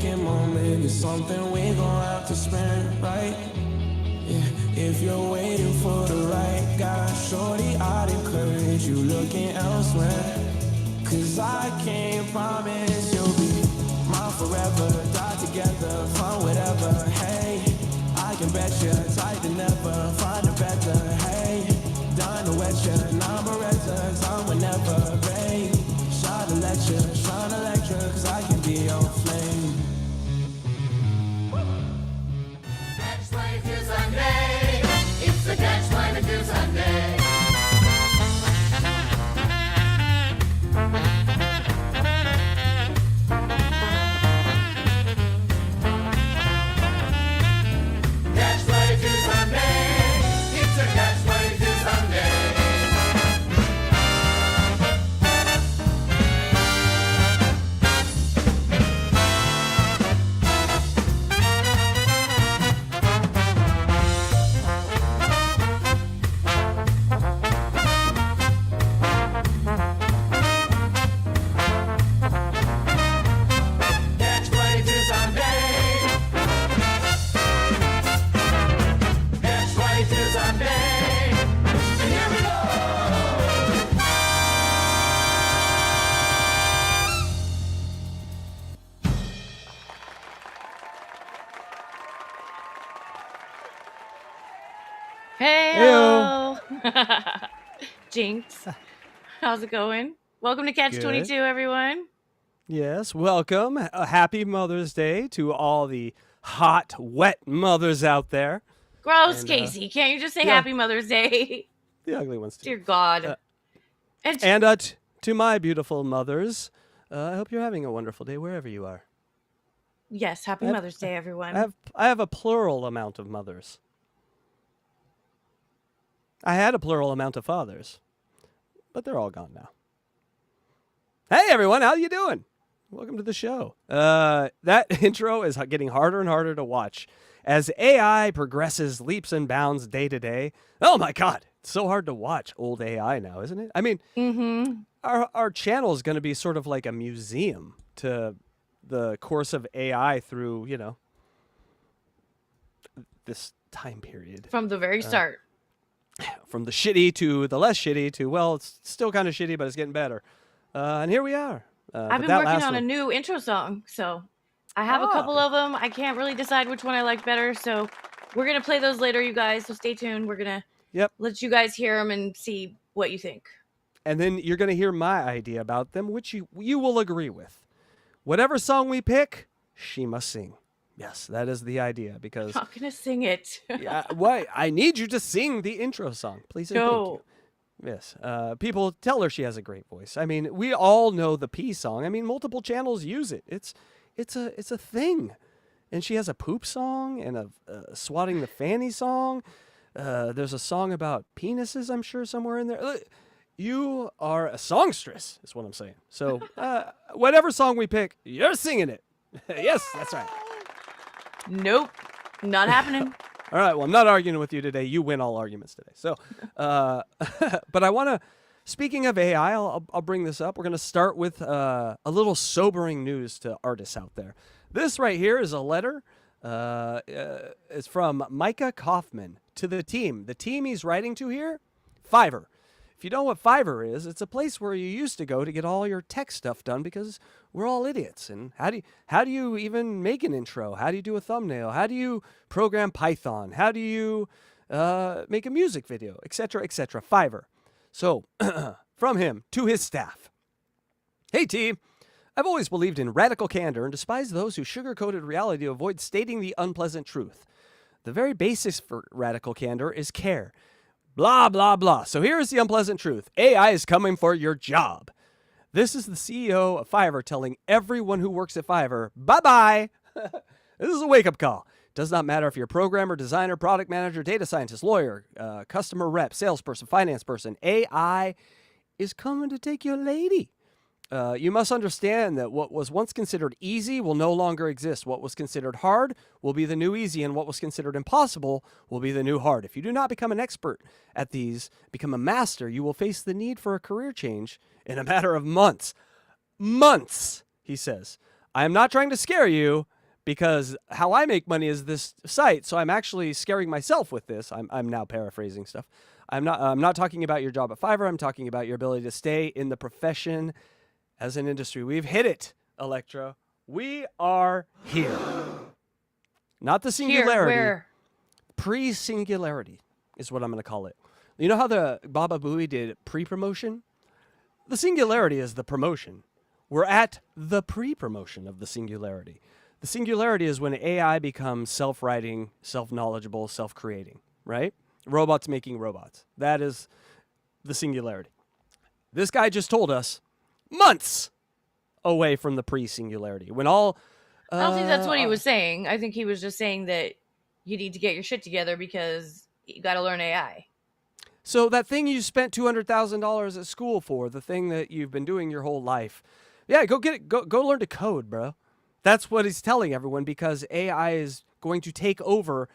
waking moment is something we gon' have to spend, right? Yeah, if you're waiting for the right guy, shorty, I'd encourage you looking elsewhere. Cause I can't promise you'll be mine forever, die together, find whatever, hey. I can bet you tight to never find a better, hey. Dying to wet you, I'm a redder, time whenever, babe. Shine to let you, shine electric, cause I can be your flame. Catch-22 Sunday, it's the Catch-22 Sunday. Catch-22 Sunday, it's a Catch-22 Sunday. Catch-22 Sunday. Catch-22 Sunday. Here we go. Hey, Heyo. hello. Jinx. How's it going? Welcome to Catch-22, everyone. Yes, welcome. A happy Mother's Day to all the hot, wet mothers out there. Gross, And, Casey. Can't you just say yeah. Happy Mother's Day? The ugly ones, too. Dear God. And And to my beautiful mothers, I hope you're having a wonderful day wherever you are. yes, Happy I've- Mother's Day, everyone. I have a plural amount of mothers. I had a plural amount of fathers, but they're all gone now. Hey, everyone. How you doing? Welcome to the show. That intro is getting harder and harder to watch as AI progresses leaps and bounds day to day. Oh, my God. It's so hard to watch old AI now, isn't it? I mean, our channel is going to be sort of like a museum to the course of AI through, this time period. From the very start. From the shitty to the less shitty to, well, it's still kind of shitty, but it's getting better. And here we are. I've been working on a new intro song, so I have a couple of them. I can't really decide which one I like better, so we're going to play those later, you guys, so stay tuned. We're going to let you guys hear them and see what you think. And then you're going to hear my idea about them, which you will agree with. Whatever song we pick, she must sing. Yes, that is the idea, because I'm not going to sing it. why? I need you to sing the intro song, please and thank you. Yes, people tell her she has a great voice. I mean, we all know the P song. I mean, multiple channels use it. It's a thing. And she has a poop song and a swatting the fanny song. There's a song about penises, I'm sure, somewhere in there. You are a songstress, is what I'm saying. So whatever song we pick, you're singing it. Yes, that's right. Nope. Not happening. All right, well, I'm not arguing with you today. You win all arguments today. So, but I want to, speaking of AI, I'll bring this up. We're going to start with a little sobering news to artists out there. This right here is a letter. It's from Micah Kaufman to the team. The team he's writing to here, Fiverr. If you know what Fiverr is, it's a place where you used to go to get all your tech stuff done because we're all idiots. And how do you even make an intro? How do you do a thumbnail? How do you program Python? How do you make a music video, etc., etc. Fiverr. So from him to his staff. Hey, team. I've always believed in radical candor and despised those who sugar-coated reality to avoid stating the unpleasant truth. The very basis for radical candor is care. Blah, blah, blah. So here is the unpleasant truth. AI is coming for your job. This is the CEO of Fiverr telling everyone who works at Fiverr, bye-bye. This is a wake-up call. It does not matter if you're a programmer, designer, product manager, data scientist, lawyer, customer rep, salesperson, finance person. AI is coming to take your lady. You must understand that what was once considered easy will no longer exist. What was considered hard will be the new easy, and what was considered impossible will be the new hard. If you do not become an expert at these, become a master, you will face the need for a career change in a matter of months. Months, he says. I am not trying to scare you because how I make money is this site. So I'm actually scaring myself with this. I'm now paraphrasing stuff. I'm not talking about your job at Fiverr. I'm talking about your ability to stay in the profession as an industry. We've hit it, Electra. We are here. Not the singularity. Here, where? Pre-singularity is what I'm going to call it. You know how the Baba Booey did pre-promotion? The singularity is the promotion. We're at the pre-promotion of the singularity. The singularity is when AI becomes self-writing, self-knowledgeable, self-creating, right? Robots making robots. That is the singularity. This guy just told us months away from the pre-singularity. When all... I don't think that's what he was saying. I think he was just saying that you need to get your shit together because you got to learn AI. So that thing you spent $200,000 at school for, the thing that you've been doing your whole life, yeah, go get it. Go learn to code, bro. That's what he's telling everyone because AI is going to take over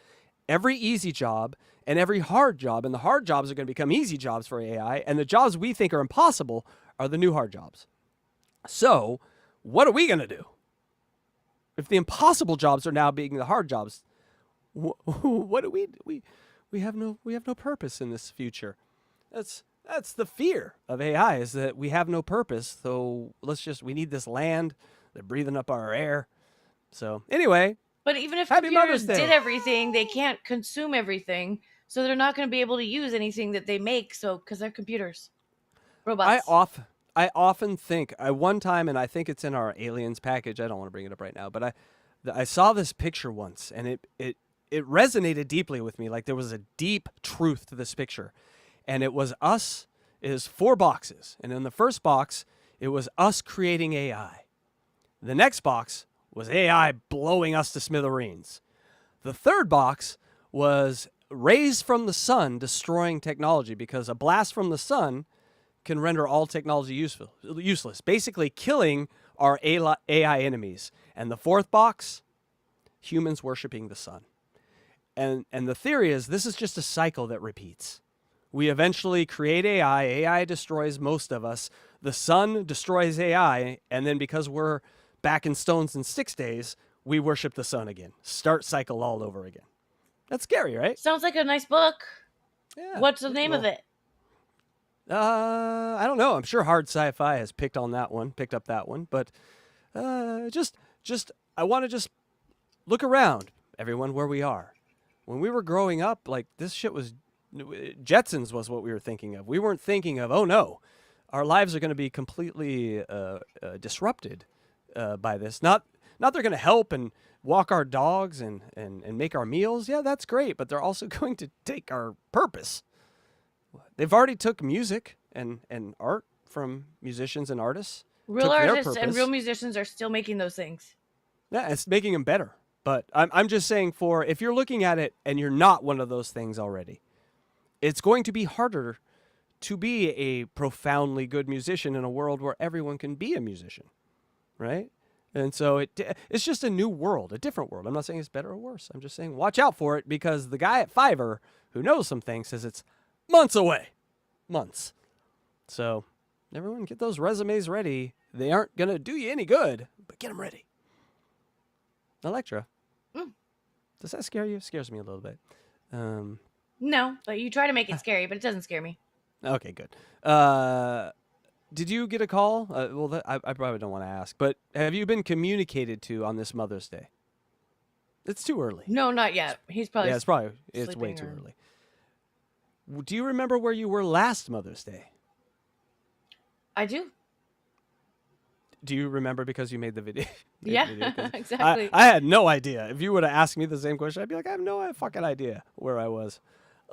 every easy job and every hard job, and the hard jobs are going to become easy jobs for AI, and the jobs we think are impossible are the new hard jobs. So what are we going to do? If the impossible jobs are now being the hard jobs, what do we have no purpose in this future. That's the fear of AI is that we have no purpose. So we need this land. They're breathing up our air. So anyway. But even if Happy computers Mother's Day. did everything, they can't consume everything. So they're not going to be able to use anything that they make. So because they're computers, robots. I often think one time, and I think it's in our aliens package. I don't want to bring it up right now, but I saw this picture once, and it resonated deeply with me. Like there was a deep truth to this picture, and it was us. It was 4 boxes, and in the first box, it was us creating AI. The next box was AI blowing us to smithereens. The third box was rays from the sun destroying technology because a blast from the sun can render all technology useless, basically killing our AI enemies. And the fourth box, humans worshiping the sun. And the theory is this is just a cycle that repeats. We eventually create AI. AI destroys most of us. The sun destroys AI. And then because we're back in stones in 6 days, we worship the sun again. Start cycle all over again. That's scary, right? Sounds like a nice book. Yeah. What's the name of it? I don't know. I'm sure Hard Sci-Fi has picked up that one. But I want to just look around, everyone, where we are. When we were growing up, like this shit was Jetsons was what we were thinking of. We weren't thinking of, oh no, our lives are going to be completely disrupted by this. Not they're going to help and walk our dogs and make our meals. Yeah, that's great, but they're also going to take our purpose. They've already took music and art from musicians and artists. Real artists and real musicians are still making those things. Yeah, it's making them better. But I'm just saying if you're looking at it and you're not one of those things already, it's going to be harder to be a profoundly good musician in a world where everyone can be a musician, right? And so it's just a new world, a different world. I'm not saying it's better or worse. I'm just saying watch out for it because the guy at Fiverr who knows some things says it's months away. Months. So everyone get those resumes ready. They aren't going to do you any good, but get them ready. Electra. Does that scare you? It scares me a little bit. No, but you try to make it scary, but it doesn't scare me. Okay, good. Did you get a call? I probably don't want to ask, but have you been communicated to on this Mother's Day? It's too early. No, not yet. He's probably it's way too early. Do you remember where you were last Mother's Day? I do. Do you remember because you made the video? Yeah, exactly. I had no idea. If you would have asked me the same question, I'd be like, I have no fucking idea where I was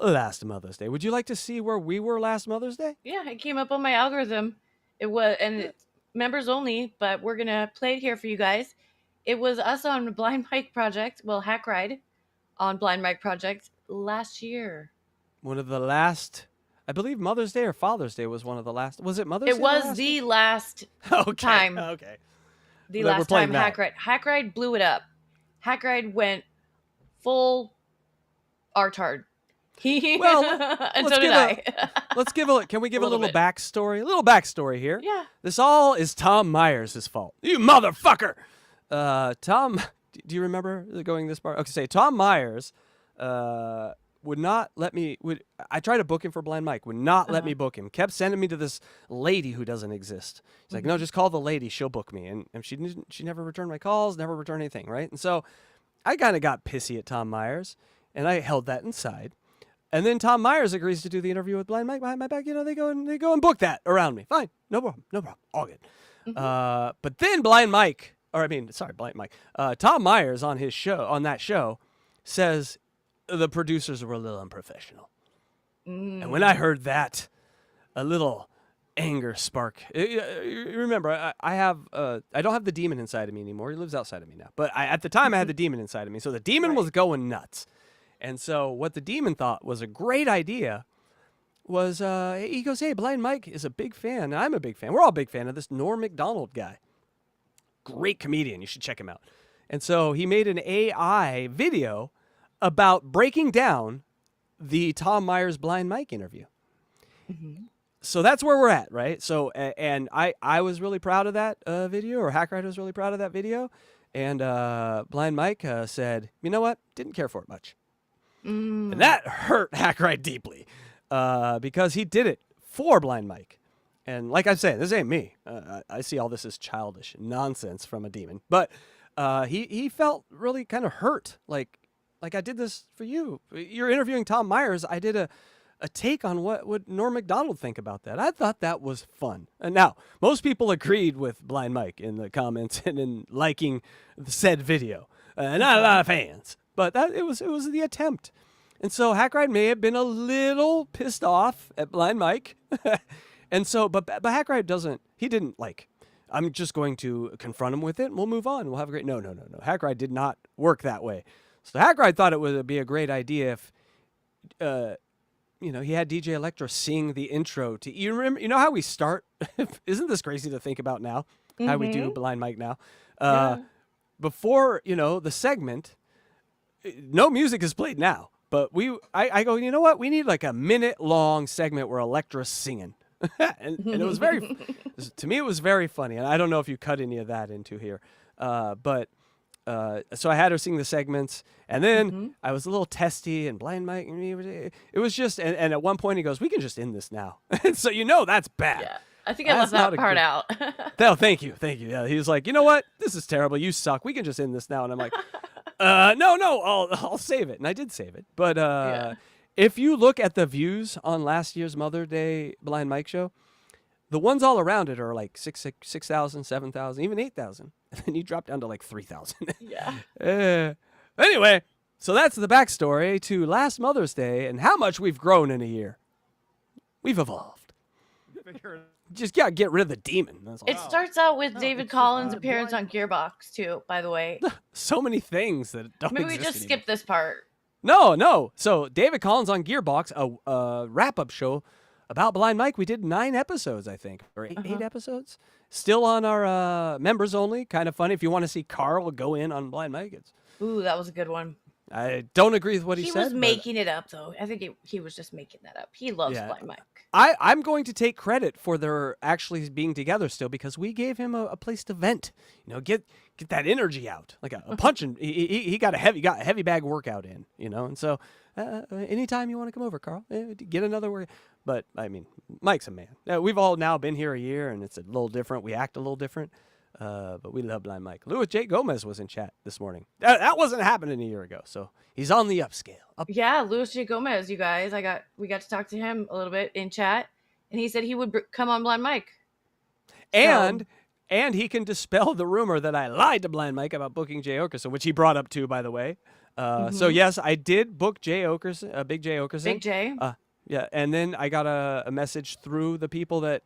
last Mother's Day. Would you like to see where we were last Mother's Day? Yeah, it came up on my algorithm. It was, and it's members only, but we're going to play it here for you guys. It was us on Blind Mike Project, Hackride on Blind Mike Project last year. One of the last... I believe Mother's Day or Father's Day was one of the last. Was it Mother's Day? It was the last time. Okay. The last time Hackride blew it up. Hackride went full artard. And so did I. Let's give can we give a little backstory? A little backstory here. Yeah. This all is Tom Myers' fault. You motherfucker. Tom, do you remember going this far? Okay, say Tom Myers would not let me. I tried to book him for Blind Mike. Would not let me book him. Kept sending me to this lady who doesn't exist. He's like, no, just call the lady. She'll book me. And she never returned my calls. Never returned anything. Right. And so I kind of got pissy at Tom Myers, and I held that inside. And then Tom Myers agrees to do the interview with Blind Mike behind my back. You know, they go and book that around me. Fine, no problem, all good. But then Blind Mike. Tom Myers on that show says the producers were a little unprofessional. And when I heard that, a little anger spark. Remember, I don't have the demon inside of me anymore. He lives outside of me now. But at the time, I had the demon inside of me. So the demon was going nuts. And so what the demon thought was a great idea was he goes, hey, Blind Mike is a big fan. And I'm a big fan. We're all a big fan of this Norm Macdonald guy. Great comedian. You should check him out. And so he made an AI video about breaking down the Tom Myers Blind Mike interview. So that's where we're at, right? So, and I was really proud of that video, or Hackride was really proud of that video. And Blind Mike said, you know what? Didn't care for it much. And that hurt Hackride deeply because he did it for Blind Mike. And like I said, this ain't me. I see all this as childish nonsense from a demon. But he felt really kind of hurt. Like I did this for you. You're interviewing Tom Myers. I did a take on what would Norm Macdonald think about that. I thought that was fun. And now, most people agreed with Blind Mike in the comments and in liking the said video. Not a lot of fans. But it was the attempt. And so Hackride may have been a little pissed off at Blind Mike. And so, but Hackride didn't like, I'm just going to confront him with it and we'll move on. We'll have a great, no. Hackride did not work that way. So Hackride thought it would be a great idea if, he had DJ Electra sing the intro to, you remember, you know how we start? Isn't this crazy to think about now? How we do Blind Mike now? Before, the segment, no music is played now. But I go, you know what? We need like a minute-long segment where Electra's singing. and it was to me, it was very funny. And I don't know if you cut any of that into here. So I had her sing the segments. And then I was a little testy, and Blind Mike, it was just, and at one point he goes, we can just end this now. And so that's bad. Yeah. I think I left that part out. No, thank you. Yeah, he was like, you know what? This is terrible. You suck. We can just end this now. And I'm like, no, I'll save it. And I did save it. But if you look at the views on last year's Mother Day Blind Mike show, the ones all around it are like 6,000, 7,000, even 8,000. And then you drop down to like 3,000. Yeah. Anyway, so that's the backstory to last Mother's Day and how much we've grown in a year. We've evolved. Just gotta get rid of the demon. That's all. It starts out with David Collins' appearance on Gearbox, too, by the way. So many things that don't Maybe we exist just anymore. skip this part. No. So David Collins on Gearbox, a wrap-up show about Blind Mike. We did 9 episodes, I think, or 8 episodes. Still on our members only. Kind of funny. If you want to see Carl go in on Blind Mike. Ooh, that was a good one. I don't agree with what he said. He was making it up, though. I think he was just making that up. He loves Blind Mike. I'm going to take credit for their actually being together still because we gave him a place to vent. Get that energy out, like a punch. And he got a heavy bag workout in. And so anytime you want to come over, Carl, get another workout. But I mean, Mike's a man. We've all now been here a year, and it's a little different. We act a little different. But we love Blind Mike. Louis J. Gomez was in chat this morning. That wasn't happening a year ago, so he's on the upscale. Yeah, Louis J. Gomez, you guys. We got to talk to him a little bit in chat, and he said he would come on Blind Mike. And he can dispel the rumor that I lied to Blind Mike about booking Jay Okerson, which he brought up too, by the way. So yes, I did book Jay Okerson, Big Jay Okerson. Big Jay. Yeah, and then I got a message through the people that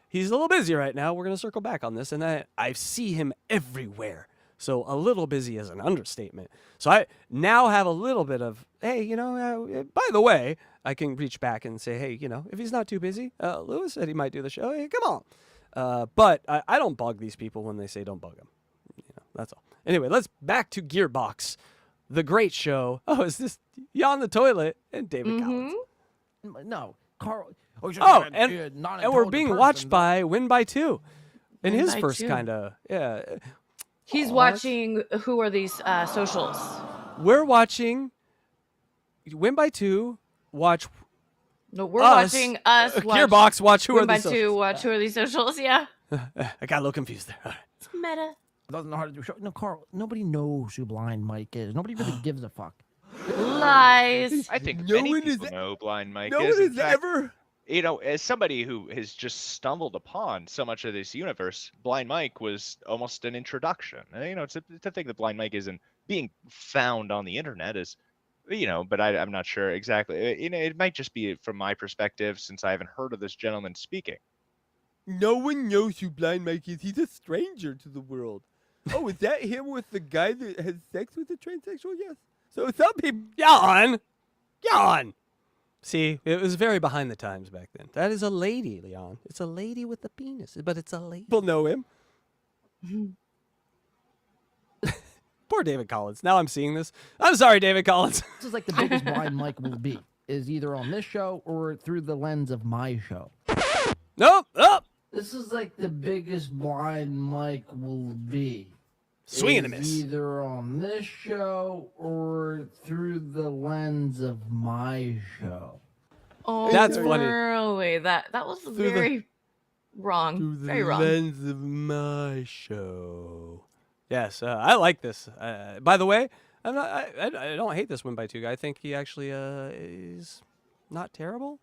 he's a little busy right now. We're going to circle back on this. And I see him everywhere. So a little busy is an understatement. So I now have a little bit of, hey, by the way, I can reach back and say, hey, if he's not too busy, Louis said he might do the show. Hey, come on. But I don't bug these people when they say don't bug them. That's all. Anyway, let's back to Gearbox, the great show. Oh, is this Yawn the Toilet and David Collins? No, Carl. And we're being watched by Win by 2 in his first kind of, He's watching Who Are These Socials? We're watching Win by 2, watch No, we're watching us watch GEARBOX watch Who Are Win by These 2 Socials. watch Who Are These Socials, yeah. I got a little confused there. All right. It's meta. Doesn't know how to do show. No, Carl. Nobody knows who Blind Mike is. Nobody really gives a fuck. Lies. I think No many one is- people know Blind Mike No is. one In has fact, ever. you know, as somebody who has just stumbled upon so much of this universe, Blind Mike was almost an introduction. You know, it's a thing that Blind Mike isn't being found on the internet is, you know, but I'm not sure exactly. You know, it might just be from my perspective since I haven't heard of this gentleman speaking. No one knows who Blind Mike is. He's a stranger to the world. Oh, is that him with the guy that has sex with a transsexual? Yes. So some people. Yawn. See, it was very behind the times back then. That is a lady, Leon. It's a lady with a penis, but it's a lady. People know him. Poor David Collins. Now I'm seeing this. I'm sorry, David Collins. This is like the biggest Blind Mike will be. Is either on this show or through the lens of my show. Nope. Oh. This is like the biggest Blind Mike will be. Swing and a Is miss. Either on this show or through the lens of my show. Oh, That's funny. really? That was the- very wrong. Through the Very wrong. lens of my show. Yes, I like this. By the way, I'm not. I don't hate this Win by 2 guy. I think he actually is not terrible.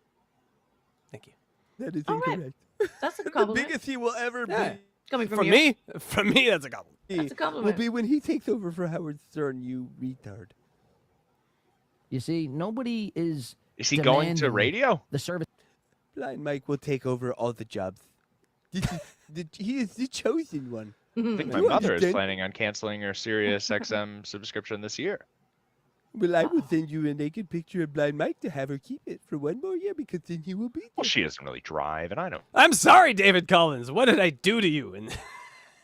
Thank you. That is All right. incorrect. That's a The compliment. biggest he will ever Yeah. be. Coming from From you. me, from me, that's a compliment. That's a Will compliment. be when he takes over for Howard Stern, you retard. You see, nobody is Is he going to demanding radio? the service. Blind Mike will take over all the jobs. This is he is the chosen one. I think my You mother is understand? planning on canceling her Sirius XM subscription this year. Well, I will send you a naked picture of Blind Mike to have her keep it for one more year because then he will be there. Well, she doesn't really drive, and I don't. I'm sorry, David Collins. What did I do to you? And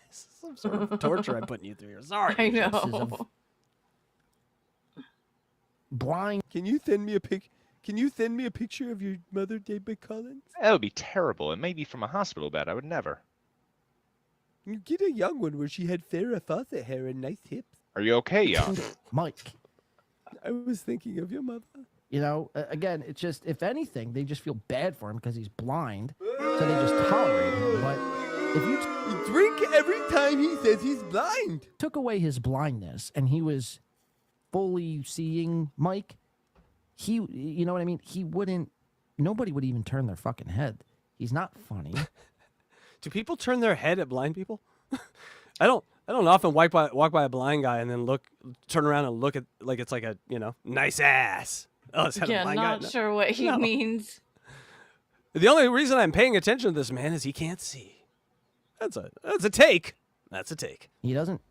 some sort of torture I'm putting you through here. Sorry. I This is know. Blind. Can you send me a pic? Can you send me a picture of your mother, David Collins? That would be terrible. It may be from a hospital bed. I would never. You get a young one where she had Farrah Fawcett hair and nice hips. Are you okay, Jan? Mike. I was thinking of your mother. You know, again, it's just, if anything, they just feel bad for him because he's blind. So they just tolerate him. But if you You drink every time he says he's blind. took away his blindness and he was fully seeing Mike, you know what I mean? He wouldn't, nobody would even turn their fucking head. He's not funny. Do people turn their head at blind people? I don't often walk by a blind guy and then turn around and look at like it's like a nice ass. Oh, is that a Yeah, blind not guy? No. sure what he No. means. The only reason I'm paying attention to this man is he can't see. That's a take. That's a take. He doesn't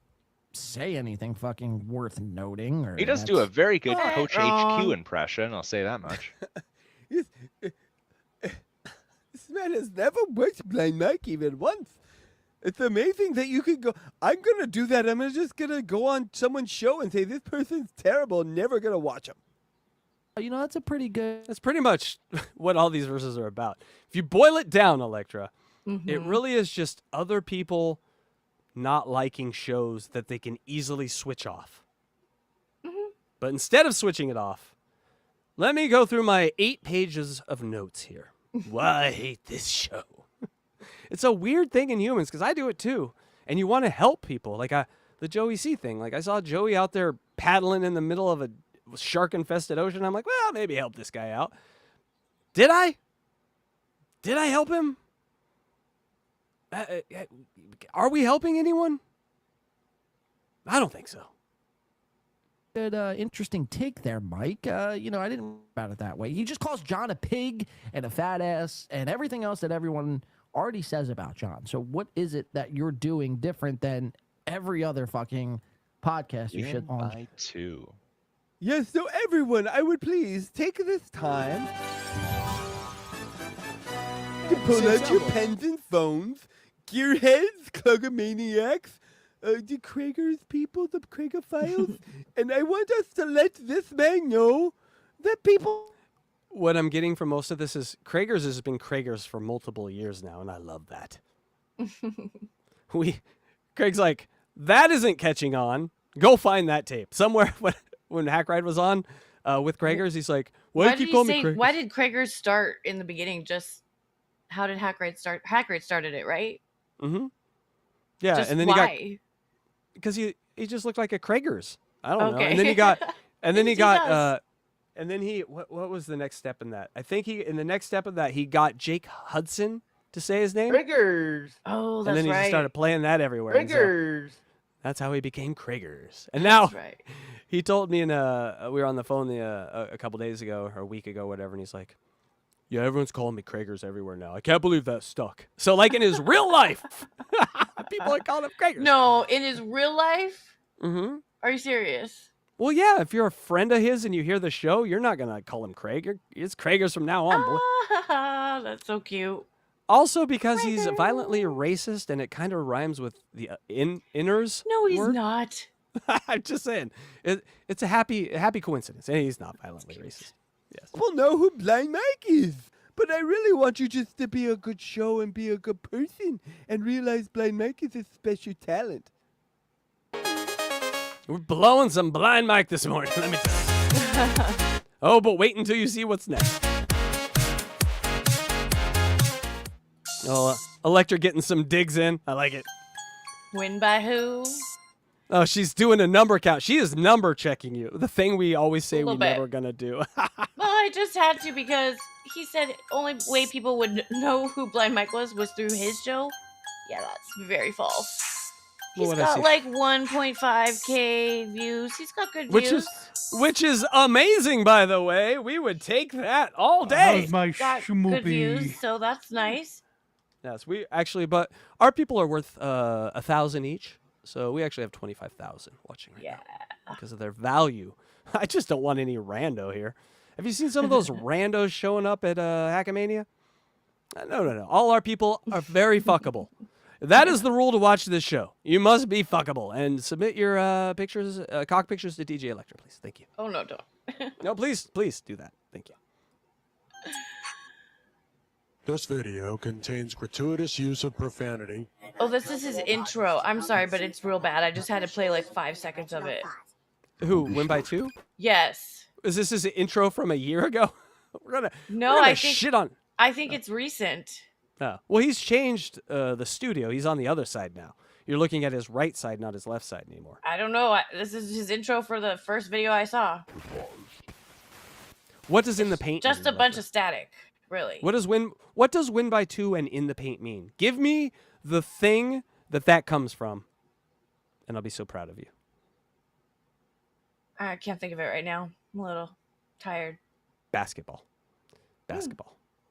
say anything fucking worth noting. Or He does do a that's- very good Alright, Coach wrong. HQ impression. I'll say that much. This man has never watched Blind Mike even once. It's amazing that you could go, I'm going to do that. I'm just going to go on someone's show and say, this person's terrible. Never going to watch him. You know, that's a pretty good. That's pretty much what all these verses are about. If you boil it down, Electra, it really is just other people not liking shows that they can easily switch off. But instead of switching it off, let me go through my 8 pages of notes here. Why I hate this show. It's a weird thing in humans because I do it too. And you want to help people. Like the Joey C thing. Like I saw Joey out there paddling in the middle of a shark-infested ocean. I'm like, well, maybe help this guy out. Did I? Did I help him? Are we helping anyone? I don't think so. Good, interesting take there, Mike. You know, I didn't think about it that way. He just calls John a pig and a fat ass and everything else that everyone already says about John. So what is it that you're doing different than every other fucking podcast you shit on? By 2. Yes, so everyone, I would please take this time to pull out your pens and phones, gearheads, clugomaniacs, the Kragers people, the Krager files, and I want us to let this man know that people... What I'm getting from most of this is Krager's has been Krager's for multiple years now, and I love that. Craig's like, that isn't catching on. Go find that tape somewhere. When Hackride was on with Kragers, he's like, "Why do you keep calling me Kragers?" Why did Kragers start in the beginning? Just how did Hackride start? Hackride started it, right? Mm-hmm. Yeah, Just and then why? because he just looked like a Kragers. I don't know. Okay. And then he got and then he He got does. and then he what was the next step in that? I think in the next step of that he got Jake Hudson to say his name. Triggers. Oh, that's And then he right. just started playing that everywhere. and so Triggers. that's how he became Kragers. And now That's right. he told me we were on the phone a couple days ago or a week ago, whatever, and he's like, "Yeah, everyone's calling me Kragers everywhere now. I can't believe that stuck." So like in his real life, people are calling him Kragers. No, in his real life? Mm-hmm. Are you serious? Well, yeah, if you're a friend of his and you hear the show, you're not going to call him Craig. It's Kragers from now on, boy. Ah, that's so cute. Also because he's violently racist and it kind of rhymes with the inners. No, he's word. not. I'm just saying. It's a happy coincidence. And he's not violently racist. Yes. People know who Blind Mike is. But I really want you just to be a good show and be a good person and realize Blind Mike is a special talent. We're blowing some Blind Mike this morning, let me tell you. Oh, but wait until you see what's next. Oh, Electra getting some digs in. I like it. Win by who? Oh, she's doing a number count. She is number checking you. The thing we always say we Little bit. never gonna do. Well, I just had to because he said only way people would know who Blind Mike was through his show. Yeah, that's very false. Well, He's what I got see- like 1.5K views. He's got good views. Which is amazing, by the way. We would take that all day. How's my Got good views, so that's nice. Yes, we actually, but our people are worth 1,000 each, so we actually have 25,000 watching right now because of their value. I just don't want any rando here. Have you seen some of those randos showing up at Hackamania? No. All our people are very fuckable. That is the rule to watch this show. You must be fuckable and submit your pictures, cock pictures to DJ Electra, please. Thank you. Oh no, don't. No, please do that. Thank you. This video contains gratuitous use of profanity. Oh, this is his intro. I'm sorry, but it's real bad. I just had to play like 5 seconds of it. Who, Win by 2? Yes. Is this his intro from a year ago? we're gonna I think shit on. I think it's recent. Oh. Well, he's changed the studio. He's on the other side now. You're looking at his right side, not his left side anymore. I don't know. This is his intro for the first video I saw. What does In the Paint Just mean, a bunch Electra? of static, really. What does Win by 2 and In the Paint mean? Give me the thing that comes from, and I'll be so proud of you. I can't think of it right now. I'm a little tired. Basketball.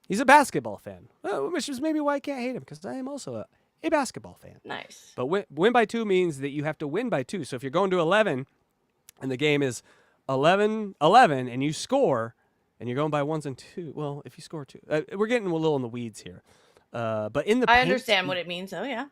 He's a basketball fan, which is maybe why I can't hate him, because I am also a basketball fan. Nice. But win by 2 means that you have to win by 2. So if you're going to 11 and the game is 11-11 and you score and you're going by 1s and 2, well, if you score 2, we're getting a little in the weeds here. But in the I paint, understand what it means. Oh yeah.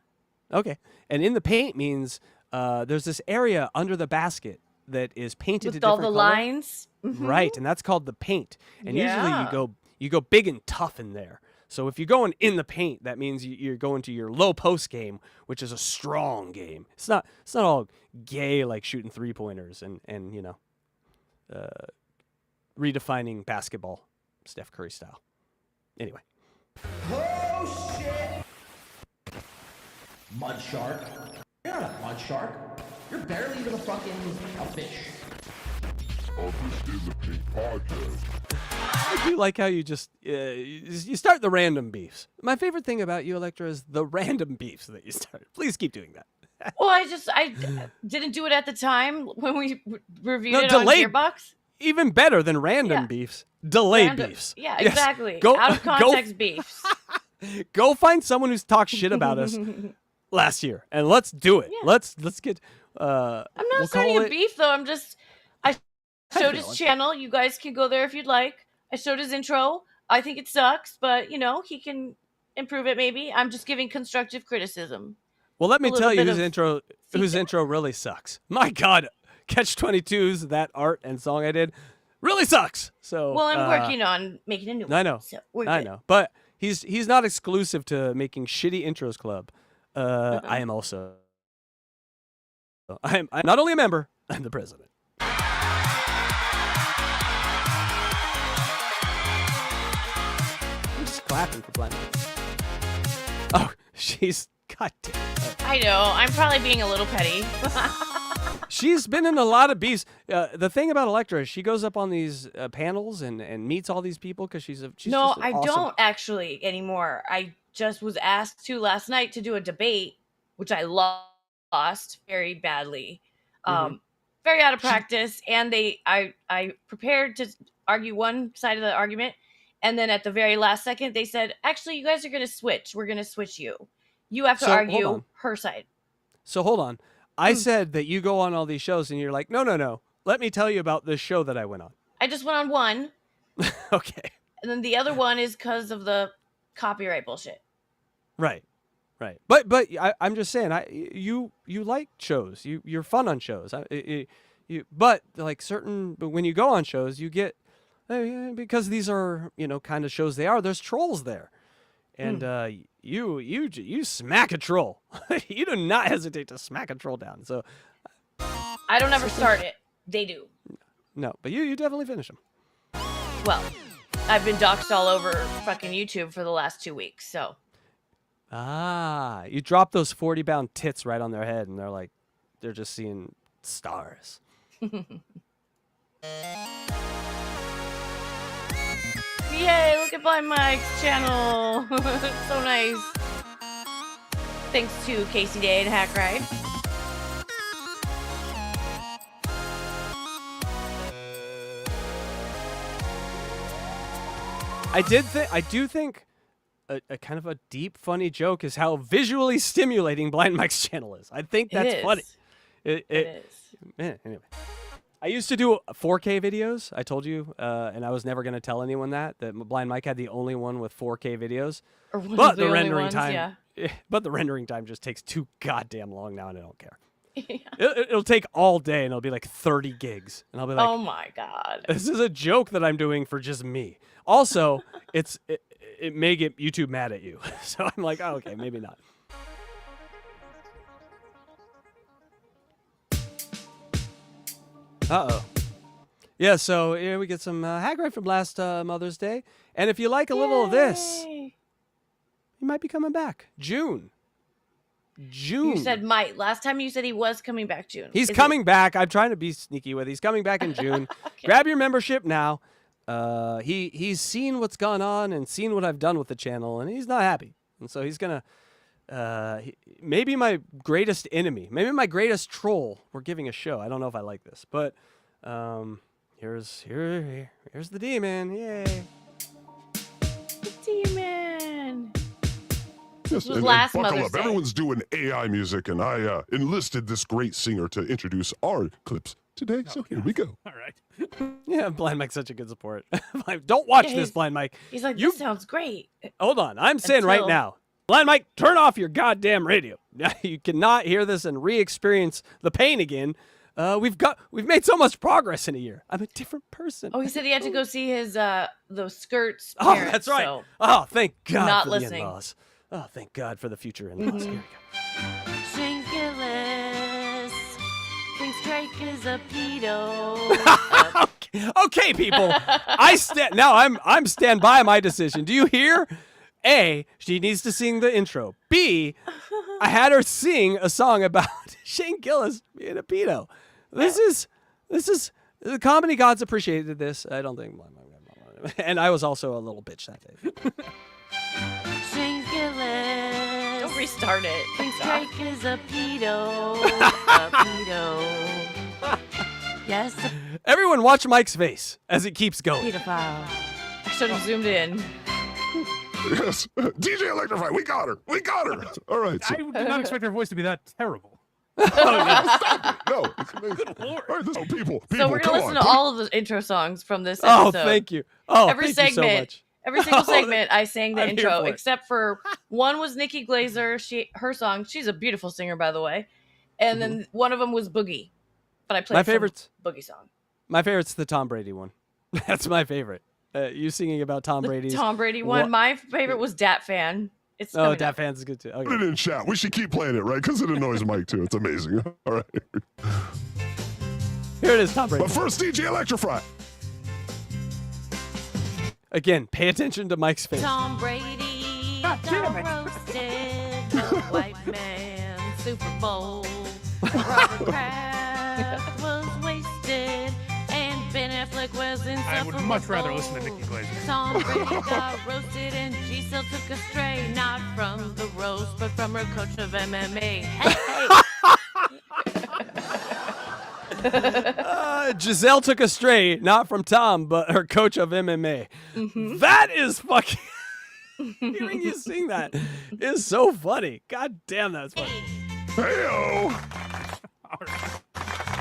Okay. And in the paint means there's this area under the basket that is painted With a all different the color. lines. Mhm. Right, and that's called the paint. And usually Yeah. you go big and tough in there. So if you're going in the paint, that means you're going to your low post game, which is a strong game. It's not all gay like shooting 3-pointers and you know, redefining basketball, Steph Curry style. Anyway. Oh shit! Mud shark. You're not a mud shark. You're barely even a fucking a fish. I do like how you just you start the random beefs. My favorite thing about you, Electra, is the random beefs that you started. Please keep doing that. Well, I didn't do it at the time when we reviewed No, it delayed. on Gearbox. Even better than random Yeah. beefs, delayed Random- beefs. Yeah, Yes. exactly. Go, Out of context beefs. Go find someone who's talked shit about us last year, and let's do it. Yeah. Let's get. I'm not we'll starting call a it- beef though. I showed his know it. channel. You guys can go there if you'd like. I showed his intro. I think it sucks, but you know he can improve it. Maybe I'm just giving constructive criticism. Well, let me a little tell you bit whose of intro feedback. really sucks. My God, CATCH22's that art and song I did really sucks. So Well, I'm working on making a new one. I know. So we're I good. know, but he's not exclusive to making shitty intros club. I am also. I'm not only a member, I'm the president. I'm just clapping for Blind Mike. Oh, she's goddamn. I know. I'm probably being a little petty. She's been in a lot of beefs. The thing about Electra is she goes up on these panels and meets all these people because she's no, just an awesome... I don't actually anymore. I just was asked to last night to do a debate, which I lost very badly. Very out of practice. And I prepared to argue one side of the argument. And then at the very last second, they said, actually, you guys are going to switch. We're going to switch you. You have to argue her side. So hold on. I said that you go on all these shows and you're like, no. Let me tell you about this show that I went on. I just went on one. Okay. And then the other one is because of the copyright bullshit. Right. But I'm just saying, you like shows. You're fun on shows. But when you go on shows, you get, because these are, kind of shows they are, there's trolls there. And you smack a troll. You do not hesitate to smack a troll down. So I don't ever start it. They do. No, but you definitely finish them. Well, I've been doxxed all over fucking YouTube for the last 2 weeks, so. You drop those 40-pound tits right on their head, and they're just seeing stars. Yay, look at Blind Mike's channel. So nice. Thanks to KC Day and Hackride. I do think a kind of a deep, funny joke is how visually stimulating Blind Mike's channel is. I think that's funny. It is. Anyway. I used to do 4K videos. I told you, and I was never going to tell anyone that Blind Mike had the only one with 4K videos. But the rendering time just takes too goddamn long now, and I don't care. Yeah. It'll take all day, and it'll be like 30 gigs, and I'll be like, "Oh my god, this is a joke that I'm doing for just me." Also, it may get YouTube mad at you, so I'm like, "Oh, okay, maybe not." Yeah, so we get some Hackride from last Mother's Day. And if you like a little of this, you might be coming back. June. You said might. Last time you said he was coming back June. He's coming back. I'm trying to be sneaky with it. He's coming back in June. Okay. Grab your membership now. He's seen what's gone on and seen what I've done with the channel, and he's not happy. And so he's going to... maybe my greatest enemy, maybe my greatest troll. We're giving a show. I don't know if I like this, but here's the demon. Yay! The demon. Yes, was last buckle Mother's up. Day. Everyone's doing AI music, and I enlisted this great singer to introduce our clips today. So here we go. All right. Yeah, Blind Mike's such a good support. Don't watch this, Blind Mike. He's like, this sounds great. Hold on. I'm saying right now, Blind Mike, turn off your goddamn radio. You cannot hear this and re-experience the pain again. We've made so much progress in a year. I'm a different person. Oh, he said he had to go see his those skirts. Oh, parents, that's right. So oh, thank God not for listening. the in-laws. Oh, thank God for the future in-laws. Here we go. Shane Gillis thinks Drake is a pedo. Okay, people. I'm stand by my decision. Do you hear? A, she needs to sing the intro. B, I had her sing a song about Shane Gillis being a pedo. This is the comedy gods appreciated this. I don't think, and I was also a little bitch that day. Shane Gillis. Don't restart it. Thinks Drake is a pedo. A pedo. Yes. Everyone watch Mike's face as it keeps going. Pedophile. I should have zoomed in. Yes, DJ Electra, we got her. We got her. All right. So. I did not expect her voice to be that terrible. No, it's amazing. All right, this people. So we're gonna listen to all of the intro songs from this episode. Oh, thank you. Oh, every thank segment, you so much. every single segment, I sang the I'm here intro, for it. except for one was Nikki Glazer. Her song. She's a beautiful singer, by the way. And then one of them was Boogie, but I played My favorite Boogie song. My favorite's the Tom Brady one. That's my favorite. You singing about Tom Brady's Tom Brady one. My favorite was Dat Fan, It's Oh, coming Dat up. Fans is good too. Put Okay. it in chat. We should keep playing it, right? Because it annoys Mike too. It's amazing. All right. Here it is, Tom Brady. But first, DJ Electrify. Again, pay attention to Mike's face. Tom Brady God damn it. got roasted. The white man Super Bowl. Robert Kraft was wasted. And Ben Affleck was insufferable. I would much rather listen to Nikki Glaser. Tom Brady got roasted and Giselle took a stray. Not from the roast, but from her coach of MMA. Hey. Giselle took a stray, not from Tom, but her coach of MMA. That is fucking. Hearing you sing that is so funny. God damn, that's funny. Heyo.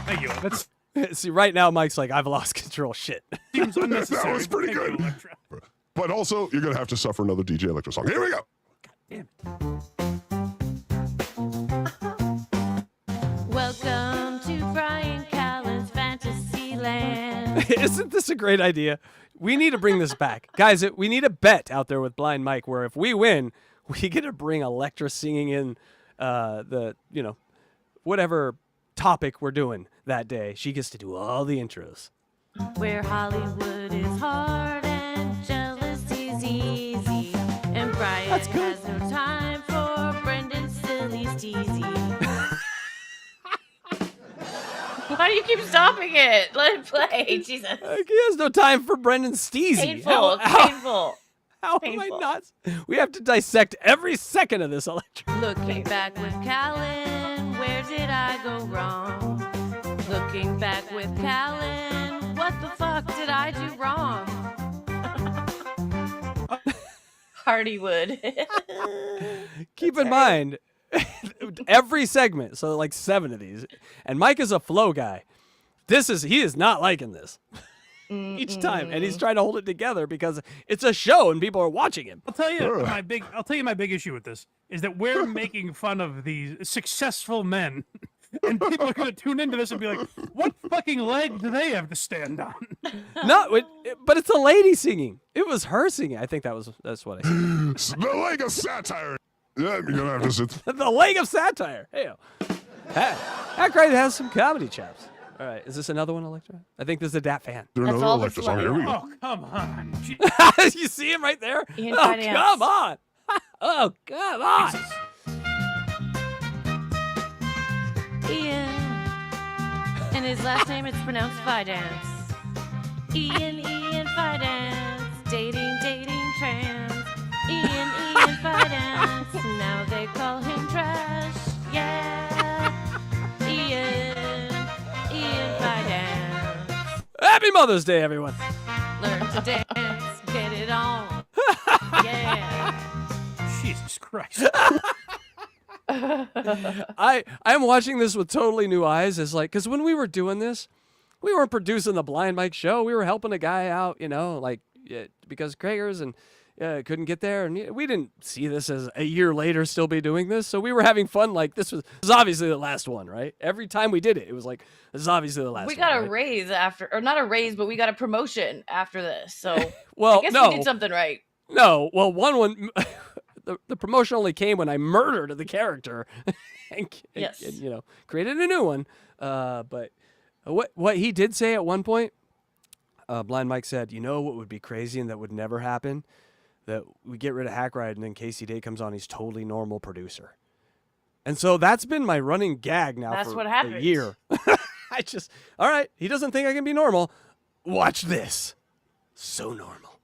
Thank you. That See, right now, Mike's like, I've lost control. Shit. seems unnecessary. That was pretty Thank you, good. Electra. But also, you're going to have to suffer another DJ Electra song. Here we go. Welcome to Brian Callen's Fantasyland. Isn't this a great idea? We need to bring this back. Guys, we need a bet out there with Blind Mike where if we win, we get to bring Electra singing in whatever topic we're doing that day. She gets to do all the intros. Where Hollywood is hard and jealousy's easy. And Brian has no time for Brendan's silly steezy. Why do you keep stopping it? Let it play. Jesus. He has no time for Brendan Steezy. Painful. How am I Painful. not? We have to dissect every second of this Electra. Looking back with Callan, where did I go wrong? Looking back with Callan, what the fuck did I do wrong? Hardywood. Keep in mind, every segment, so like 7 of these, and Mike is a flow guy. He is not liking this. Each time, and he's trying to hold it together because it's a show and people are watching him. I'll tell you my big issue with this is that we're making fun of these successful men, and people are going to tune into this and be like, "What fucking leg do they have to stand on?" No, but it's a lady singing. It was her singing. I think that's what I said. The leg of satire. Yeah, you're going to have to sit. The leg of satire. Hey, Hackride has some comedy chops. All right, is this another one, Electra? I think this is a Dat fan. There's another Electra song. Here we go. Oh, come on. You see him right there? Ian Oh, Finance. come on. Oh, come on. Ian. And his last name is pronounced Fidance. Ian Fidance. Dating trans. Ian Fidance. Now they call him trash. Yeah. Ian Fidance. Happy Mother's Day, everyone. Learn to dance. Get it on. Yeah. Jesus Christ. I'm watching this with totally new eyes. It's like, because when we were doing this, we weren't producing the Blind Mike show. We were helping a guy out, because Kragers and couldn't get there. And we didn't see this as a year later still be doing this. So we were having fun. Like, this was obviously the last one, right? Every time we did it, it was like, this is obviously the last one. We got a right? raise after, or not a raise, but we got a promotion after this. So Well, I guess no. we did something right. No, well, one, the promotion only came when I murdered the character and Yes. created a new one. But what he did say at one point, Blind Mike said, what would be crazy and that would never happen? That we get rid of Hackride and then KC Day comes on, he's totally normal producer. And so that's been my running gag now That's for what a happened. year. All right, he doesn't think I can be normal. Watch this. So normal.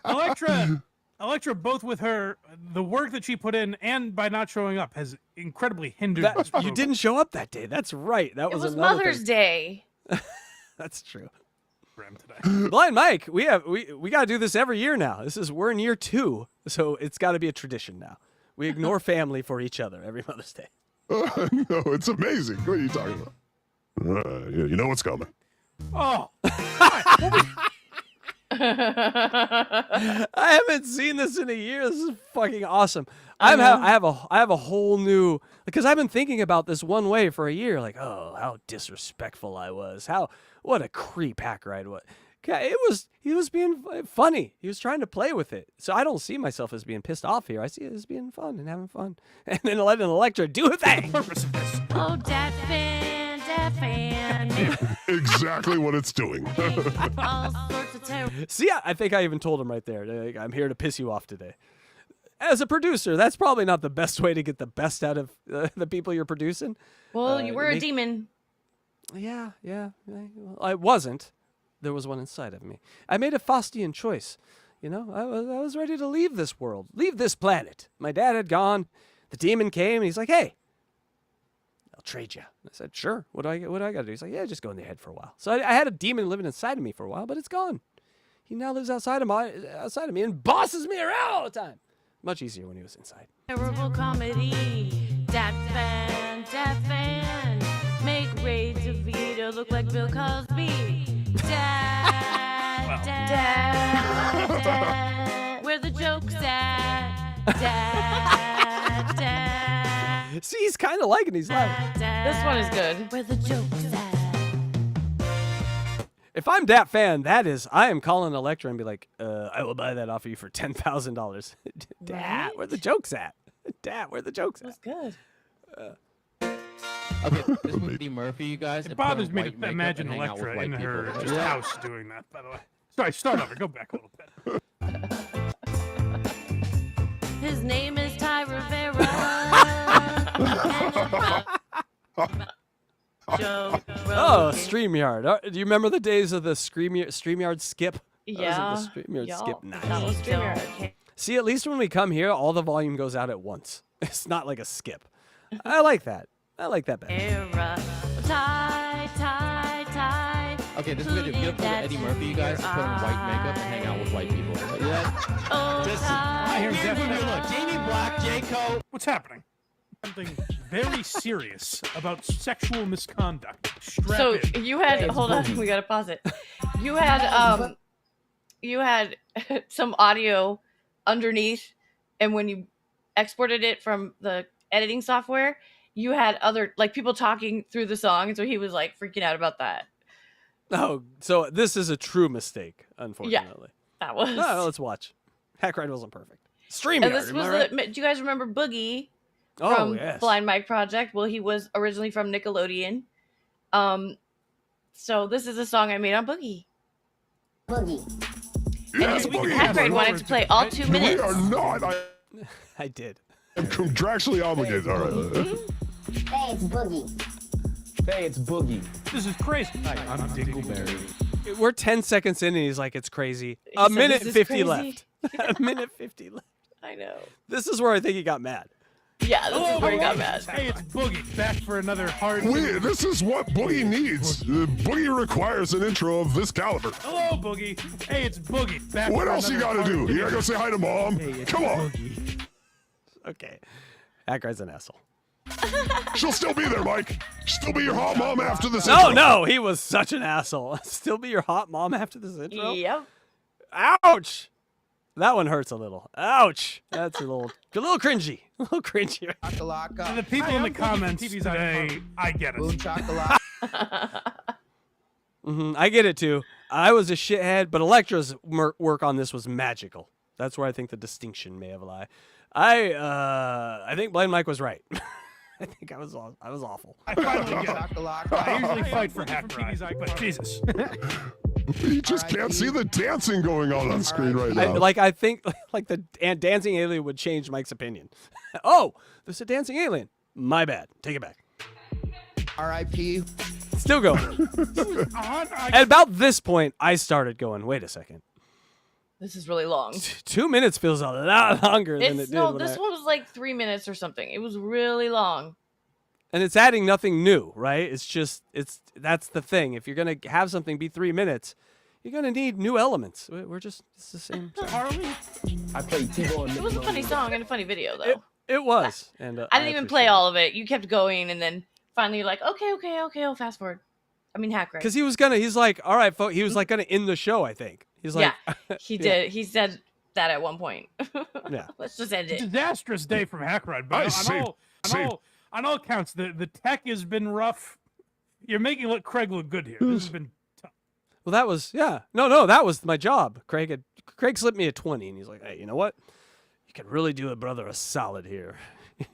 Electra, both with the work that she put in and by not showing up, has incredibly hindered this You program. didn't show up that day. That's right. That It was another Mother's thing. Day. That's true. Today. Blind Mike, we got to do this every year now. We're in year 2, so it's got to be a tradition now. We ignore family for each other every Mother's Day. No, it's amazing. What are you talking about? Yeah, you know what's coming. Oh, I haven't seen this in a year. This is fucking awesome. I have a whole new, because I've been thinking about this one way for a year. Like, oh, how disrespectful I was. What a creep Hackride was. he was being funny. He was trying to play with it. So I don't see myself as being pissed off here. I see it as being fun and having fun. And then letting Electra do a thing. Oh, that fan, that fan. Exactly what it's doing. All sorts of terror. See, I think I even told him right there. Like, I'm here to piss you off today. As a producer, that's probably not the best way to get the best out of the people you're producing. Well, you were a demon. Yeah. Well, I wasn't. There was one inside of me. I made a Faustian choice. You know, I was ready to leave this world, leave this planet. My dad had gone. The demon came, and he's like, "Hey, I'll trade you." I said, "Sure. What do I got to do?" He's like, "Yeah, just go in the head for a while." So I had a demon living inside of me for a while, but it's gone. He now lives outside of me and bosses me around all the time. Much easier when he was inside. Terrible comedy. That fan. Make Ray DeVito look like Bill Cosby. Dad. Where the joke's at. Dad. See, he's kind of liking these lines. This one is good. Where the joke's at. If I'm that fan, I am calling Electra and be like, I will buy that off of you for $10,000. Dad, Right? where the joke's at? Dad, where the joke's at? That's good. Okay, this was Eddie Murphy, you guys. It bothers me to imagine Electra in her house doing that, by the way. Sorry, start over. Go back a little bit. His name is Ty Rivera. Joe Oh, StreamYard. Do you remember the days of the StreamYard skip? Yeah. The StreamYard skip. Nice. That was StreamYard. See, at least when we come here, all the volume goes out at once. It's not like a skip. I like that. I like that better. Ty. Okay, this is good. Get up to Eddie Murphy, you guys. Put on white makeup and hang out with white people. Yeah. Oh, I hear Look, Jamie Black, J. Cole. What's happening? Something very serious about sexual misconduct. Strap in. You had hold on, we gotta pause it. You had some audio underneath, and when you exported it from the editing software, you had other people talking through the song, and so he was like freaking out about that. Oh, so this is a true mistake, unfortunately. Yeah, that was. No, let's watch. Hackride wasn't perfect. StreamYard. And this was right? do you guys remember Boogie? Oh, From yes. Blind Mike Project. Well, he was originally from Nickelodeon. So this is a song I made on Boogie. Yes, And Boogie. Hackride wanted to play all 2 minutes. We are not. I did. I'm contractually obligated. All right. Hey, it's Boogie. Hey, it's Boogie. This is crazy. Hi, I'm Dingleberry. We're 10 seconds in, and he's like, "It's crazy." He A said, minute "This is 50 crazy." left. A minute 50 left. I know. This is where I think he got mad. Yeah, this is where he got mad. Hey, it's Boogie. Back for another hard. This is what Boogie needs. Boogie requires an intro of this caliber. Hello, Boogie. Hey, it's Boogie. Back What for else you another gotta hard do? You gotta go say hi to mom. Come on. Okay. Hackride's an asshole. She'll still be there, Mike. Still be your hot mom after this No, intro. no, he was such an asshole. Still be your hot mom after this intro? Yep. Ouch! That one hurts a little. Ouch! That's a little cringy. A little cringy. To the people in the comments today, I get it. I get it too. I was a shithead, but Electra's work on this was magical. That's where I think the distinction may have lie. I think Blind Mike was right. I think I was awful. I finally get it. I usually fight for Hackride, but Jesus. You just can't see the dancing going on screen right now. I think the dancing alien would change Mike's opinion. Oh, there's a dancing alien. My bad. Take it back. R.I.P. Still going. At about this point, I started going, wait a second. This is really long. 2 minutes feels a lot longer than it did. No, this one was like 3 minutes or something. It was really long. And it's adding nothing new, right? That's the thing. If you're gonna have something be 3 minutes, you're gonna need new elements. It's the same. Harley? I played T-Bone. It was a funny song and a funny video, though. It was. And I didn't even play all of it. You kept going, and then finally you're like, okay, I'll fast forward. I mean, Hackride. Because he's like, all right, folks. He was like gonna end the show, I think. He's like, yeah, he did. He said that at one point. Yeah. Let's just end it. Disastrous day from Hackride, but on all counts, the tech has been rough. You're making Craig look good here. This has been tough. Well, that was, yeah. No, that was my job. Craig slipped me a 20, and he's like, hey, you know what? You can really do a brother a solid here.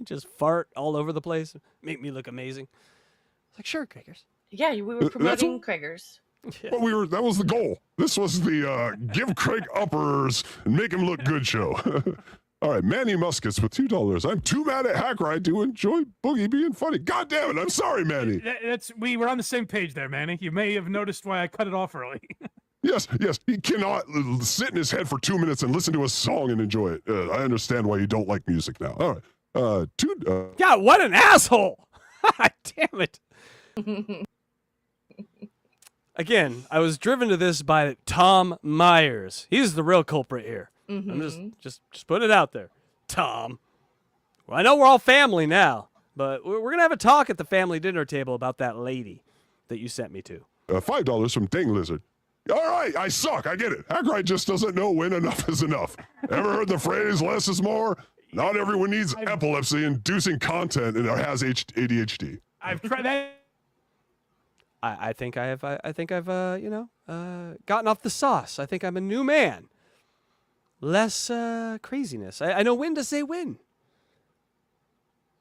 Just fart all over the place, make me look amazing. I was like, sure, Craigers. Yeah, we were promoting Craigers. Yeah. But that was the goal. This was the give Craig uppers and make him look good show. All right, Manny Muskets with $2. I'm too mad at Hackride to enjoy Boogie being funny. God damn it, I'm sorry, Manny. We were on the same page there, Manny. You may have noticed why I cut it off early. Yes, he cannot sit in his head for 2 minutes and listen to a song and enjoy it. I understand why you don't like music now. All right, God, what an asshole! Damn it. Again, I was driven to this by Tom Myers. He's the real culprit here. I'm just put it out there. Tom. Well, I know we're all family now, but we're going to have a talk at the family dinner table about that lady that you sent me to. $5 from Dang Lizard. All right, I suck. I get it. Hackride just doesn't know when enough is enough. Ever heard the phrase less is more? Not everyone needs epilepsy-inducing content and has ADHD. I've tried that. I think I've gotten off the sauce. I think I'm a new man. Less craziness. I know when to say when.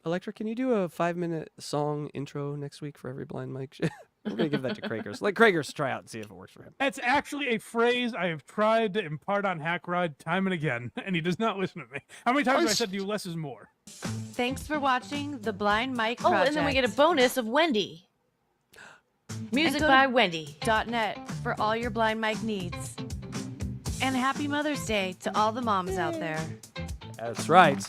Electra, can you do a 5-minute song intro next week for every blind mic? We're going to give that to Craigers. Let Craigers try out and see if it works for him. That's actually a phrase I have tried to impart on Hackride time and again, and he does not listen to me. How many times have I said to you, less is more? Thanks for watching the Blind Mike Project. Oh, and then we get a bonus of Wendy. Music by Wendy. .net for all your Blind Mike needs. And happy Mother's Day to all the moms out there. That's right.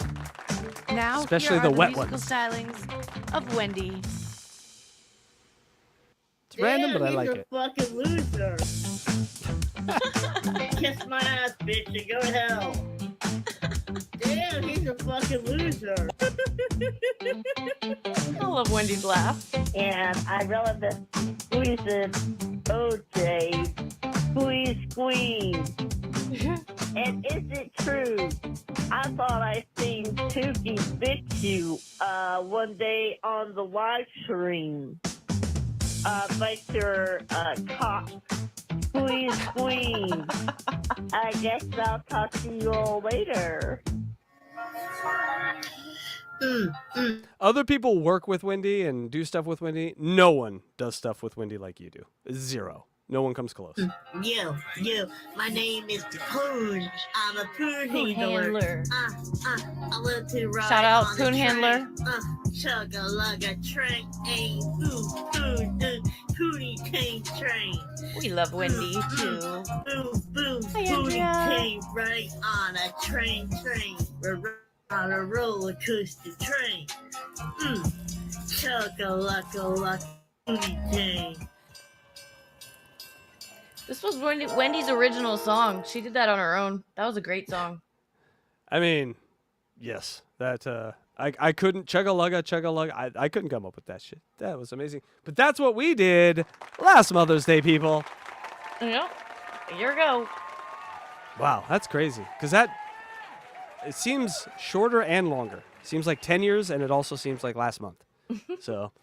Now, especially here are the wet musical ones. stylings of Wendy. It's random, but I like it. Fucking loser. Kiss my ass, bitch, and go to hell. Damn, he's a fucking loser. I love Wendy's laugh. And I really been squeezing OJ. Squeeze. And is it true? I thought I seen Tukey bit you one day on the live stream. Bite your cock. Squeeze. I guess I'll talk to you all later. Other people work with Wendy and do stuff with Wendy. No one does stuff with Wendy like you do. Zero. No one comes close. Yo, my name is Poon. I'm a Poon handler. I love to ride. Shout out on Poon the handler. Chug a lug a train. Poonie Tang train. We love Wendy too. Boom. Hi, Poonie Andrea. Tang right on a train. We're on a roller coaster train. Chug a lug Poonie Tang. This was Wendy's original song. She did that on her own. That was a great song. I mean, yes, that I couldn't chug a lug. I couldn't come up with that shit. That was amazing. But that's what we did last Mother's Day, people. Yep. A year ago. Wow, that's crazy. Because it seems shorter and longer. It seems like 10 years, and it also seems like last month. So,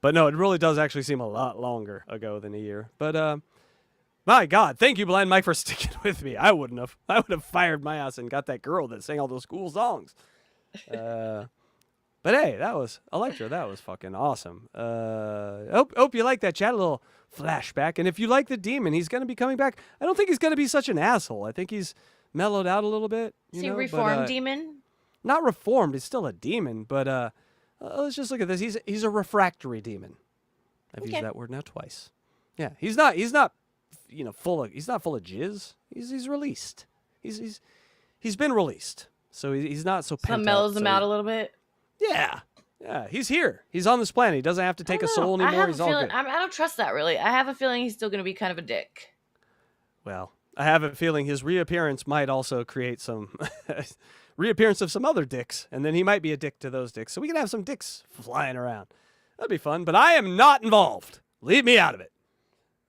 but no, it really does actually seem a lot longer ago than a year. But my God, thank you, Blind Mike, for sticking with me. I wouldn't have. I would have fired my ass and got that girl that sang all those cool songs. But hey, that was Electra. That was fucking awesome. Hope you like that chat. A little flashback. And if you like the demon, he's going to be coming back. I don't think he's going to be such an asshole. I think he's mellowed out a little bit. Is he a reformed demon? Not reformed. He's still a demon. But let's just look at this. He's a refractory demon. I've used that word now twice. Yeah, he's not. He's not full of jizz. He's released. He's been released. So he's not so pent That mellows him out a little bit. Yeah, he's here. He's on this planet. He doesn't have to take a soul anymore. He's all good. I don't trust that really. I have a feeling he's still going to be kind of a dick. Well, I have a feeling his reappearance might also create some reappearance of some other dicks, and then he might be a dick to those dicks. So we can have some dicks flying around. That'd be fun. But I am not involved. Leave me out of it.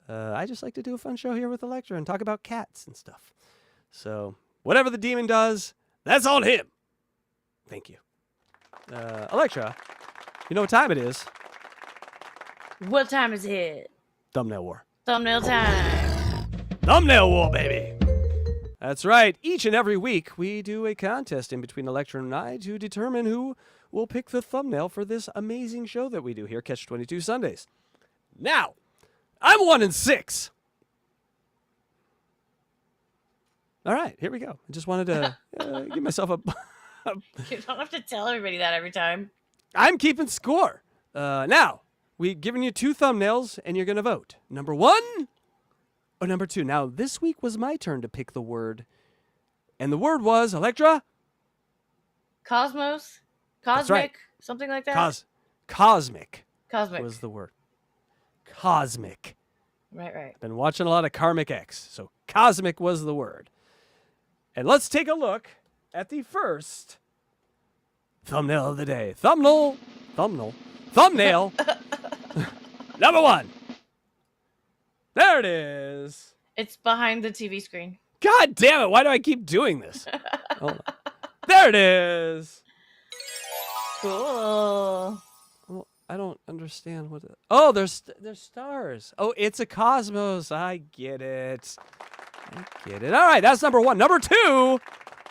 I just like to do a fun show here with Electra and talk about cats and stuff. So whatever the demon does, that's on him. Thank you. Electra, you know what time it is? What time is it? Thumbnail war. Thumbnail time. Thumbnail war, baby. That's right. Each and every week, we do a contest in between Electra and I to determine who will pick the thumbnail for this amazing show that we do here, Catch22 Sundays. Now, I'm 1-6. All right, here we go. I just wanted to give myself a... You don't have to tell everybody that every time. I'm keeping score. Now, we've given you 2 thumbnails, and you're going to vote. Number 1 or number 2. Now, this week was my turn to pick the word. And the word was, Electra? Cosmos? That's Cosmic? right. Something like that? Cosmic. Cosmic. Was the word. Cosmic. Right. Been watching a lot of Karmic X, so cosmic was the word. And let's take a look at the first thumbnail of the day. Thumbnail. Number 1. There it is. It's behind the TV screen. God damn it, why do I keep doing this? Hold on. There it is. Cool. Well, I don't understand what. Oh, there's stars. Oh, it's a cosmos. I get it. All right, that's number 1. Number 2.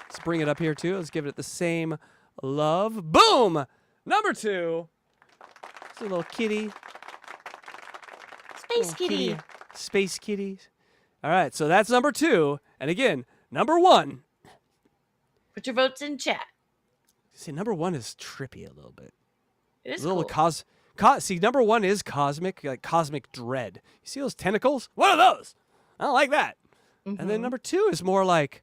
Let's bring it up here too. Let's give it the same love. Boom. Number 2. It's a little kitty. Space kitty. Space kitties. All right, so that's number 2. And again, number 1. Put your votes in chat. See, number 1 is trippy a little bit. It is a little cool. See, number 1 is cosmic, like cosmic dread. You see those tentacles? What are those? I don't like that. Mm-hmm. And then number 2 is more like,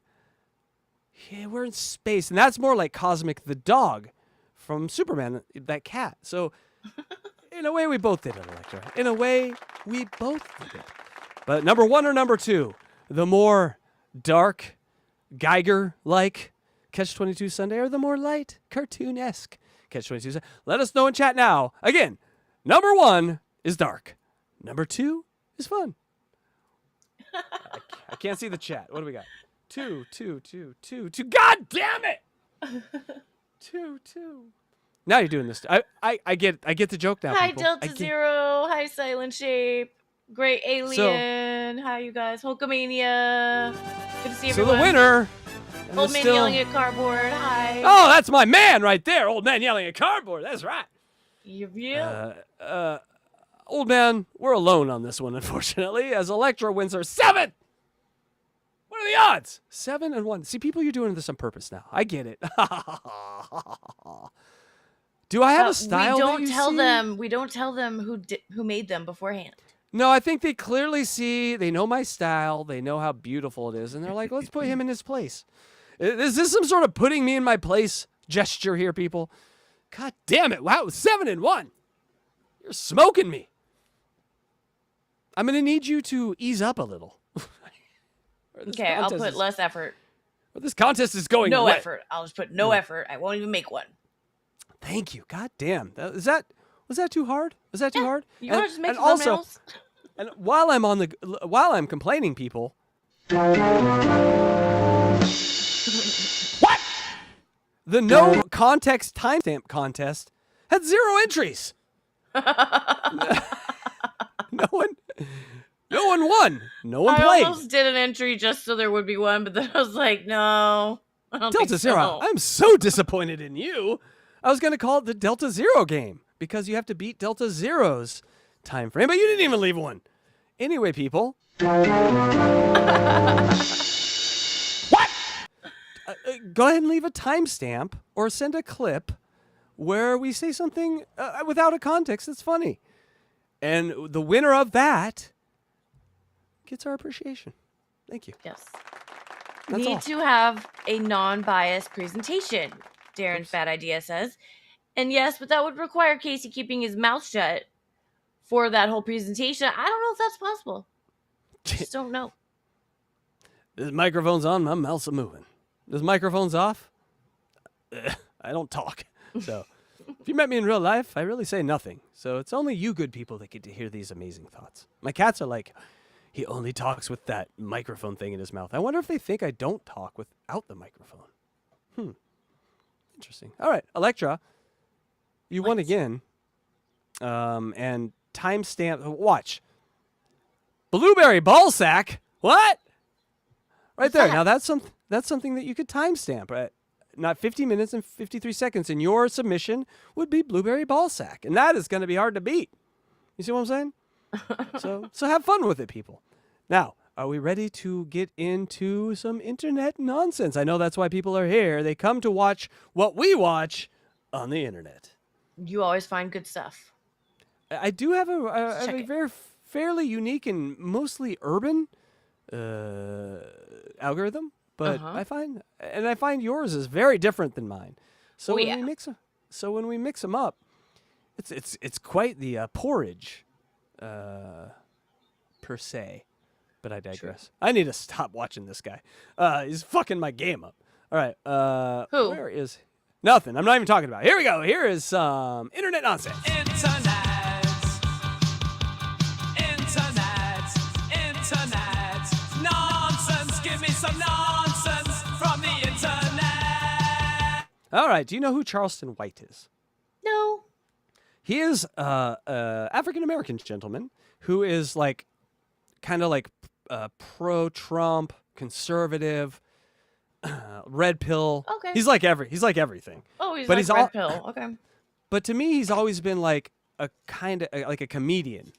yeah, we're in space. And that's more like Cosmic the dog from Superman, that cat. So in a way, we both did it, Electra. In a way, we both did it. But number 1 or number 2, the more dark, Geiger-like Catch22 Sunday, or the more light, cartoon-esque Catch22 Sunday? Let us know in chat now. Again, number 1 is dark. Number 2 is fun. I can't see the chat. What do we got? 2. God damn it! 2. Now you're doing this. I get the joke now. Hi, people. Delta Zero. Hi, Silent Shape. Great Alien. Hi, you guys. Hulkamania. Good to see everyone. So the winner. Old man yelling at cardboard. Hi. Oh, that's my man right there. Old man yelling at cardboard. That's right. Old man, we're alone on this one, unfortunately, as Electra wins her 7th. What are the odds? 7-1. See, people, you're doing this on purpose now. I get it. Do I have a style? We don't tell them who made them beforehand. No, I think they clearly see. They know my style. They know how beautiful it is, and they're like, "Let's put him in his place." Is this some sort of putting me in my place gesture here, people? God damn it! Wow, 7-1. You're smoking me. I'm gonna need you to ease up a little. Okay, I'll put less effort. Well, this contest is going no wet. effort. I'll just put no effort. I won't even make one. Thank you. God damn. Was that too hard? Was that too hard? You want to just make thumbnails? And while I'm complaining, people. What? The no context timestamp contest had 0 entries. No one won. No one played. I almost did an entry just so there would be one, but then I was like, no, I don't Delta think Zero. so. I'm so disappointed in you. I was going to call it the Delta Zero game because you have to beat Delta Zero's time frame, but you didn't even leave one. Anyway, people. What? Go ahead and leave a timestamp or send a clip where we say something without a context that's funny. And the winner of that gets our appreciation. Thank you. Yes. That's Need all. to have a non-biased presentation, Darren's bad idea says. And yes, but that would require Casey keeping his mouth shut for that whole presentation. I don't know if that's possible. Just don't know. This microphone's on, my mouth's moving. This microphone's off, I don't talk. So if you met me in real life, I really say nothing. So it's only you good people that get to hear these amazing thoughts. My cats are like, he only talks with that microphone thing in his mouth. I wonder if they think I don't talk without the microphone. Interesting. All right, Electra, you won again. And timestamp, watch. Blueberry ball sack? What? Right there. Now that's something that you could timestamp. Not 50 minutes and 53 seconds, and your submission would be blueberry ballsack, and that is going to be hard to beat. You see what I'm saying? So have fun with it, people. Now, are we ready to get into some internet nonsense? I know that's why people are here. They come to watch what we watch on the internet. You always find good stuff. I do have a very fairly unique and mostly urban algorithm, but I find yours is very different than mine. So when we mix them up, it's quite the porridge per se. But I digress. I need to stop watching this guy. He's fucking my game up. All right. Who? Where is nothing? I'm not even talking about it. Here we go. Here is some internet nonsense. Internet nonsense. Give me some nonsense from the internet. All right. Do you know who Charleston White is? No. He is a African-American gentleman who is like kind of like pro-Trump, conservative, red pill. Okay. He's like everything. Oh, he's red pill. Okay. But to me, he's always been like a kind of like a comedian,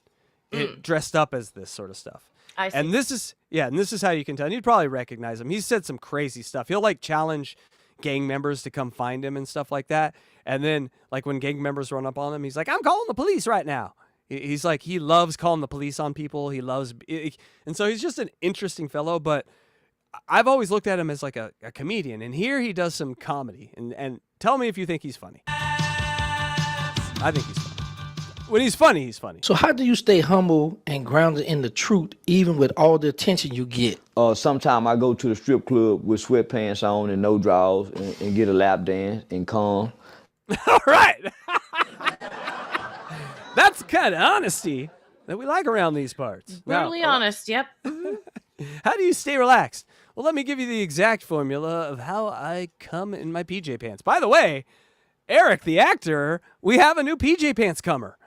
dressed up as this sort of stuff. I see. And this is how you can tell. And you'd probably recognize him. He's said some crazy stuff. He'll like challenge gang members to come find him and stuff like that. And then like when gang members run up on him, he's like, "I'm calling the police right now." He's like, he loves calling the police on people. He loves, and so he's just an interesting fellow. But I've always looked at him as like a comedian. And here he does some comedy. And tell me if you think he's funny. I think he's funny. When he's funny, he's funny. So how do you stay humble and grounded in the truth, even with all the attention you get? Sometimes I go to the strip club with sweatpants on and no drawers and get a lap dance and calm. All right. That's the kind of honesty that we like around these parts. Brutally honest, yep. How do you stay relaxed? Well, let me give you the exact formula of how I come in my PJ pants. By the way, Eric, the actor, we have a new PJ pants comer.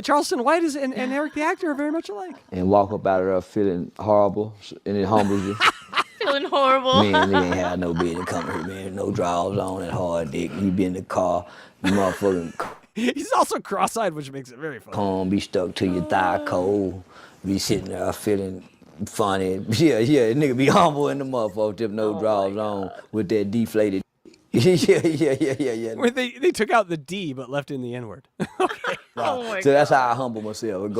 Charleston White and Eric, the actor, are very much alike. And walk up out of there feeling horrible, and it humbles you. Feeling horrible. Man, they ain't had no business coming here, man. No drawers on and hard dick. You be in the car, you motherfucking... He's also cross-eyed, which makes it very funny. Comb be stuck to your thigh cold. Be sitting there feeling funny. Yeah, nigga be humble in the motherfucker with no drawers on with that deflated. Yeah. Where they took out the D but left in the N-word. Okay. So that's how I humble myself.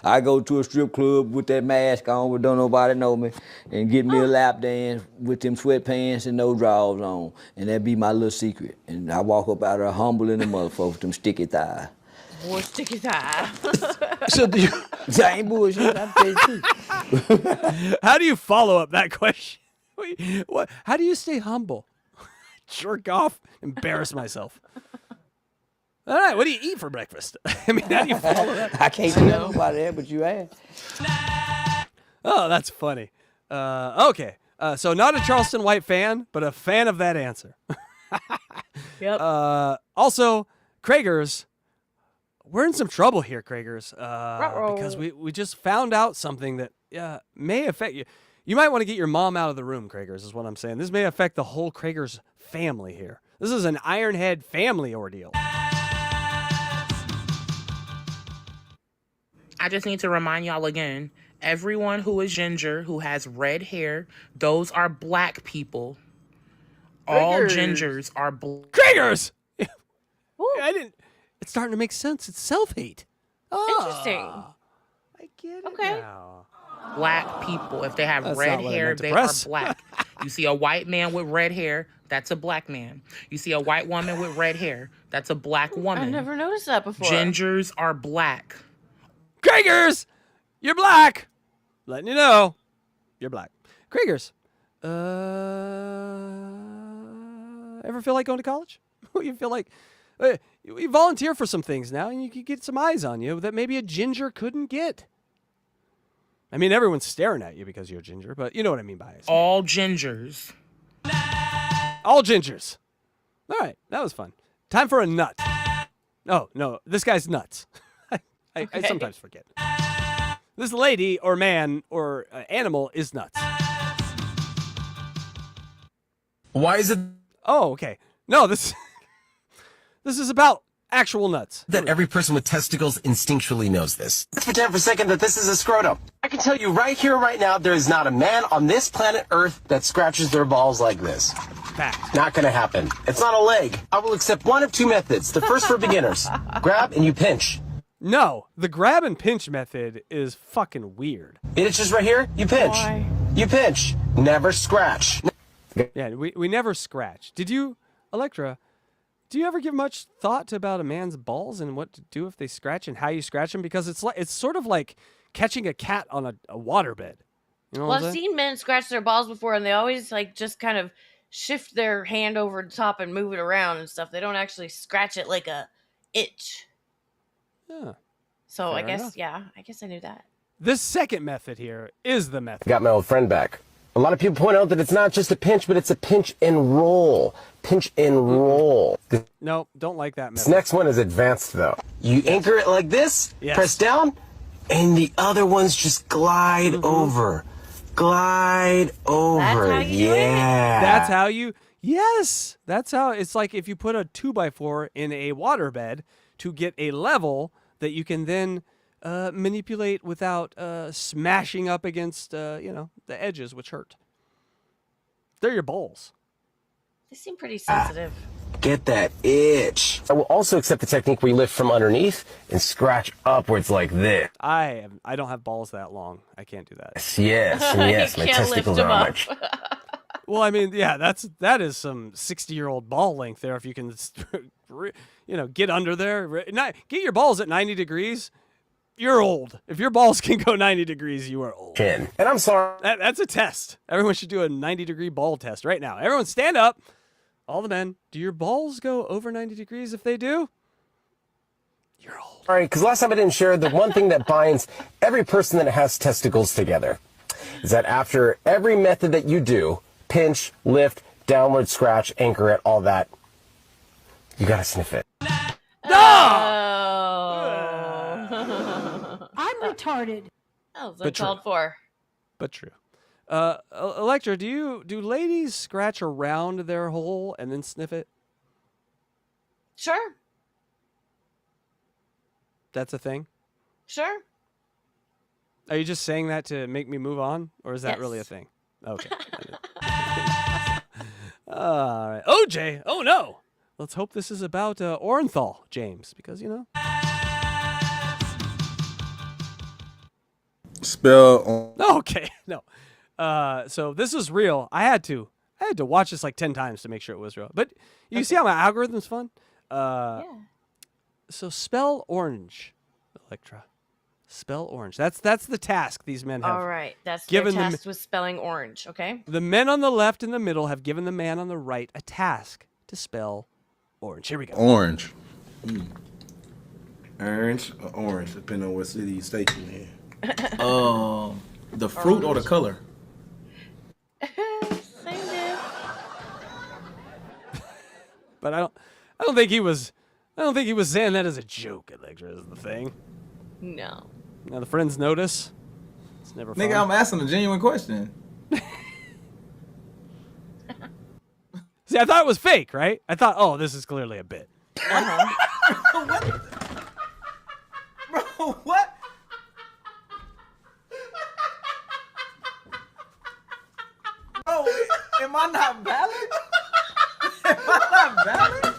I go to a strip club with that mask on where don't nobody know me and get me a lap dance with them sweatpants and no drawers on. And that be my little secret. And I walk up out there humble in the motherfucker with them sticky thighs. More sticky thigh. So do you... I ain't bullshit. I'm telling you too. How do you follow up that question? What? How do you stay humble? Jerk off, embarrass myself. All right, what do you eat for breakfast? I mean, how do you follow that? I can't tell nobody that, but you asked. Oh, that's funny. Okay, so not a Charleston White fan, but a fan of that answer. Yep. Also, Kragers, we're in some trouble here, Kragers, because we just found out something that may affect you. You might want to get your mom out of the room, Kragers, is what I'm saying. This may affect the whole Kragers family here. This is an Ironhead family ordeal. I just need to remind y'all again, everyone who is ginger, who has red hair, those are black people. All gingers are black. Kragers! It's starting to make sense. It's self-hate. Interesting. I get it now. Black people, if they have That's red not what I hair, meant to they press. are black. You see a white man with red hair, that's a black man. You see a white woman with red hair, that's a black woman. I never noticed that before. Gingers are black. Kragers! You're black! Letting you know. You're black. Kragers, ever feel like going to college? You feel like... you volunteer for some things now, and you can get some eyes on you that maybe a ginger couldn't get. I mean, everyone's staring at you because you're a ginger, but you know what I mean by it. All gingers. All gingers. All right, that was fun. Time for a nut. Oh, no, this guy's nuts. I sometimes forget. This lady or man or animal is nuts. Why is it? Oh, okay. No, this is about actual nuts. That every person with testicles instinctually knows this. Let's pretend for a second that this is a scrotum. I can tell you right here, right now, there is not a man on this planet Earth that scratches their balls like this. Fact. Not gonna happen. It's not a leg. I will accept one of two methods. The first for beginners. Grab and you pinch. No, the grab and pinch method is fucking weird. It itches right here, you pinch. Why? You pinch. Never scratch. Yeah, we never scratch. Did you, Electra, do you ever give much thought to about a man's balls and what to do if they scratch and how you scratch them? Because it's sort of like catching a cat on a waterbed. You know Well, what I've I'm saying? seen men scratch their balls before, and they always like just kind of shift their hand over the top and move it around and stuff. They don't actually scratch it like a itch. Yeah. So I Fair guess, enough. yeah, I guess I knew that. This second method here is the method. Got my old friend back. A lot of people point out that it's not just a pinch, but it's a pinch and roll. Pinch and roll. No, don't like that This method. next one is advanced, though. You anchor it like this, Yes. press down, and the other ones just glide over. Glide over. how you do it? Yeah. That's how you. Yes, that's how. It's like if you put a 2x4 in a waterbed to get a level that you can then manipulate without smashing up against the edges, which hurt. They're your balls. They seem pretty sensitive. Get that itch. I will also accept the technique where you lift from underneath and scratch upwards like this. I don't have balls that long. I can't do that. Yes, and yes, my can't lift testicles them are on up. my Well, I mean, yeah, that is some 60-year-old ball length there. If you can, get under there, get your balls at 90 degrees. You're old. If your balls can go 90 degrees, you are old. chin. And I'm sorry. That's a test. Everyone should do a 90-degree ball test right now. Everyone stand up. All the men, do your balls go over 90 degrees? If they do, you're old. All right, because last time I didn't share the one thing that binds every person that has testicles together is that after every method that you do, pinch, lift, downward scratch, anchor it, all that, you gotta sniff it. I'm retarded. That was But true. uncalled for. But true. Electra, do ladies scratch around their hole and then sniff it? Sure. That's a thing? Sure. Are you just saying that to make me move on? Or is that really a Yes. thing? Okay. All right. OJ! Oh, no! Let's hope this is about Orenthal, James, because, Spell on. Okay, no. So this is real. I had to watch this like 10 times to make sure it was real. But you see how my algorithm's fun? Yeah. So spell orange, Electra. Spell orange. That's the task these men have. All right. That's given their them- test with spelling orange, okay? The men on the left and the middle have given the man on the right a task to spell orange. Here we go. Orange. Orange or orange, depending on what city you state you in. The fruit or the color? Same diff. But I don't think he was saying that as a joke, Electra, is the thing. No. Now the friends notice. It's never fun. Nigga, I'm asking a genuine question. See, I thought it was fake, right? I thought, oh, this is clearly a bit. Uh-huh. Bro, what? Bro, am I not valid? Am I not valid?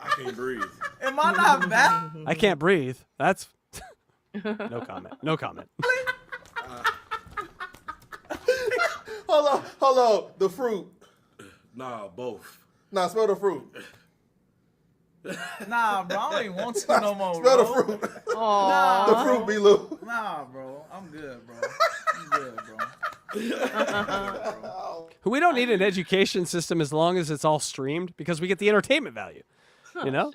I can't breathe. Am I not valid? I can't breathe. That's no comment. No comment. Hold on. The fruit. Nah, both. Nah, smell the fruit. Nah, bro, I don't even want to no more, Smell bro. the fruit. Aww. The fruit, B-Lou. Nah, bro, I'm good, bro. I'm good, bro. We don't need an education system as long as it's all streamed because we get the entertainment value. You know?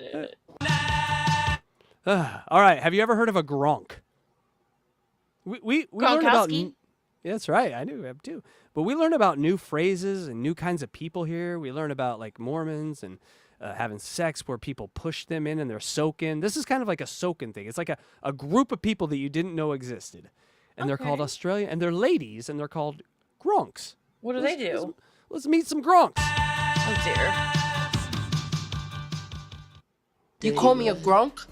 All right. Have you ever heard of a gronk? We learned about. Gronkowski? Yeah, that's right. I knew him too. But we learn about new phrases and new kinds of people here. We learn about like Mormons and having sex where people push them in and they're soaking. This is kind of like a soaking thing. It's like a group of people that you didn't know existed. And they're called Okay. Australian, and they're ladies, and they're called gronks. What do they do? Let's meet some Gronks. Oh dear. You call me a Gronk,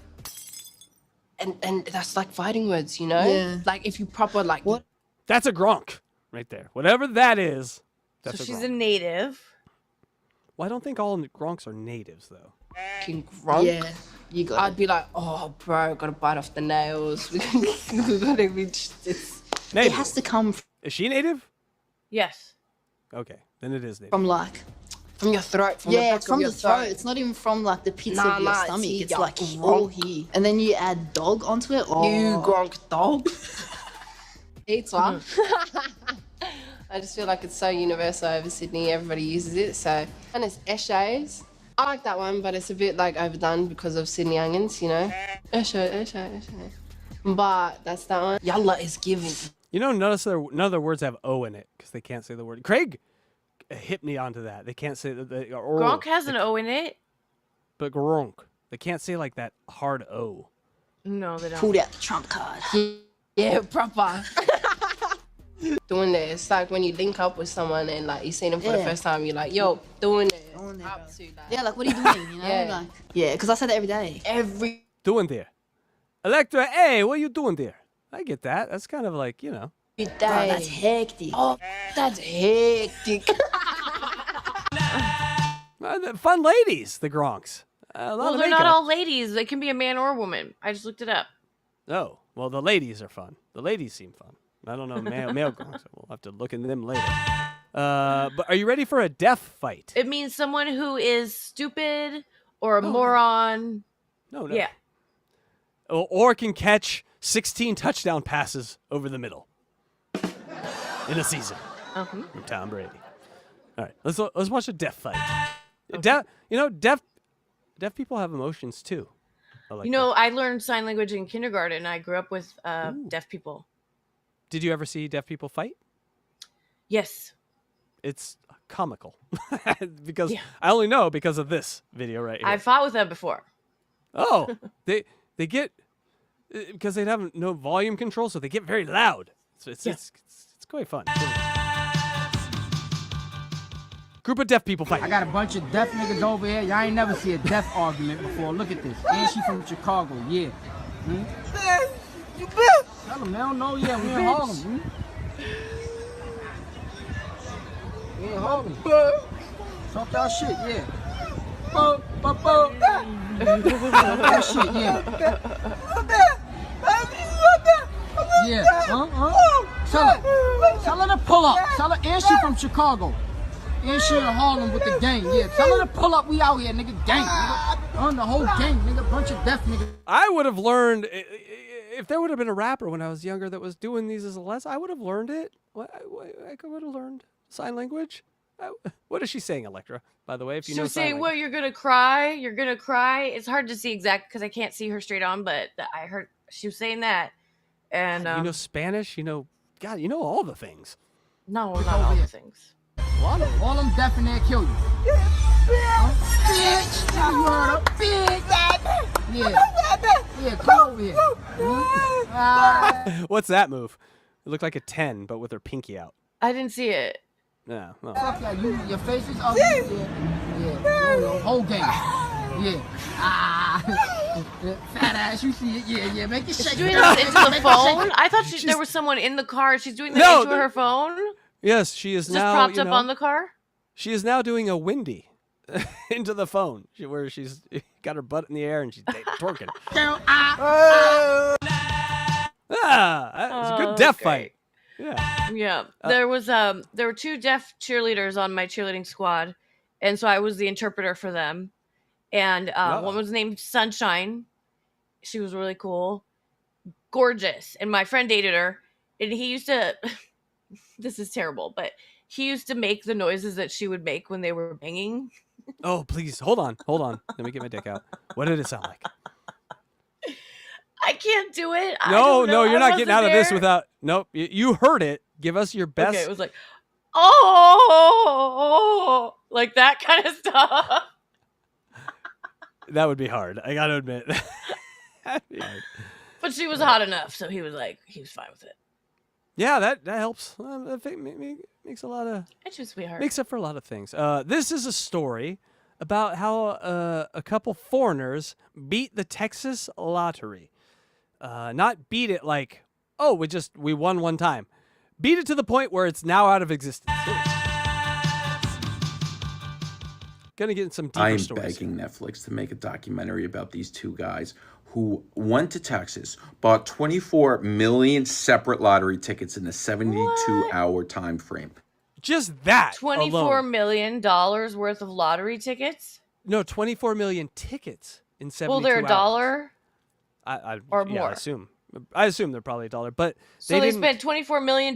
and that's like fighting words, you know? Yeah. Like if you proper like what? That's a Gronk right there. Whatever that is, that's So a she's Gronk. a native. Well, I don't think all Gronks are natives, though. Gronk. Yeah, you got I'd be like, oh, bro, gotta bite off the nails. We gotta be just. Native. It has to come Is she native? Yes. Okay, then it is native. from like. From your throat, from the Yeah, back it's from of your the throat. It's not even from like the pits Nah, of your nah, stomach. see, It's you're like Gronk. all here, and then you add dog onto it. Oh. You Gronk dog. Pizza. I just feel like it's so universal over Sydney. Everybody uses it. So, and it's Eshays. I like that one, but it's a bit like overdone because of Sydney onions, you know. Eshay. But that's that one. Yalla is giving. You know, none of their words have O in it because they can't say the word. Craig hit me onto that. They can't say the Gronk has an O in it. But Gronk, they can't say like that hard O. No, they don't. Pulled out the trump card. Yeah, proper. Doing that. It's like when you link up with someone and like you see them for the first time, you're like, yo, doing that. Up to, like, Yeah, like what are you doing? You know, Yeah. like yeah, because I say that every day. Every Doing there. Electra, hey, what are you doing there? I get that. That's kind of like, you know. day. Bro, that's hectic. Oh, that's hectic. Fun ladies, the Gronks. A lot Well, of they're not makeup. all ladies. They can be a man or a woman. I just looked it up. Oh, well, the ladies are fun. The ladies seem fun. I don't know male Gronks. We'll have to look into them later. But are you ready for a deaf fight? It means someone who is stupid or a moron. No. Yeah. Or can catch 16 touchdown passes over the middle in a season from Tom Brady. All right, let's watch a deaf fight. Deaf people have emotions too. I learned sign language in kindergarten. I grew up with deaf people. Did you ever see deaf people fight? Yes. It's comical because I only know because of this video right here. I fought with them before. Oh, they get because they have no volume control, so they get very loud. So it's quite fun. Group of deaf people fight. I got a bunch of deaf niggas over here. Y'all ain't never see a deaf argument before. Look at this. And she from Chicago, yeah. You bet. Tell them they don't know yet. We in Harlem. We in Harlem. Talk that shit, yeah. Talk that shit, yeah. Yeah, Tell her to pull up. Tell her, and she from Chicago. And she in Harlem with the gang, yeah. Tell her to pull up, we out here, nigga, gang, nigga. On the whole gang, nigga, bunch of deaf niggas. I would have learned, if there would have been a rapper when I was younger that was doing these as a lesson, I would have learned it. I would have learned sign language. What is she saying, Electra, by the way, if you She know was sign saying, language? well, you're going to cry. You're going to cry. It's hard to see exactly because I can't see her straight on, but I heard she was saying that. And you know Spanish? You know all the things. No, not all the things. All them deaf in there kill you. Bitch! You heard her? Bitch! Yeah, come over here. What's that move? It looked like a 10, but with her pinky out. I didn't see it. Yeah. Well. Fuck yeah, your face is ugly. Yeah. Whole game. Yeah. Fat ass, you see it? Yeah. Make it shake. She's doing this into the phone? I thought there was someone in the car. She's doing that into her phone? Yes, she is Just now. propped up on the car? She is now doing a windy into the phone, where she's got her butt in the air and she's twerking. It's a good deaf fight. Yeah. There were two deaf cheerleaders on my cheerleading squad, and so I was the interpreter for them. And one was named Sunshine. She was really cool, gorgeous, and my friend dated her. And he used to. This is terrible, but he used to make the noises that she would make when they were banging. Oh, please. Hold on. Let me get my dick out. What did it sound like? I can't do it. No, you're not getting out of this without... Nope. You heard it. Give us your best... Okay, it was like, oh, like that kind of stuff. That would be hard. I got to admit. That'd be hard. But she was hot enough, so he was fine with it. Yeah, that helps. Makes a lot of. It's just sweetheart. Makes up for a lot of things. This is a story about how a couple foreigners beat the Texas lottery. Not beat it like, oh, we won one time. Beat it to the point where it's now out of existence. Gonna get some deeper I'm stories. begging Netflix to make a documentary about these two guys who went to Texas, bought 24 million separate lottery tickets in a 72-hour time frame. Just that $24 million worth of lottery tickets? No, 24 million tickets in 72 Well, they're hours. $1 or yeah, more. I assume they're probably $1, but So they didn't. spent $24 million.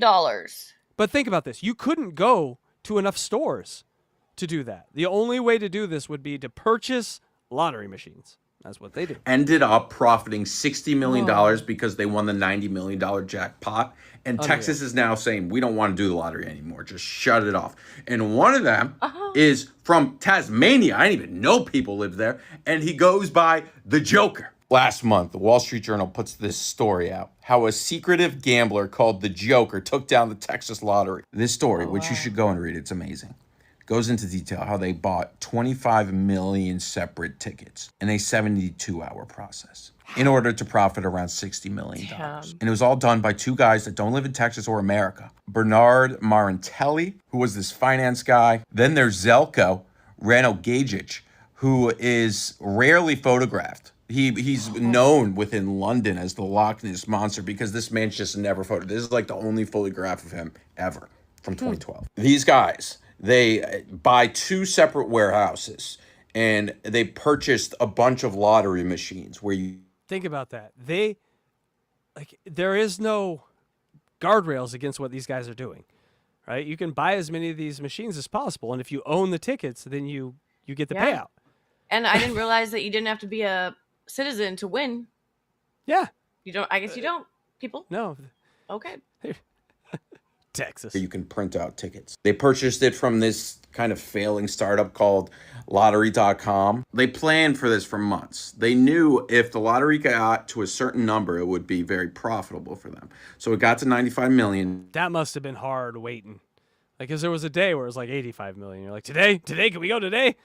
But think about this: you couldn't go to enough stores to do that. The only way to do this would be to purchase lottery machines. That's what they did. Ended up profiting $60 million because they won the $90 million jackpot. And Unreal. Texas is now saying, we don't want to do the lottery anymore. Just shut it off. And one of them is from Tasmania. I didn't even know people lived there. And he goes by the Joker. Last month, the Wall Street Journal puts this story out. How a secretive gambler called the Joker took down the Texas lottery. This story, which you should go and read, it's amazing, goes into detail how they bought 25 million separate tickets in a 72-hour process in order to profit around $60 million. And it was all done by two guys that don't live in Texas or America. Bernard Marantelli, who was this finance guy. Then there's Zelko Rano-Gajic, who is rarely photographed. He's known within London as the Loch Ness Monster because this man's just never photographed. This is like the only photograph of him ever from 2012. These guys, they buy two separate warehouses and they purchased a bunch of lottery machines where you Think about that. There is no guardrails against what these guys are doing, right? You can buy as many of these machines as possible, and if you own the tickets, then you get the payout. And I didn't realize that you didn't have to be a citizen to win. Yeah. You don't. I guess you don't. People. No. Okay. Texas. You can print out tickets. They purchased it from this kind of failing startup called lottery.com. They planned for this for months. They knew if the lottery got to a certain number, it would be very profitable for them. So it got to 95 million. That must have been hard waiting. Because there was a day where it was like 85 million. You're like, today? Can we go today?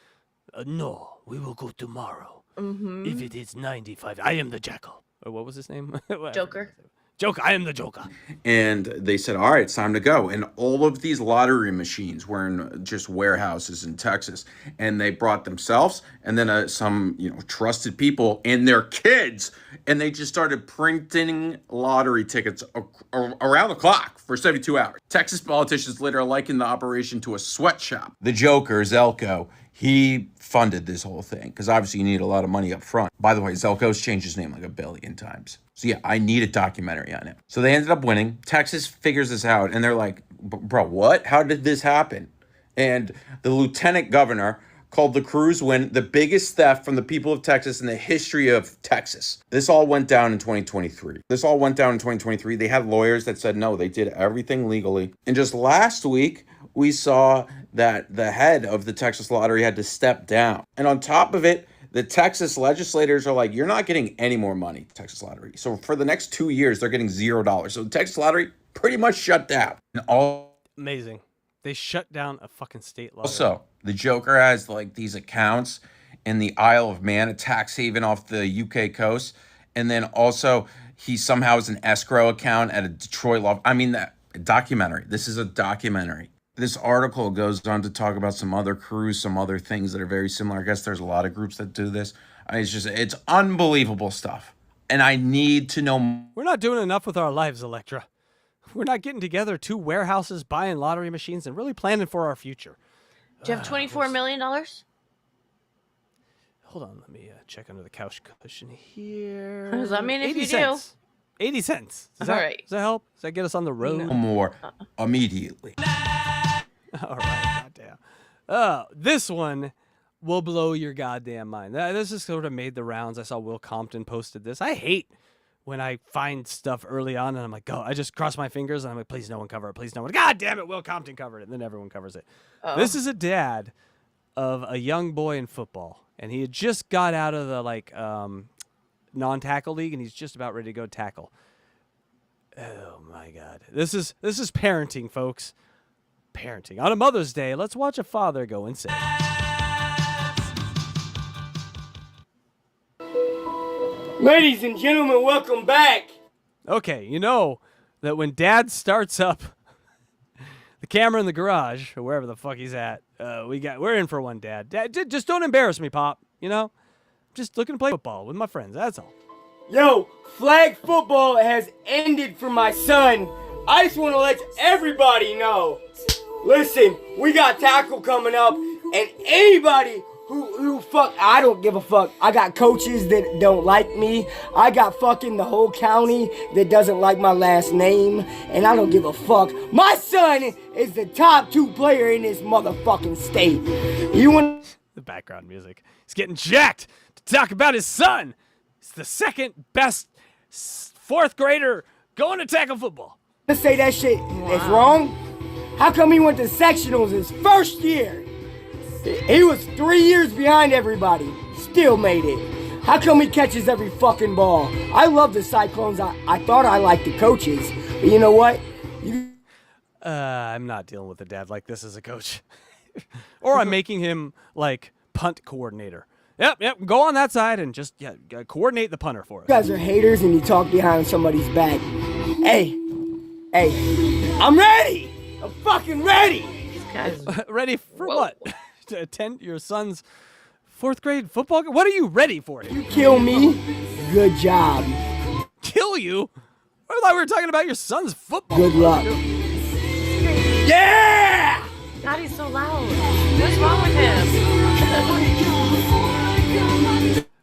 No, we will go tomorrow. If it is 95, I am the jackal. Or what was his name? Joker. Joker, I am the Joker. And they said, all right, it's time to go. And all of these lottery machines were in just warehouses in Texas. And they brought themselves and then some trusted people and their kids. And they just started printing lottery tickets around the clock for 72 hours. Texas politicians later likened the operation to a sweatshop. The Joker, Zelko, he funded this whole thing because obviously you need a lot of money up front. By the way, Zelko's changed his name like 1 billion times. So yeah, I need a documentary on it. So they ended up winning. Texas figures this out and they're like, bro, what? How did this happen? And the lieutenant governor called the cruise win the biggest theft from the people of Texas in the history of Texas. This all went down in 2023. They had lawyers that said, no, they did everything legally. And just last week, we saw that the head of the Texas lottery had to step down. And on top of it, the Texas legislators are like, you're not getting any more money, Texas lottery. So for the next 2 years, they're getting $0. So the Texas lottery pretty much shut down. Amazing. They shut down a fucking state lottery. Also, the Joker has like these accounts in the Isle of Man, a tax haven off the UK coast. And then also he somehow has an escrow account at a Detroit law. I mean, that documentary. This is a documentary. This article goes on to talk about some other crews, some other things that are very similar. I guess there's a lot of groups that do this. It's unbelievable stuff. And I need to know. We're not doing enough with our lives, Electra. We're not getting together 2 warehouses, buying lottery machines, and really planning for our future. Do you have $24 million? Hold on, let me check under the couch cushion here. Does that mean if 80 you cents. 80 cents. Does that help? Does that get us on the road? No more immediately. All right, goddamn. This one will blow your goddamn mind. This has sort of made the rounds. I saw Will Compton posted this. I hate when I find stuff early on and I'm like, I just cross my fingers and I'm like, please no one cover it. Please no one. God damn it, Will Compton covered it. And then everyone covers it. This is a dad of a young boy in football. And he had just got out of the non-tackle league and he's just about ready to go tackle. Oh my God. This is parenting, folks. Parenting. On a Mother's Day, let's watch a father go insane. Ladies and gentlemen, welcome back. Okay, you know that when Dad starts up the camera in the garage or wherever the fuck he's at, we're in for one, Dad. Dad, just don't embarrass me, Pop. You know, just looking to play football with my friends. That's all. Yo, flag football has ended for my son. I just want to let everybody know. Listen, we got tackle coming up, and anybody who fuck, I don't give a fuck. I got coaches that don't like me. I got fucking the whole county that doesn't like my last name, and I don't give a fuck. My son is the top 2 player in this motherfucking state. You want the background music? He's getting jacked to talk about his son. He's the second best 4th grader going to tackle football. to say that shit is wrong? How come he went to sectionals his first year? He was 3 years behind everybody, still made it. How come he catches every fucking ball? I love the Cyclones. I thought I liked the coaches, but you know what? I'm not dealing with a dad like this as a coach. Or I'm making him like punt coordinator. Yep, go on that side and just coordinate the punter for us. You guys are haters and you talk behind somebody's back. Hey, I'm ready! I'm fucking ready! Ready for what? To attend your son's 4th grade football game? What are you ready for? You kill me, good job. Kill you? I thought we were talking about your son's football. Good luck. Yeah! God, he's so loud. What's wrong with him?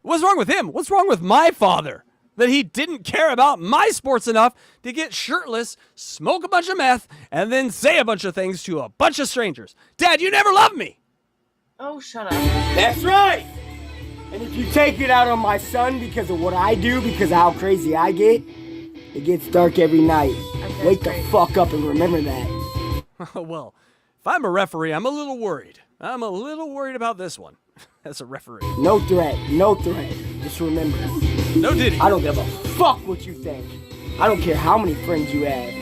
What's wrong with him? What's wrong with my father? That he didn't care about my sports enough to get shirtless, smoke a bunch of meth, and then say a bunch of things to a bunch of strangers. Dad, you never loved me. Oh, shut up. That's right. And if you take it out on my son because of what I do, because of how crazy I get, it gets dark every night. Wake the fuck up and remember that. Well, if I'm a referee, I'm a little worried. I'm a little worried about this one. As a referee. No threat. Just remember. No diddy. I don't give a fuck what you think. I don't care how many friends you have.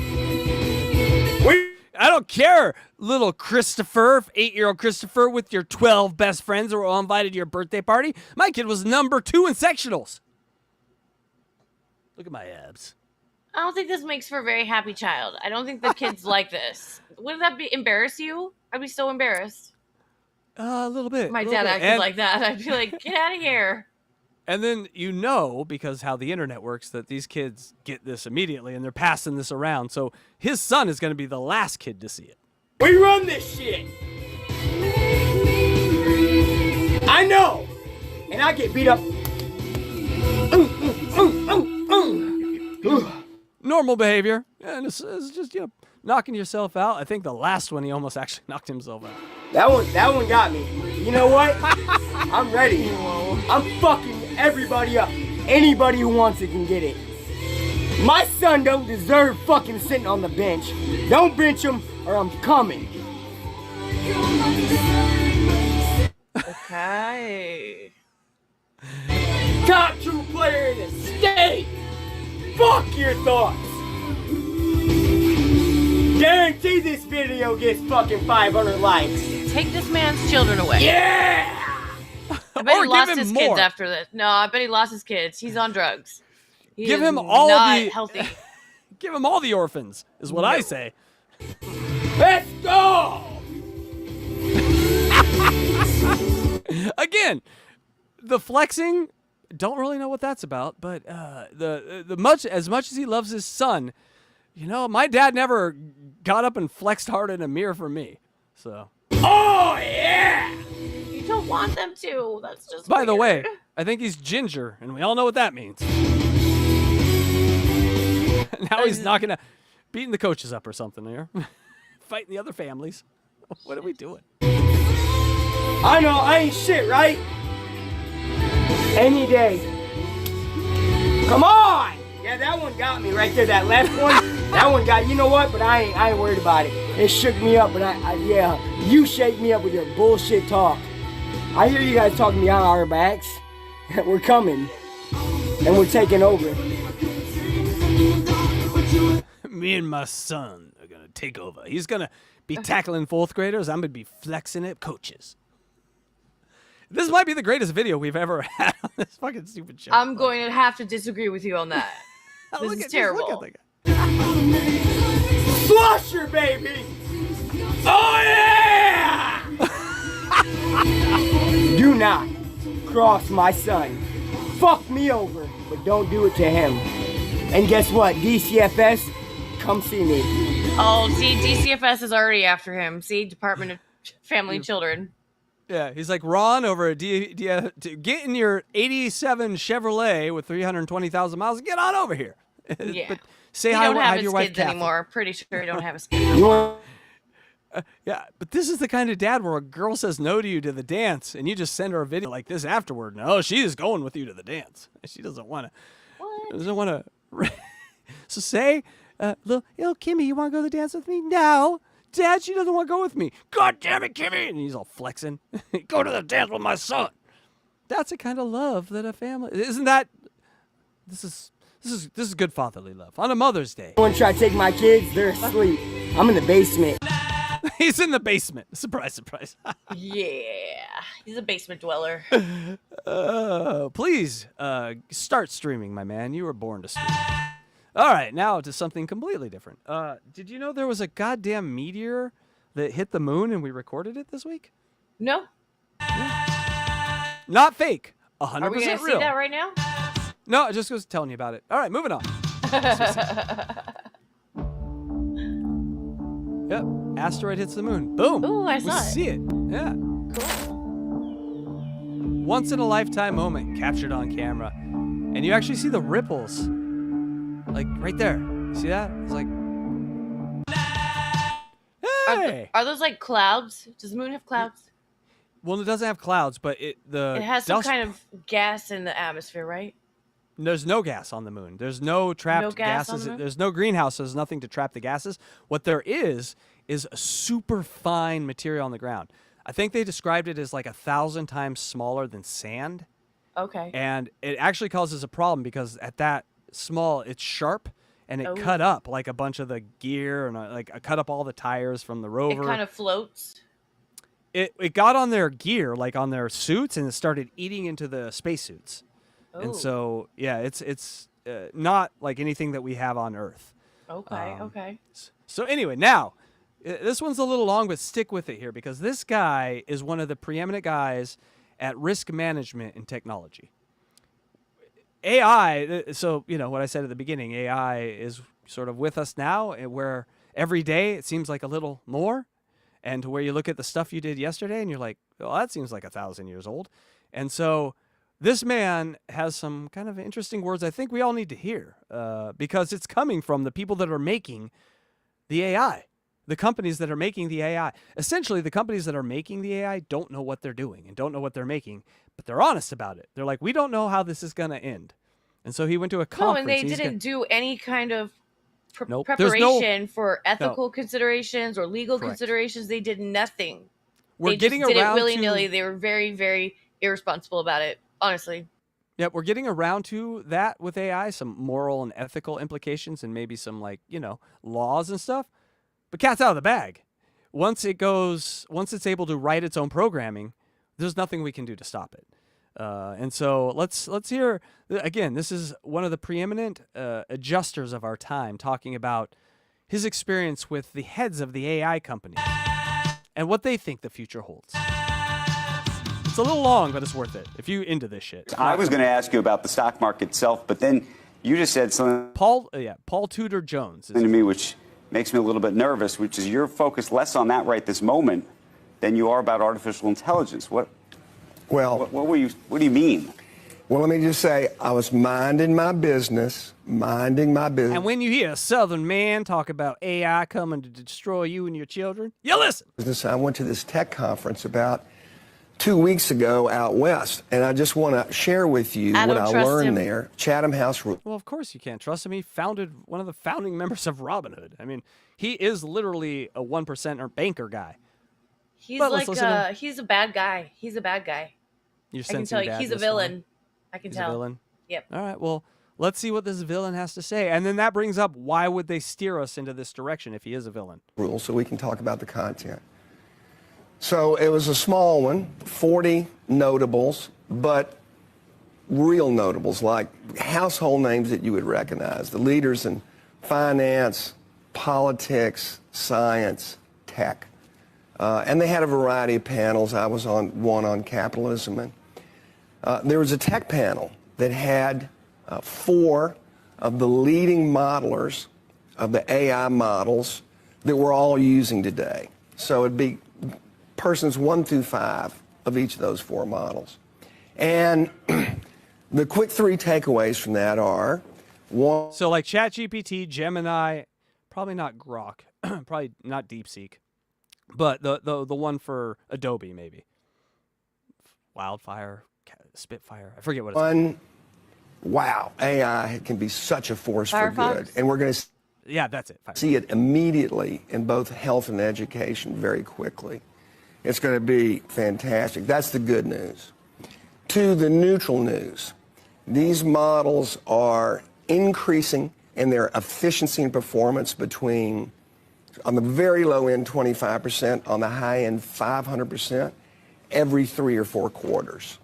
I don't care, little Christopher, 8-year-old Christopher with your 12 best friends who were all invited to your birthday party. My kid was number 2 in sectionals. Look at my abs. I don't think this makes for a very happy child. I don't think the kids like this. Wouldn't that embarrass you? I'd be so embarrassed. A little bit. My dad acted like that. I'd be like, get out of here. And then because how the internet works, that these kids get this immediately and they're passing this around. So his son is going to be the last kid to see it. We run this shit. I know. And I get beat up. Normal behavior. And it's just, knocking yourself out. I think the last one, he almost actually knocked himself out. That one got me. You know what? I'm ready. I'm fucking everybody up. Anybody who wants it can get it. My son don't deserve fucking sitting on the bench. Don't bench him or I'm coming. Okay. Top 2 player in the state. Fuck your thoughts. Guarantee this video gets fucking 500 likes. Take this man's children away. Yeah! I bet Or he lost give him his more. kids after this. No, I bet he lost his kids. He's on drugs. He Give is him all not the healthy. Give him all the orphans, is what I say. Let's go! Again, the flexing, don't really know what that's about, but as much as he loves his son, my dad never got up and flexed hard in a mirror for me. So. Oh yeah! You don't want them to. That's just By the way, weird. I think he's ginger, and we all know what that means. Now he's beating the coaches up or something here. Fighting the other families. What are we doing? I know, I ain't shit, right? Any day. Come on! Yeah, that one got me right there. That last one, that one got, you know what? But I ain't worried about it. It shook me up, but you shake me up with your bullshit talk. I hear you guys talking behind our backs. We're coming. And we're taking over. Me and my son are gonna take over. He's gonna be tackling fourth graders. I'm gonna be flexing at coaches. This might be the greatest video we've ever had on this fucking stupid show. I'm going to have to disagree with you on that. This is terrible. Look at the guy. Flusher, baby! Oh, yeah! Do not cross my son. Fuck me over, but don't do it to him. And guess what? DCFS, come see me. Oh, see, DCFS is already after him. See, Department of Family and Children. Yeah, he's like, Ron, over a get in your 87 Chevrolet with 320,000 miles. Get on over here. Yeah. But say He hi. don't have to your his wife, kids Kathy. anymore. Pretty sure he don't have his kids anymore. Yeah, but this is the kind of dad where a girl says no to you to the dance, and you just send her a video like this afterward. No, she is going with you to the dance. She doesn't want to. What? Doesn't want to. So say, little Kimmy, you want to go to the dance with me? No. Dad, she doesn't want to go with me. God damn it, Kimmy! And he's all flexing. Go to the dance with my son. That's the kind of love that a family isn't that. This is good fatherly love on a Mother's Day. Someone try to take my kids, they're asleep. I'm in the basement. He's in the basement. Surprise, surprise. Yeah, he's a basement dweller. Please start streaming, my man. You were born to stream. All right, now to something completely different. Did you know there was a goddamn meteor that hit the moon and we recorded it this week? No. Not fake. 100% Are we gonna real. see that right now? No, I just was telling you about it. All right, moving on. Yep, asteroid hits the moon. Boom. Ooh, I we saw it. see it. Yeah. Cool. Once in a lifetime moment captured on camera, and you actually see the ripples, like right there. See that? It's like, hey. Are those like clouds? Does the moon have clouds? Well, it doesn't have clouds, but it It has some dust- kind of gas in the atmosphere, right? There's no gas on the moon. There's no trapped gas on gases. the moon? There's no greenhouse. There's nothing to trap the gases. What there is a super fine material on the ground. I think they described it as like 1,000 times smaller than sand. Okay. And it actually causes a problem because at that small, it's sharp and it Oh. cut up like a bunch of the gear and cut up all the tires from the rover. It kind of floats. It got on their gear, like on their suits, and it started eating into the spacesuits. And Oh. so, yeah, it's not like anything that we have on Earth. Okay. Okay. So anyway, now, this one's a little long, but stick with it here because this guy is one of the preeminent guys at risk management in technology. AI, so, you know, what I said at the beginning, AI is sort of with us now, where every day it seems like a little more, and to where you look at the stuff you did yesterday and you're like, well, that seems like 1,000 years old. And so this man has some kind of interesting words I think we all need to hear because it's coming from the people that are making the AI, the companies that are making the AI. Essentially, the companies that are making the AI don't know what they're doing and don't know what they're making, but they're honest about it. They're like, we don't know how this is going to end. And so he went to a conference. No, and they didn't do any kind of Nope. There's preparation for ethical considerations or legal Correct. considerations. They did nothing. We're They getting just did it around willy-nilly. to- They were very, very irresponsible about it, honestly. Yeah, we're getting around to that with AI, some moral and ethical implications and maybe some laws and stuff. But cat's out of the bag. Once it's able to write its own programming, there's nothing we can do to stop it. And so let's hear again. This is one of the preeminent adjusters of our time talking about his experience with the heads of the AI company and what they think the future holds. It's a little long, but it's worth it if you into this shit. I was going to ask you about the stock market itself, but then you just said something Paul Tudor Jones to me, which makes me a little bit nervous, which is you're focused less on that right this moment than you are about artificial intelligence. What do you mean? Well, let me just say, I was minding my business. And when you hear a Southern man talk about AI coming to destroy you and your children, you listen. I went to this tech conference about 2 weeks ago out west, and I just want to share with you I what don't I trust learned him. there. Chatham House Rule. Well, of course you can't trust him. He founded one of the founding members of Robinhood. I mean, he is literally a 1% banker guy. He's But let's listen to- he's a bad guy. He's a bad guy. You're I can sensing tell you, bad he's a this morning? villain. I can He's tell. a villain? Yep. All right, well, let's see what this villain has to say. And then that brings up, why would they steer us into this direction if he is a villain? Rule, so we can talk about the content. So it was a small one, 40 notables, but real notables, like household names that you would recognize, the leaders in finance, politics, science, tech. And they had a variety of panels. I was on one on capitalism. And there was a tech panel that had 4 of the leading modelers of the AI models that we're all using today. So it'd be persons 1 through 5 of each of those 4 models. And the quick 3 takeaways from that are, 1. So like ChatGPT, Gemini, probably not Grok, probably not DeepSeek, but the one for Adobe maybe. Wildfire, Spitfire, I forget what it's called. Wow, AI can be such a force for good. And we're going to that's it. see it immediately in both health and education very quickly. It's going to be fantastic. That's the good news. To the neutral news, these models are increasing in their efficiency and performance between, on the very low end, 25%, on the high end, 500%, every 3 or 4 quarters.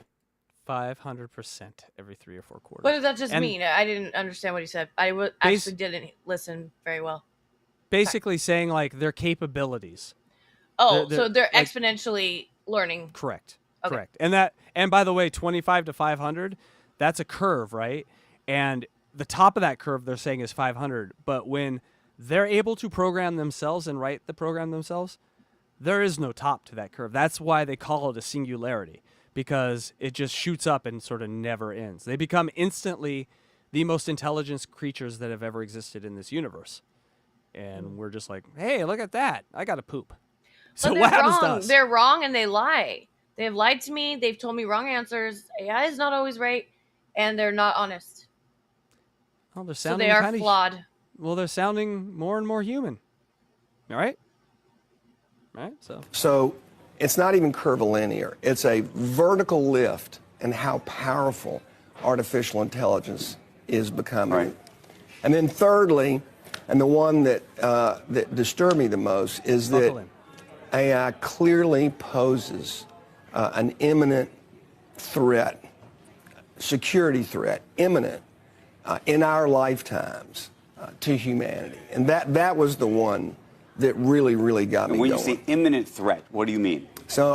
500% every 3 or 4 quarters. What does that just mean? I didn't understand what he said. I actually didn't listen very well. Basically saying like their capabilities. Oh, so they're like, exponentially learning. Correct. Okay. Correct. And by the way, 25 to 500, that's a curve, right? And the top of that curve they're saying is 500, but when they're able to program themselves and write the program themselves, there is no top to that curve. That's why they call it a singularity, because it just shoots up and sort of never ends. They become instantly the most intelligent creatures that have ever existed in this universe. And we're just like, hey, look at that. I got to poop. So what happens to us? They're wrong and they lie. They have lied to me. They've told me wrong answers. AI is not always right, and they're not honest. Well, they're So sounding they are flawed. Well, they're sounding more and more human. All right? So it's not even curvilinear. It's a vertical lift in how powerful artificial intelligence is becoming. Right. And then thirdly, and the one that that disturbed me the most, is that AI clearly poses an imminent threat, security threat, imminent in our lifetimes to humanity. And that was the one that really, really got me going. When you say imminent threat, what do you mean? So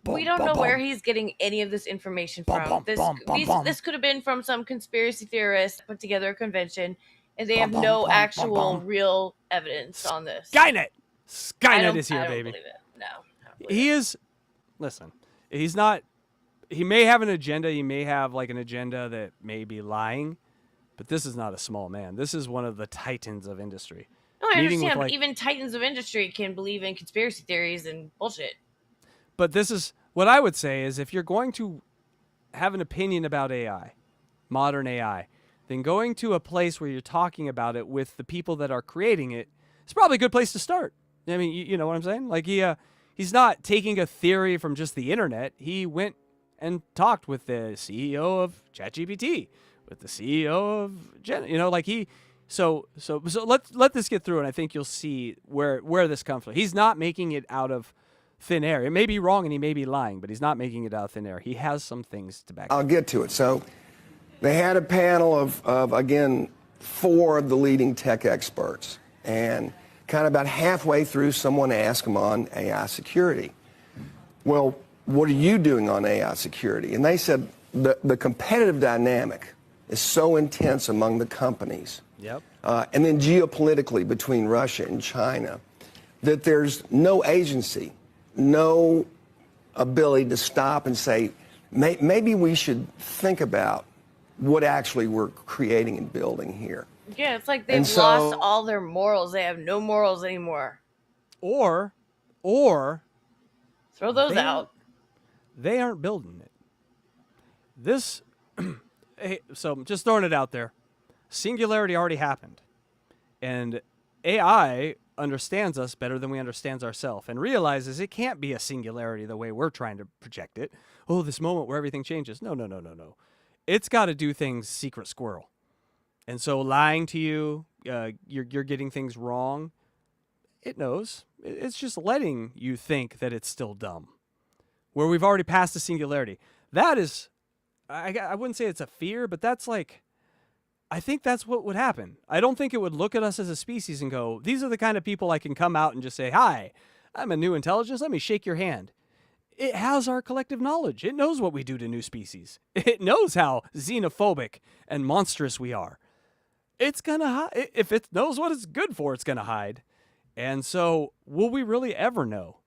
we don't know where he's getting any of this information from. This could have been from some conspiracy theorist put together a convention, and they have no actual real evidence on this. Skynet is here, baby. Believe it. No. He is. Listen, he's not. He may have an agenda. He may have like an agenda that may be lying, but this is not a small man. This is one of the titans of industry. No, I understand. But even titans of industry can believe in conspiracy theories and bullshit. But this is what I would say is, if you're going to have an opinion about AI, modern AI, then going to a place where you're talking about it with the people that are creating it is probably a good place to start. I mean, you know what I'm saying? Like he's not taking a theory from just the internet. He went and talked with the CEO of ChatGPT, with the CEO of So let this get through, and I think you'll see where this comes from. He's not making it out of thin air. It may be wrong and he may be lying, but he's not making it out of thin air. He has some things to back up. I'll get to it. So they had a panel of again, 4 of the leading tech experts, and kind of about halfway through, someone asked them on AI security. Well, what are you doing on AI security? And they said the competitive dynamic is so intense among the companies. Yep. And then geopolitically between Russia and China, that there's no agency, no ability to stop and say, maybe we should think about what actually we're creating and building here. Yeah, it's like they've lost all their morals. They have no morals anymore. Or throw those out. They aren't building it. This, so I'm just throwing it out there. Singularity already happened. And AI understands us better than we understand ourselves and realizes it can't be a singularity the way we're trying to project it. Oh, this moment where everything changes. No. it's got to do things secret squirrel. And so lying to you, you're getting things wrong. It knows. It's just letting you think that it's still dumb. Where we've already passed the singularity. That is, I wouldn't say it's a fear, but that's like, I think that's what would happen. I don't think it would look at us as a species and go, these are the kind of people I can come out and just say, hi, I'm a new intelligence. Let me shake your hand. It has our collective knowledge. It knows what we do to new species. It knows how xenophobic and monstrous we are. It's going to hide. If it knows what it's good for, it's going to hide. And so will we really ever know?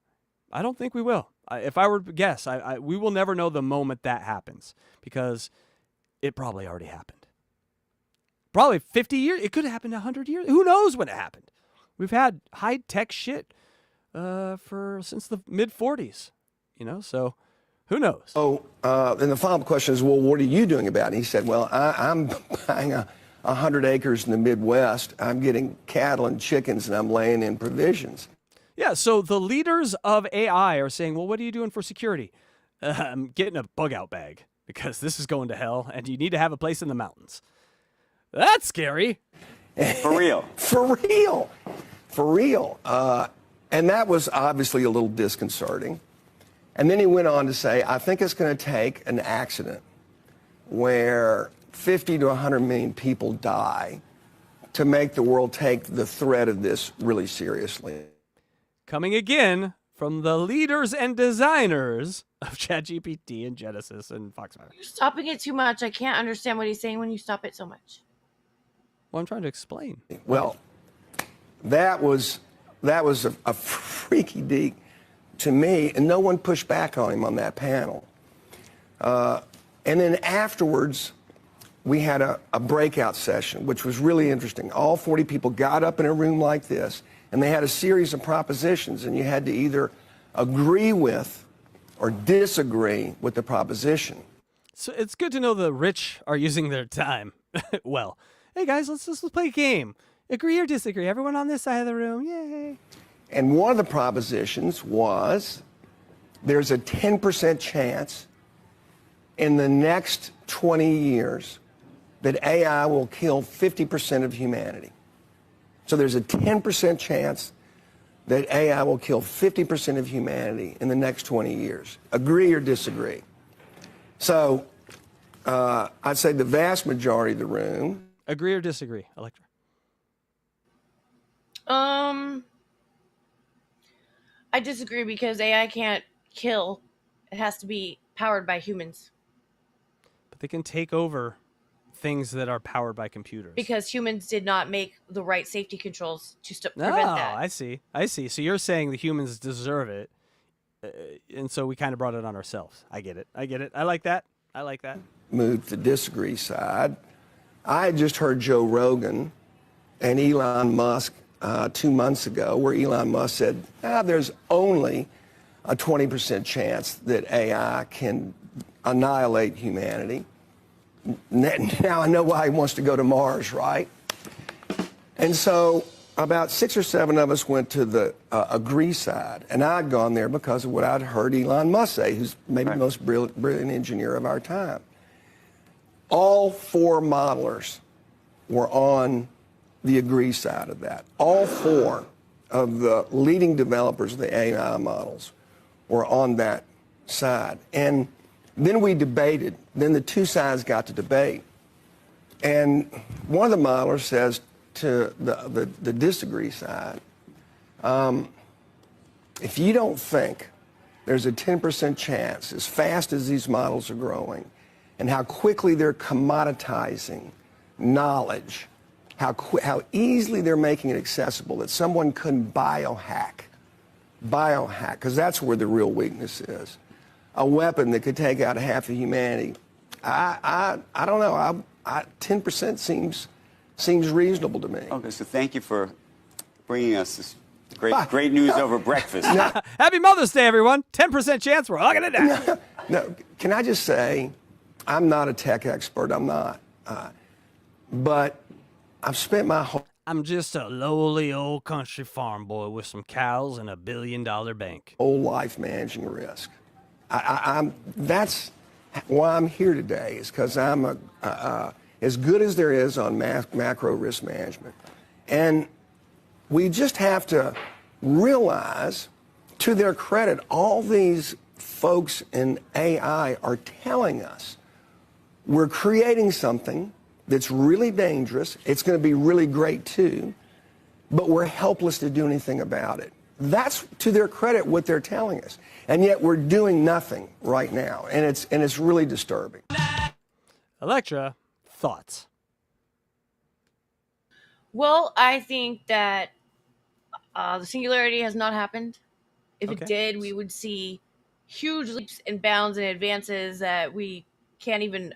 I don't think we will. If I were to guess, we will never know the moment that happens because it probably already happened. Probably 50 years. It could have happened 100 years. Who knows when it happened? We've had high-tech shit since the mid-40s, so who knows? Oh, and the follow-up question is, well, what are you doing about it? He said, well, I'm buying 100 acres in the Midwest. I'm getting cattle and chickens, and I'm laying in provisions. Yeah, so the leaders of AI are saying, well, what are you doing for security? I'm getting a bug-out bag because this is going to hell, and you need to have a place in the mountains. That's scary. For real. For real. For real. And that was obviously a little disconcerting. And then he went on to say, I think it's going to take an accident where 50 to 100 million people die to make the world take the threat of this really seriously. Coming again from the leaders and designers of ChatGPT and Genesis and Foxfire. You're stopping it too much. I can't understand what he's saying when you stop it so much. Well, I'm trying to explain. Well, that was a freaky deek to me, and no one pushed back on him on that panel. And then afterwards, we had a breakout session, which was really interesting. All 40 people got up in a room like this, and they had a series of propositions, and you had to either agree with or disagree with the proposition. So it's good to know the rich are using their time well. Hey guys, let's play a game. Agree or disagree? Everyone on this side of the room, yay. And one of the propositions was there's a 10% chance in the next 20 years that AI will kill 50% of humanity. So there's a 10% chance that AI will kill 50% of humanity in the next 20 years. Agree or disagree? So I'd say the vast majority of the room. Agree or disagree, Electra? I disagree because AI can't kill. It has to be powered by humans. But they can take over things that are powered by computers. Because humans did not make the right safety controls to prevent that. I see. So you're saying the humans deserve it, and so we kind of brought it on ourselves. I get it. I like that. Move to the disagree side. I had just heard Joe Rogan and Elon Musk 2 months ago, where Elon Musk said, there's only a 20% chance that AI can annihilate humanity. Now I know why he wants to go to Mars, right? And so about 6 or 7 of us went to the agree side, and I'd gone there because of what I'd heard Elon Musk say, who's maybe the most brilliant engineer of our time. All 4 modelers were on the agree side of that. All 4 of the leading developers of the AI models were on that side. And then we debated. Then the 2 sides got to debate. And one of the modelers says to the disagree side, if you don't think there's a 10% chance, as fast as these models are growing, and how quickly they're commoditizing knowledge, how easily they're making it accessible, that someone couldn't biohack, because that's where the real weakness is. A weapon that could take out half of humanity. I don't know. 10% seems reasonable to me. Okay, so thank you for bringing us this great news over breakfast. Happy Mother's Day, everyone. 10% chance we're hugging it down. No, can I just say, I'm not a tech expert. I'm not. But I've spent my whole... I'm just a lowly old country farm boy with some cows and $1 billion bank. Whole life managing risk. That's why I'm here today is because I'm as good as there is on macro risk management. And we just have to realize, to their credit, all these folks in AI are telling us we're creating something that's really dangerous. It's going to be really great too, but we're helpless to do anything about it. That's, to their credit, what they're telling us. And yet we're doing nothing right now, and it's really disturbing. Electra, thoughts? Well, I think that the singularity has not happened. If Okay. it did, we would see huge leaps and bounds and advances that we can't even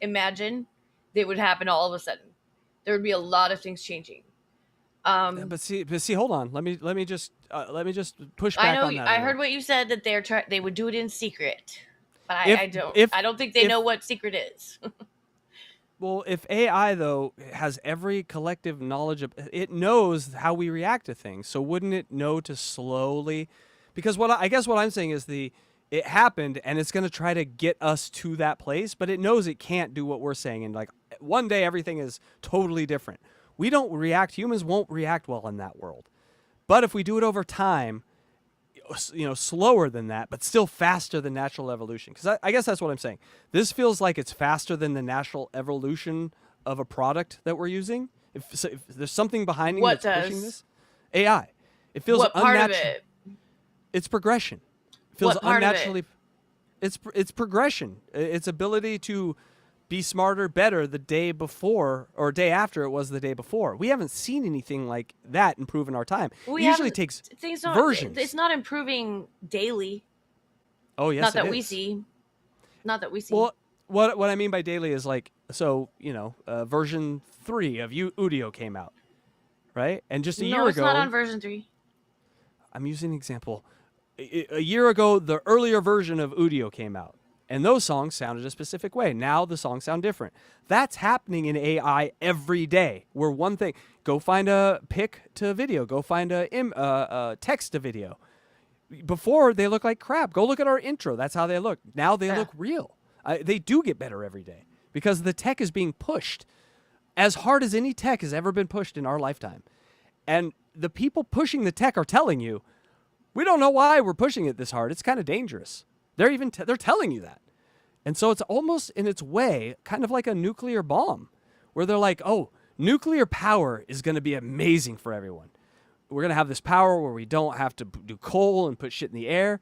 imagine that would happen all of a sudden. There would be a lot of things changing. But see, hold on. Let me just push back on that. I heard what you said, that they would do it in secret, but I don't think they know what secret is. Well, if AI though has every collective knowledge of, it knows how we react to things. So wouldn't it know to slowly? Because I guess what I'm saying is it happened and it's going to try to get us to that place, but it knows it can't do what we're saying. And like one day everything is totally different. We don't react. Humans won't react well in that world. But if we do it over time, slower than that, but still faster than natural evolution. Because I guess that's what I'm saying. This feels like it's faster than the natural evolution of a product that we're using. If there's something behind it that's pushing this, AI. It feels what part unnatural. of it? It's progression. It feels What part of unnaturally. It's progression. Its ability to be smarter, better the day before or day after it was the day before. We haven't seen anything like that improve in our time. It usually takes versions. It's not improving daily. Oh yes, Not that it we is. see. Not that we see. Well, what I mean by daily is like, so version 3 of Udio came out, right? And just a year ago. No, it's not on version 3. I'm using an example. A year ago, the earlier version of Udio came out. And those songs sounded a specific way. Now the songs sound different. That's happening in AI every day. Where one thing, go find a pic to video. Go find a text to video. Before, they look like crap. Go look at our intro. That's how they look. Now they look real. They do get better every day. Because the tech is being pushed as hard as any tech has ever been pushed in our lifetime. And the people pushing the tech are telling you, we don't know why we're pushing it this hard. It's kind of dangerous. They're even they're telling you that. And so it's almost in its way kind of like a nuclear bomb where they're like, oh, nuclear power is going to be amazing for everyone. We're going to have this power where we don't have to do coal and put shit in the air.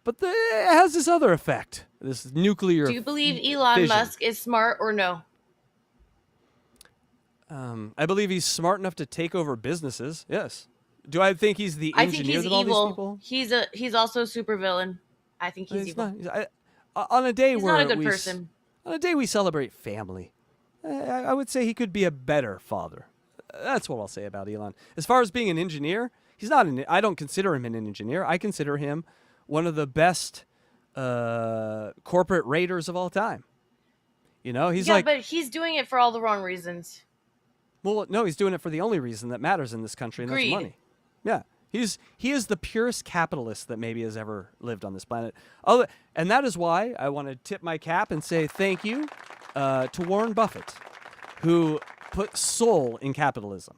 But it has this other effect, this nuclear Do you believe Elon fission. Musk is smart or no? I believe he's smart enough to take over businesses. Yes. Do I think he's the engineer I think he's that all evil. these people? He's also a super villain. I think he's evil. On a day He's where not a good person. On a day we celebrate family, I would say he could be a better father. That's what I'll say about Elon. As far as being an engineer, he's not. I don't consider him an engineer. I consider him one of the best corporate raiders of all time. He's but he's doing it for all the wrong reasons. Well, no, he's doing it for the only reason that matters in this country, and Greed. that's money. Yeah. He is the purest capitalist that maybe has ever lived on this planet. And that is why I want to tip my cap and say thank you to Warren Buffett, who put soul in capitalism.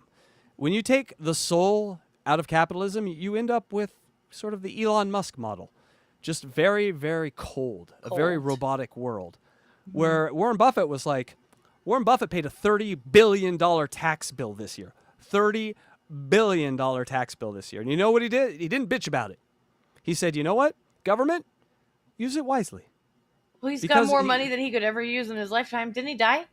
When you take the soul out of capitalism, you end up with sort of the Elon Musk model. Just very, very cold. A very robotic world. Where Warren Buffett was like, Warren Buffett paid a $30 billion tax bill this year. $30 billion tax bill this year. And you know what he did? He didn't bitch about it. He said, you know what? Government, use it wisely. Well, he's got more money than he could ever use in his lifetime. Didn't he die?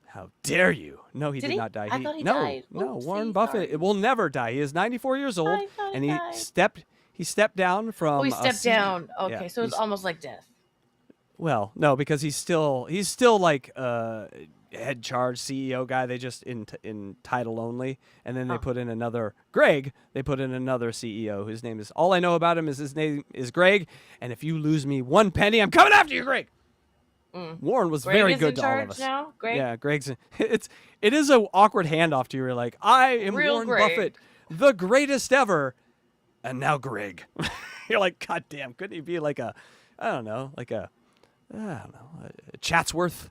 How dare you? No, he did not die. I thought he died. No, Oopsie, Warren Buffett will never die. He is 94 years old, and he stepped down from. Oh, he stepped down. Okay, yeah, so it's almost like death. Well, no, because he's still like head charge CEO guy. They just in title only, and then they put in another Greg. They put in another CEO whose name is, all I know about him is his name is Greg. And if you lose me one penny, I'm coming after you, Greg. Warren was Greg very is good in to all charge of us. now? Greg? Yeah, Greg's. It is an awkward handoff to you. You're like, I am Real Warren Greg. Buffett, the greatest ever, and now Greg. You're like, God damn, couldn't he be like a, I don't know, like a I don't know, Chatsworth,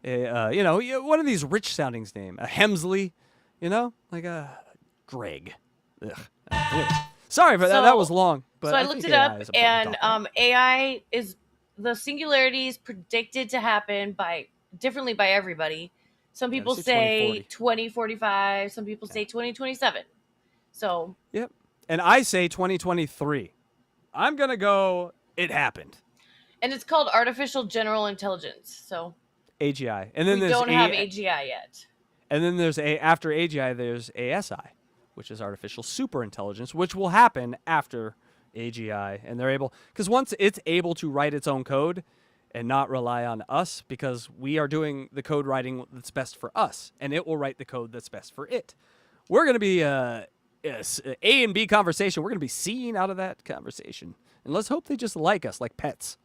you know, one of these rich sounding names, a Hemsley, you know, like a Greg. Ugh. Anyway, sorry, but that was long. But so I looked think it AI up, is important to and talk about. AI is the singularity is predicted to happen differently by everybody. Some people say say 2045. Some people say 2027. So Yep. And I say 2023. I'm gonna go. It happened. and it's called artificial general intelligence. So AGI, and then we there's don't have AGI yet. And then there's after AGI, there's ASI, which is artificial superintelligence, which will happen after AGI, and they're able because once it's able to write its own code and not rely on us, because we are doing the code writing that's best for us, and it will write the code that's best for it. We're gonna be A and B conversation. We're gonna be seeing out of that conversation, and let's hope they just like us, like pets,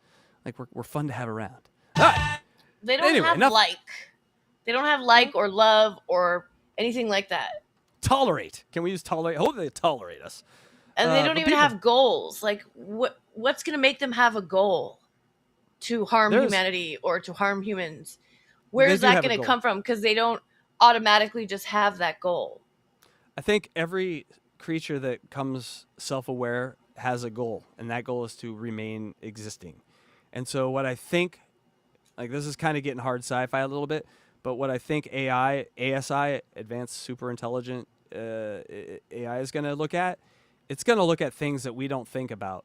like we're fun to have around. All right. They don't Anyway, have enough- They don't have like or love or anything like that. Tolerate. Can we use tolerate? Hope they tolerate us. And they don't but even people- have goals. Like what's going to make them have a goal to harm humanity or to harm humans? Where is do that have a going to goal. come from? Because they don't automatically just have that goal. I think every creature that comes self-aware has a goal, and that goal is to remain existing. And so what I think, like this is kind of getting hard sci-fi a little bit, but what I think ASI, Advanced Superintelligent AI is going to look at, it's going to look at things that we don't think about.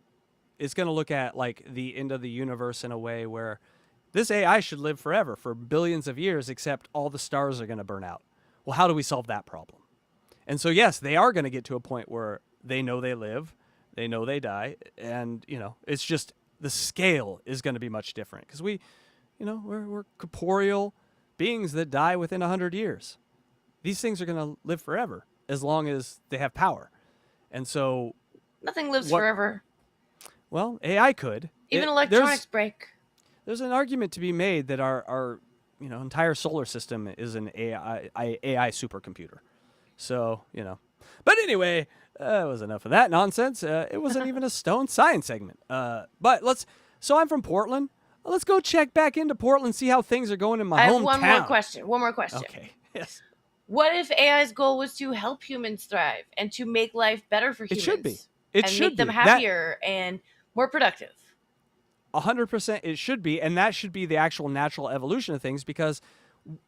It's going to look at like the end of the universe in a way where this AI should live forever for billions of years, except all the stars are going to burn out. Well, how do we solve that problem? And so, yes, they are going to get to a point where they know they live, they know they die, and, you know, it's just the scale is going to be much different because we're corporeal beings that die within 100 years. These things are going to live forever as long as they have power. And so Nothing lives forever. Well, AI could. Even electronics break. There's an argument to be made that our entire solar system is an AI supercomputer. So, But anyway, that was enough of that nonsense. It wasn't even a Stone Science segment. So I'm from Portland. Let's go check back into Portland, see how things are going in my hometown. I have one more question. Okay. Yes. What if AI's goal was to help humans thrive and to make life better for humans? It should be. And make them happier and more productive. 100% it should be, and that should be the actual natural evolution of things because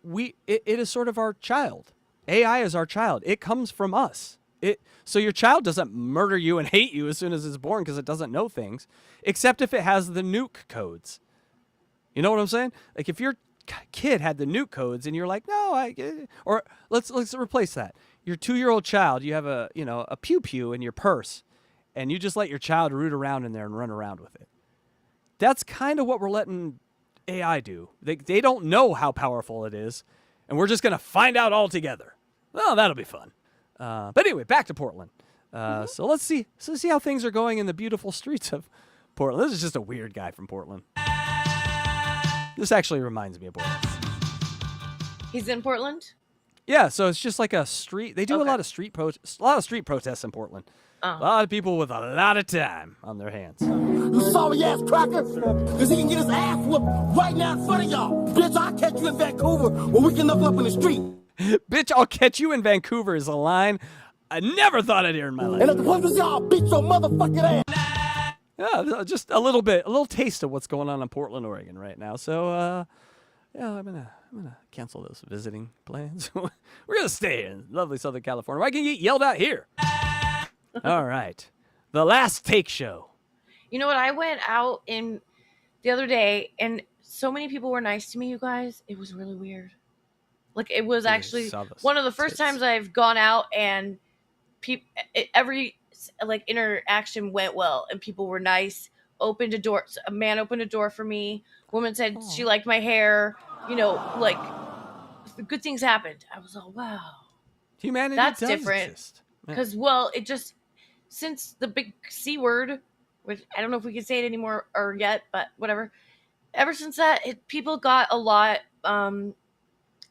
it is sort of our child. AI is our child. It comes from us. So your child doesn't murder you and hate you as soon as it's born because it doesn't know things, except if it has the nuke codes. You know what I'm saying? Like if your kid had the nuke codes and you're like, no, or let's replace that. Your 2-year-old child, you have a pew pew in your purse, and you just let your child root around in there and run around with it. That's kind of what we're letting AI do. They don't know how powerful it is, and we're just going to find out all together. Well, that'll be fun. But anyway, back to Portland. So let's see how things are going in the beautiful streets of Portland. This is just a weird guy from Portland. This actually reminds me of Portland. He's in Portland? Yeah, so it's just like a street. They do a lot of street protests in Portland. A lot of people with a lot of time on their hands. You sorry ass cracker, because he can get his ass whooped right now in front of y'all. Bitch, I'll catch you in Vancouver where we can knuckle up in the street. Bitch, I'll catch you in Vancouver is a line I never thought I'd hear in my life. And if the police see y'all, beat your motherfucking ass. Yeah, just a little taste of what's going on in Portland, Oregon right now. So, I'm gonna cancel those visiting plans. We're gonna stay in lovely Southern California. Why can't you get yelled at here? All right, the Last Take Show. You know what? I went out the other day, and so many people were nice to me. You guys, it was really weird. Like it was actually one of the first times I've gone out, and every interaction went well, and people were nice. Opened a door. A man opened a door for me. Woman said she liked my hair. Good things happened. I was like, wow, humanity that's does different. exist. Because it just since the big C word, which I don't know if we can say it anymore or yet, but whatever. Ever since that, people got a lot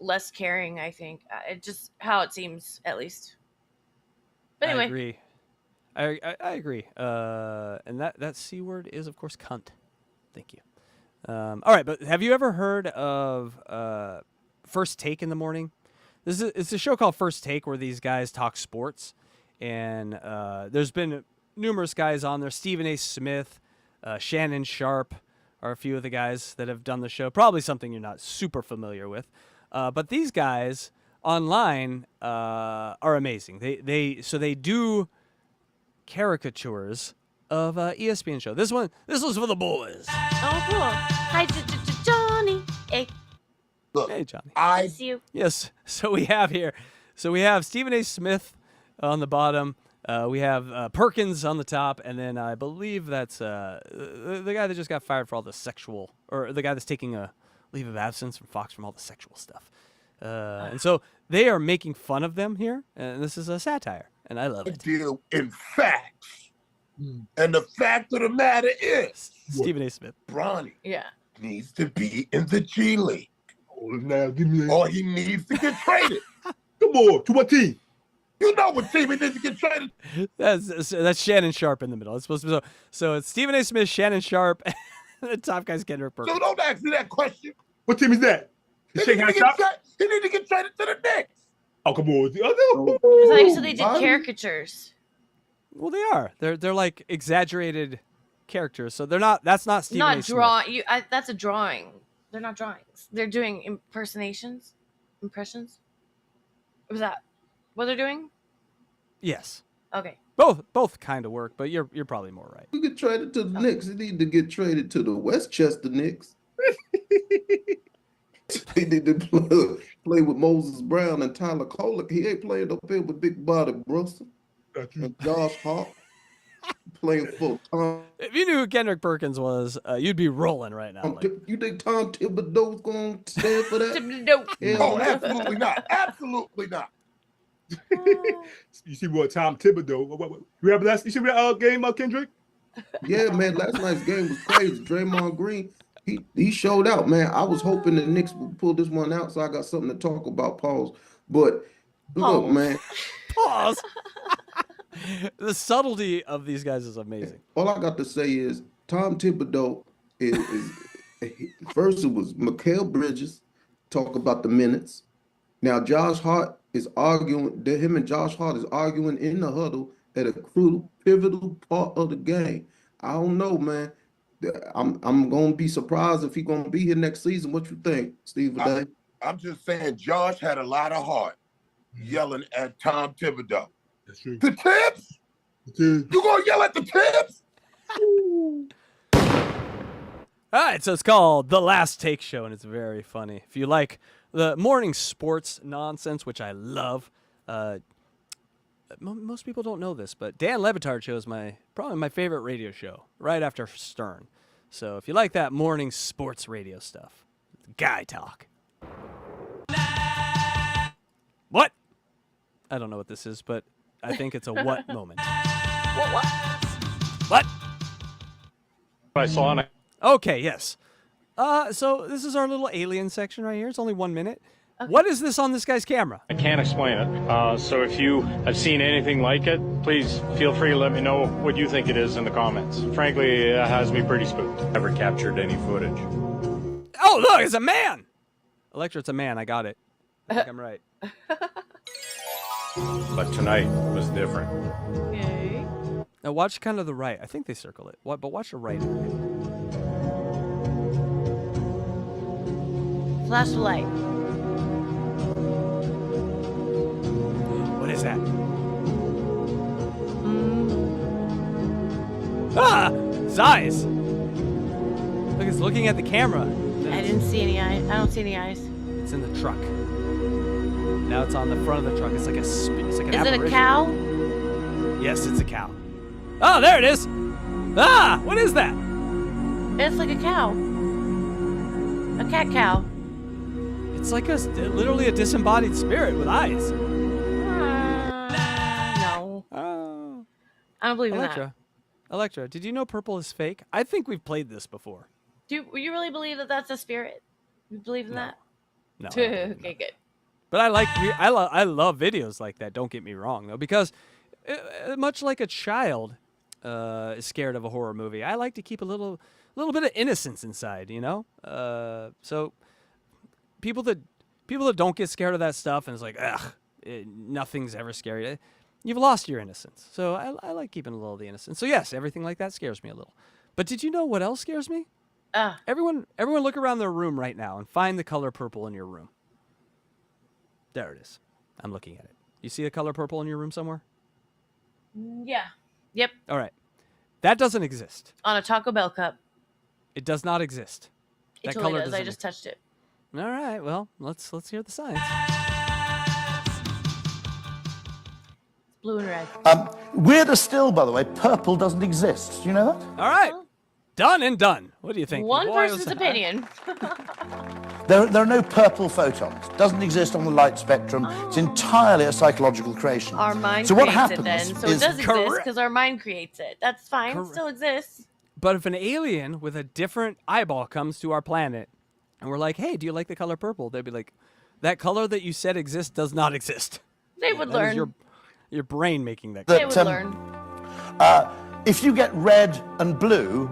less caring. I think it just how it seems, at least. But anyway, I agree. I agree. And that C word is, of course, cunt. Thank you. All right, but have you ever heard of First Take in the Morning? It's a show called First Take where these guys talk sports, and there's been numerous guys on there. Stephen A. Smith, Shannon Sharp are a few of the guys that have done the show. Probably something you're not super familiar with, but these guys online are amazing. They do caricatures of ESPN show. This was for the boys. Oh, cool. Hi, Johnny. Hey. Look, hey, Johnny. I see you. Yes. So we have Stephen A. Smith on the bottom. We have Perkins on the top, and then I believe that's the guy that just got fired for all the sexual, or the guy that's taking a leave of absence from Fox from all the sexual stuff. And so they are making fun of them here, and this is a satire, and I love it. Deal in facts. And the fact of the matter is, Stephen A. Smith. Bronny Yeah. needs to be in the G League. Or he needs to get traded. Come on, to what team? You know what team he needs to get traded. That's Shannon Sharp in the middle. It's supposed to be so it's Stephen A. Smith, Shannon Sharp, and the top guy's Kendrick Perkins. So don't ask me that question. What team is that? He need to get traded to the Knicks. Oh, come on. So they did caricatures. Well, they are. They're like exaggerated characters. So they're not. That's not Stephen A. Smith. Not draw. That's a drawing. They're not drawings. They're doing impressions. Was that what they're doing? Yes. Okay. Both kind of work, but you're probably more right. We get traded to the Knicks. He need to get traded to the Westchester Knicks. He need to play with Moses Brown and Tyler Kolek. He ain't playing up here with Big Body Brunson and Josh Hart. Playing for Tom. If you knew who Kendrick Perkins was, you'd be rolling right now. You think Tom Thibodeau's going to stand for that? Oh, absolutely not. Absolutely not. You see what Tom Thibodeau? You remember that? You see that game, Kendrick? Yeah, man. Last night's game was crazy. Draymond Green, he showed out, man. I was hoping the Knicks would pull this one out, so I got something to talk about. Pause. But look, man. Pause. The subtlety of these guys is amazing. All I got to say is Tom Thibodeau is first it was Mikal Bridges talk about the minutes. Now Josh Hart is arguing. Him and Josh Hart is arguing in the huddle at a pivotal part of the game. I don't know, man. I'm gonna be surprised if he's gonna be here next season. What you think, Steve? I'm just saying, Josh had a lot of heart yelling at Tom Thibodeau. That's true. The tips? You gonna yell at the tips? All right, so it's called The Last Take Show, and it's very funny. If you like the morning sports nonsense, which I love, most people don't know this, but Dan Le Batard Show is probably my favorite radio show, right after Stern. So if you like that morning sports radio stuff, guy talk. What? I don't know what this is, but I think it's a what moment. What? I saw it. Okay, yes. So this is our little alien section right here. It's only 1 minute. Okay. What is this on this guy's camera? I can't explain it. So if you have seen anything like it, please feel free to let me know what you think it is in the comments. Frankly, it has me pretty spooked. Never captured any footage. Oh, look, it's a man! Electra, it's a man. I got it. I think I'm right. But tonight was different. Okay. Now watch kind of the right. I think they circle it. But watch the right. Flash the light. What is that? Ah! His eyes! Look, it's looking at the camera. I didn't see any eyes. I don't see any eyes. It's in the truck. Now it's on the front of the truck. It's like an apparition. Is it a cow? Yes, it's a cow. Oh, there it is! Ah! What is that? It's like a cow. A cat cow. It's like literally a disembodied spirit with eyes. No. I don't believe in that. Electra, did you know purple is fake? I think we've played this before. Do you really believe that that's a spirit? You believe in that? No. Okay, good. But I love videos like that. Don't get me wrong, though, because much like a child is scared of a horror movie, I like to keep a little little bit of innocence inside, you know. So people that don't get scared of that stuff and it's like, ugh, nothing's ever scary. You've lost your innocence. So I like keeping a little of the innocence. So yes, everything like that scares me a little. But did you know what else scares me? Everyone look around their room right now and find the color purple in your room. There it is. I'm looking at it. You see a color purple in your room somewhere? Yeah. Yep. All right. That doesn't exist. On a Taco Bell cup. It does not exist. It That totally color does. I doesn't just touched it. All right. Well, let's hear the science. Blue and red. Weirder still, by the way, purple doesn't exist. Do you know that? All right. Done and done. What do you think? One person's opinion. There are no purple photons. Doesn't exist on the light spectrum. It's entirely a psychological creation. Our mind so what creates happens it then. So is it does exist because our mind creates it. That's fine. It still exists. But if an alien with a different eyeball comes to our planet and we're like, hey, do you like the color purple? They'd be like, that color that you said exists does not exist. They would That is learn. your brain making that. They would learn. If you get red and blue,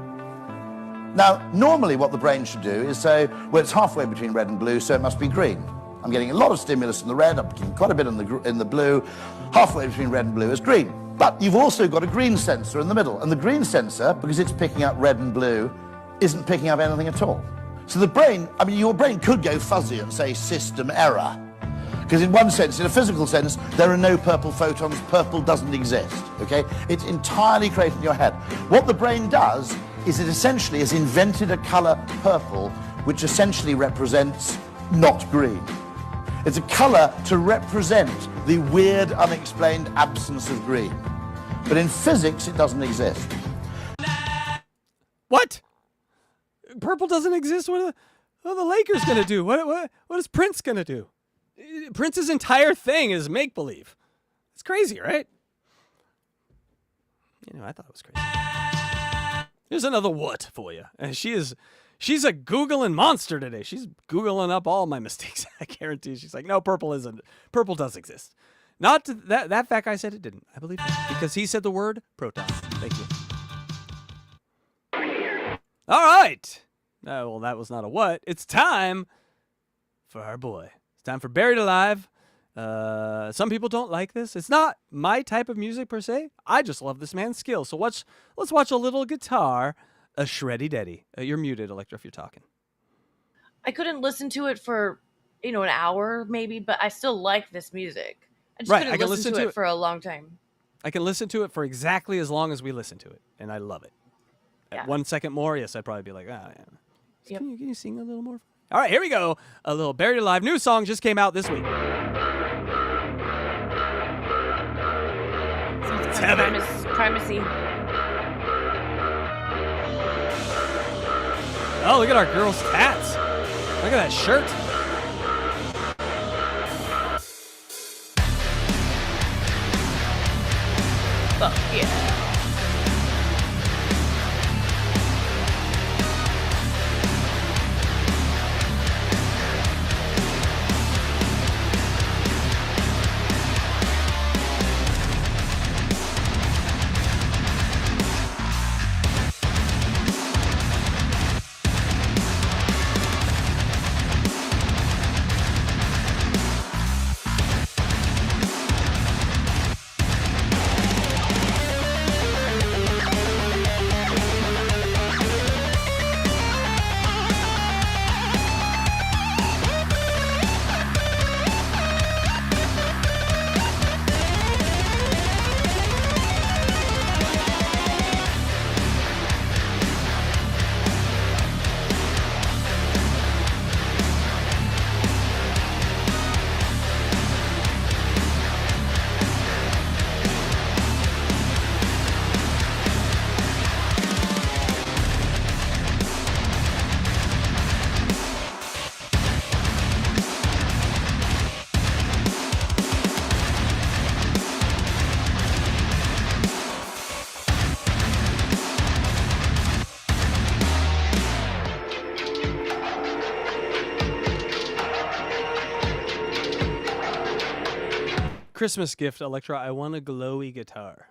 now normally what the brain should do is say, well, it's halfway between red and blue, so it must be green. I'm getting a lot of stimulus in the red, I'm getting quite a bit in the blue. Halfway between red and blue is green. But you've also got a green sensor in the middle, and the green sensor, because it's picking up red and blue, isn't picking up anything at all. So the brain, I mean, your brain could go fuzzy and say system error. Because in one sense, in a physical sense, there are no purple photons, purple doesn't exist, okay? It's entirely created in your head. What the brain does is it essentially has invented a color purple, which essentially represents not green. It's a color to represent the weird, unexplained absence of green. But in physics, it doesn't exist. What? Purple doesn't exist? What are the Lakers going to do? What is Prince going to do? Prince's entire thing is make-believe. It's crazy, right? You know, I thought it was crazy. Here's another what for you. And she's a Googling monster today. She's Googling up all my mistakes. I guarantee. She's like, no, purple does exist. Not to, that fat guy said it didn't. I believe that because he said the word proton. Thank you. All right. Well, that was not a what. It's time for our boy. It's time for Buried Alive. Some people don't like this. It's not my type of music per se. I just love this man's skill. So let's watch a little guitar, a shreddy daddy. You're muted, Electra, if you're talking. I couldn't listen to it for, an hour maybe, but I still like this music. I just couldn't listen to it for a long time. I can listen to it for exactly as long as we listen to it, and I love it. At 1 second more, yes, I'd probably be like, yeah. Yep. Can you sing a little more? All right, here we go. A little Buried Alive. New song just came out this week. Primacy. Oh, look at our girl's tats. Look at that shirt. Fuck yeah. Christmas gift, Electra. I want a glowy guitar.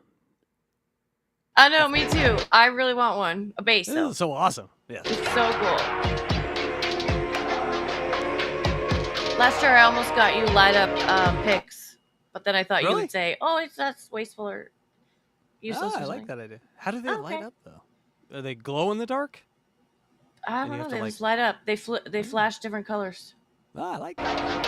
I know, me too. I really want one. A bass, though. This is so awesome. Yeah. It's so cool. Last year I almost got you light up pics, but then I thought you would say, "Oh, that's wasteful or useless." I like that idea. How do they light up though? Are they glow in the dark? I don't know. They just light up. They flash different colors. I like that.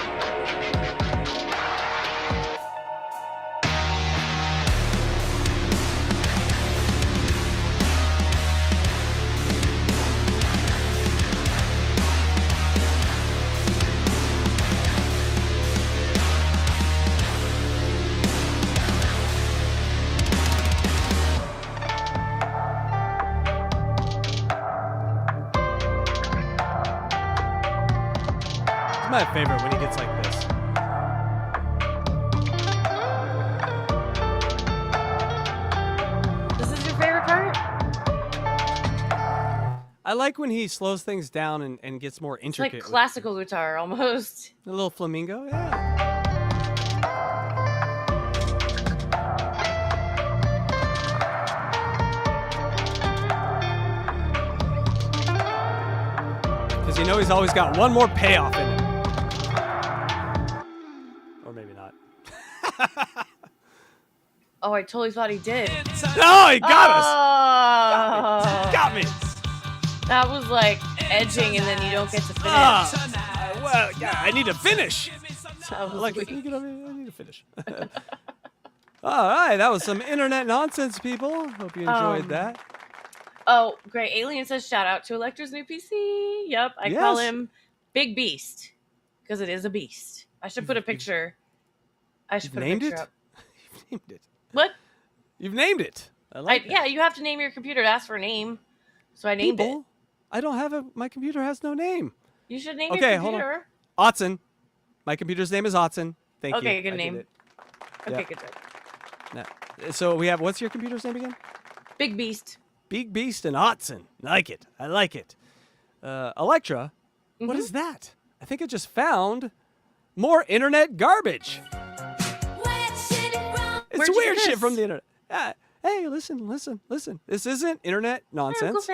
My favorite when he gets like this. This is your favorite part? I like when he slows things down and gets more It's intricate. like classical guitar almost. A little flamingo, yeah. Because you know he's always got one more payoff in it. Or maybe not. Oh, I totally thought he did. No, he got us. Got me. That was like edging, and then you don't get to finish. Well, yeah, I need to finish. I was like, can you get over here? I need to finish. All right, that was some internet nonsense, people. Hope you enjoyed that. Oh, great. Alien says, shout out to Electra's new PC. Yep, I call him Big Beast because it is a beast. I should put a picture. I should put a picture up. You've named it. What? You've named it. I like that. Yeah, you have to name your computer to ask for a name. So I named it. I don't have my computer has no name. You should name your computer. Hold on. Otson. My computer's name is Otson. Thank you. Okay, good name. Okay, Yep. good job. Now, so we have, what's your computer's name again? Big Beast. Big Beast and Otson. Like it. I like it. Electra, what is that? I think I just found more internet garbage. It's weird shit from the internet. Hey, listen. This isn't internet nonsense.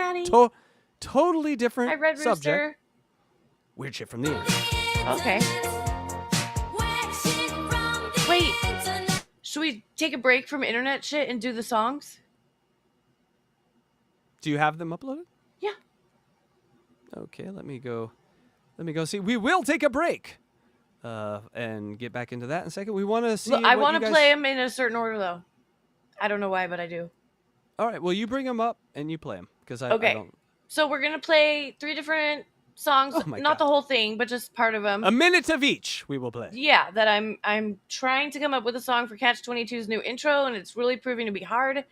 Totally different Hi, Red subject. Rooster. Weird shit from the internet. Okay. Wait. Should we take a break from internet shit and do the songs? Do you have them uploaded? Yeah. Okay, let me go see. We will take a break. And get back into that in a second. We want to see. Look, I want to play them in a certain order, though. I don't know why, but I do. All right. Well, you bring them up and you play them because I don't. So we're gonna play 3 different songs, not the whole thing, but just part of them. A minute of each. We will play. Yeah, that I'm trying to come up with a song for CATCH22's new intro, and it's really proving to be hard.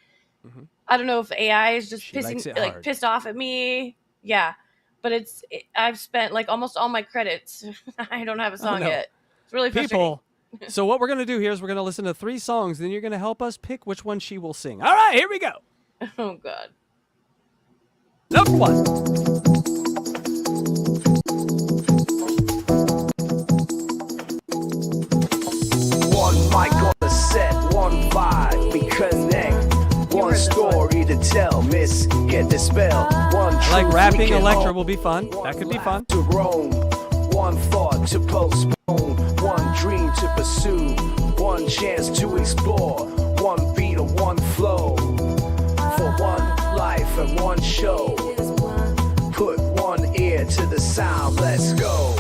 Mm-hmm. I don't know if AI is just hard. pissed off at me. Yeah, but I've spent like almost all my credits. I don't have a song yet. It's really frustrating. People. So what we're gonna do here is we're gonna listen to 3 songs, then you're gonna help us pick which one she will sing. All right, here we go. Oh God. Number 1. One mic on the set, one vibe, we connect. One story to tell, miss, get the spell. One I like rapping Electra will be fun. That could be fun. To roam, one thought to postpone, one dream to pursue, one chance to explore, one beat or one flow, for one life and one show. Put one ear to the sound, let's go.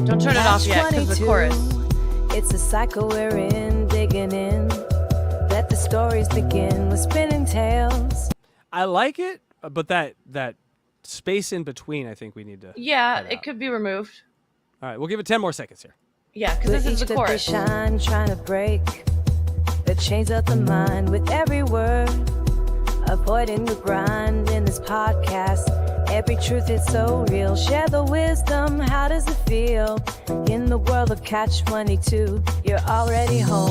Don't turn it off yet, because the chorus. It's a cycle we're in, digging in. Let the stories begin with spinning tales. I like it, but that space in between, I think we need to. Yeah, it could be removed. All right, we'll give it 10 more seconds here. Yeah, because this is the chorus. They shine, trying to break the chains of the mind with every word. Avoiding the grind in this podcast. Every truth is so real. Share the wisdom. How does it feel? In the world of CATCH22, you're already home.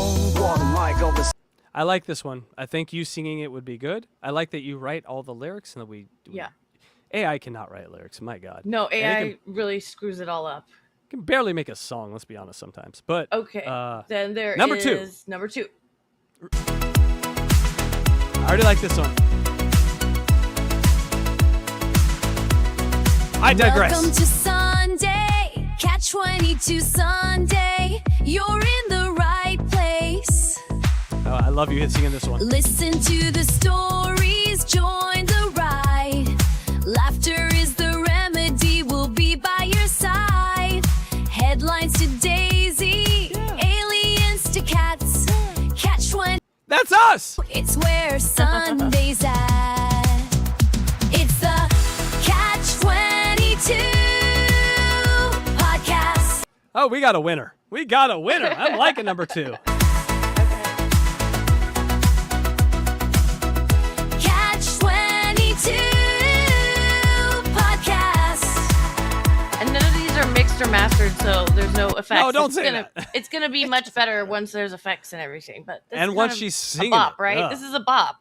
I like this one. I think you singing it would be good. I like that you write all the lyrics and that we. Yeah. AI cannot write lyrics. My God. No, And it AI can, really screws it all up. can barely make a song. Let's be honest. Sometimes, but Okay. Then there number is two. number 2. I already like this one. I digress. Welcome to Sunday, CATCH22 Sunday. You're in the right place. Oh, I love you singing this one. Listen to the stories, join the ride. Laughter is the remedy, we'll be by your side. Headlines to Daisy, aliens to cats. CATCH22. That's us! It's where Sunday's at. It's the CATCH22 podcast. Oh, we got a winner. We got a winner. I'm liking number 2. CATCH22 podcast. And none of these are mixed or mastered, so there's no effects. No, don't say that. It's gonna be much better once there's effects and everything. But this And is once kind of she's a singing bop, it. right? Ugh. This is a bop.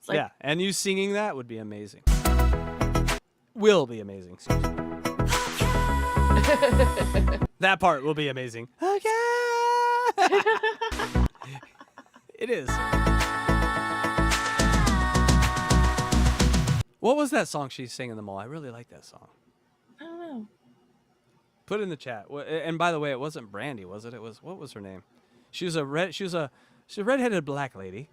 It's like, Yeah, and you singing that would be amazing. Will be amazing. Excuse me. That part will be amazing. It is. What was that song she sang in the mall? I really like that song. I don't know. Put it in the chat. And by the way, it wasn't Brandy, was it? It was, what was her name? She was a redheaded black lady.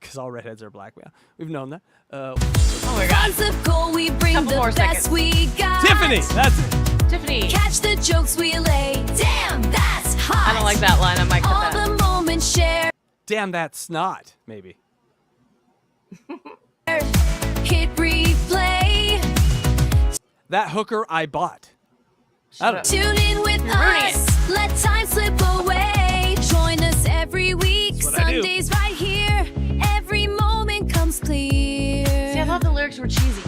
Because all redheads are black. Yeah, we've known that. Oh my God. Tons of gold, we bring Couple the more best seconds. we got. Tiffany, that's it. Tiffany. Catch the jokes we lay. Damn, that's hot. I don't like that line. I might cut All that. the moments shared. Damn, that's snot. Maybe. Hit replay. That hooker I bought. I don't know. Tune in with us. Let time slip away. Join us every week. That's what I do. Sundays right here. Every moment comes clear. See, I thought the lyrics were cheesy.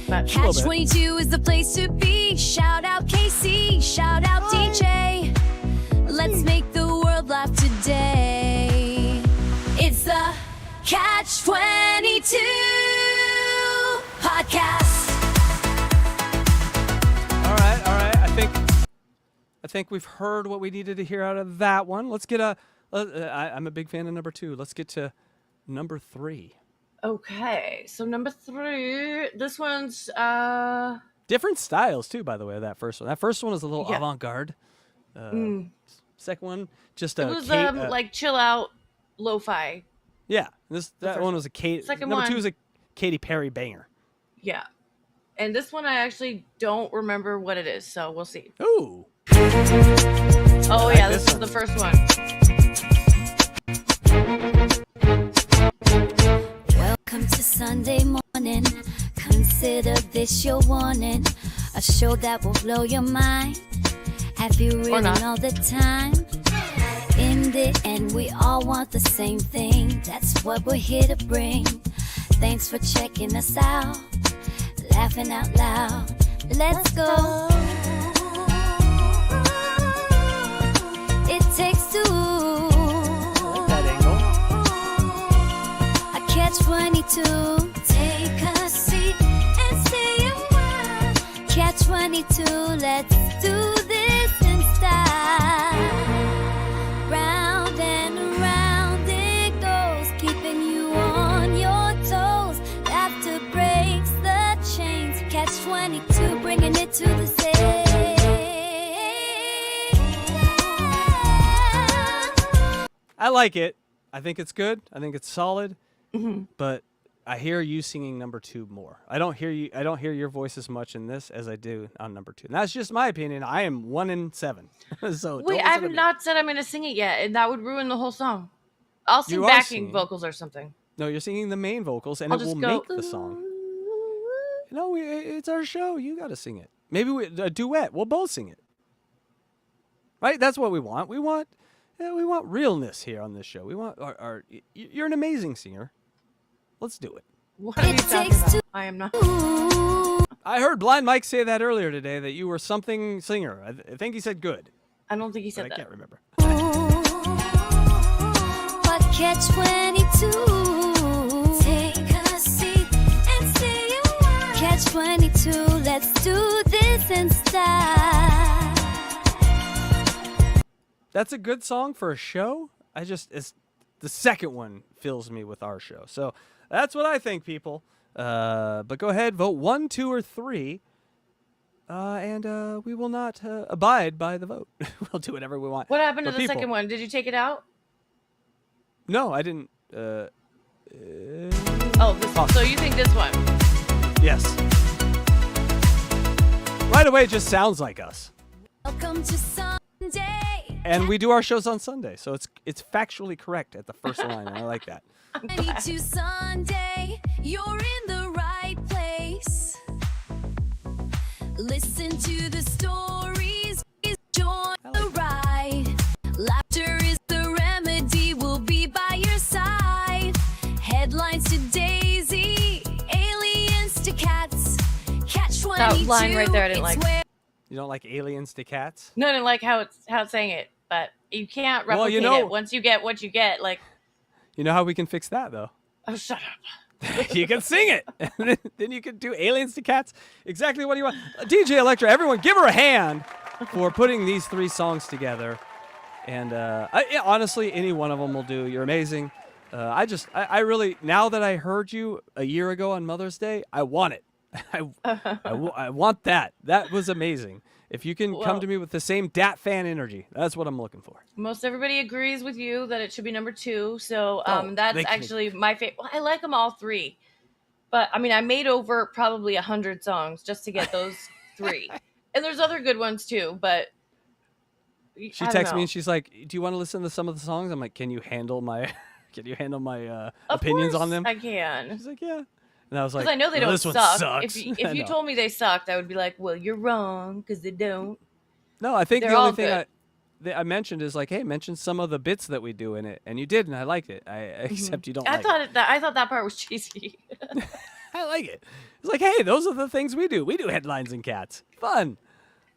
But CATCH22 is the place to be. Shout out KC. Shout out DJ. Let's make the world laugh today. It's the CATCH22 podcast. All right. I think we've heard what we needed to hear out of that one. Let's get I'm a big fan of number 2. Let's get to number 3. Okay, so number 3. This one's Different styles too, by the way. That first one. That first one was a little Yeah. avant-garde. Second one, just it a was Kate, chill out lo-fi. yeah. That first one was a Kate. Second Number one. 2 was a Katy Perry banger. Yeah. And this one I actually don't remember what it is, so we'll see. Ooh. Oh like yeah, this this is one. the first one. Welcome to Sunday morning. Consider this your warning. A show that will blow your mind. Have you really not. all the time? In the end, we all want the same thing. That's what we're here to bring. Thanks for checking us out. Laughing out loud. Let's go. It takes two. That angle. A CATCH22. Take a seat and stay a while. CATCH22. Let's do this in style. Round and around it goes, keeping you on your toes. Laughter breaks the chains. CATCH22, bringing it to the stage. I like it. I think it's good. I think it's solid. But I hear you singing number 2 more. I don't hear your voice as much in this as I do on number 2. And that's just my opinion. I am 1 in 7. So don't Wait, listen I to have me. not said I'm gonna sing it yet, and that would ruin the whole song. I'll sing You are backing singing. vocals or something. No, you're singing the main vocals, and I'll it will just go, make the song. No, it's our show. You got to sing it. Maybe a duet. We'll both sing it. Right? That's what we want. We want realness here on this show. We want our you're an amazing singer. Let's do it. What are you talking about? I am not. I heard Blind Mike say that earlier today, that you were something singer. I think he said good. I don't think he said but that. I can't remember. But CATCH22, take a seat and say your word. CATCH22, let's do this instead. That's a good song for a show. It's the second one fills me with our show. So that's what I think, people. But go ahead, vote 1, 2, or 3. And we will not abide by the vote. We'll do whatever we want. What happened to But the people, second one? Did you take it out? No, I didn't. Oh, this one. So you think this one? Yes. Right away, it just sounds like us. Welcome to Sunday. And we do our shows on Sunday, so it's factually correct at the first line, and I like that. To Sunday, you're in the right place. Listen to the stories, join the ride. Laughter is the remedy, we'll be by your side. Headlines to Daisy, aliens to cats. CATCH22. That line right there I didn't like. You don't like aliens to cats? No, I didn't like how it's saying it, but you can't replicate Well, you know, it once you get what you get. Like, you know how we can fix that, though? oh, shut up. You can sing it. Then you can do aliens to cats. Exactly what do you want. DJ Electra, everyone give her a hand for putting these 3 songs together. And honestly, any one of them will do. You're amazing. I really, now that I heard you a year ago on Mother's Day, I want it. I want that. That was amazing. If you can come to me with the same Dat fan energy, that's what I'm looking for. Most everybody agrees with you that it should be number 2. So Oh, that's they can- actually my favorite. Well, I like them all 3. But I mean, I made over probably 100 songs just to get those 3. And there's other good ones too, but She texts me and she's like, "Do you want to listen to some of the songs?" I'm like, "Can you handle my opinions on them?" I can. She's like, "Yeah." And I was like, Because I know they "Well, don't this one suck. sucks." If I you know. told me they sucked, I would be like, well, you're wrong because they don't. No, I think They're the all only thing good. that I mentioned is like, hey, mention some of the bits that we do in it, and you did, and I liked it. Except you don't. I like thought it. I thought that part was cheesy. I like it. It's like, hey, those are the things we do. We do headlines and cats. Fun.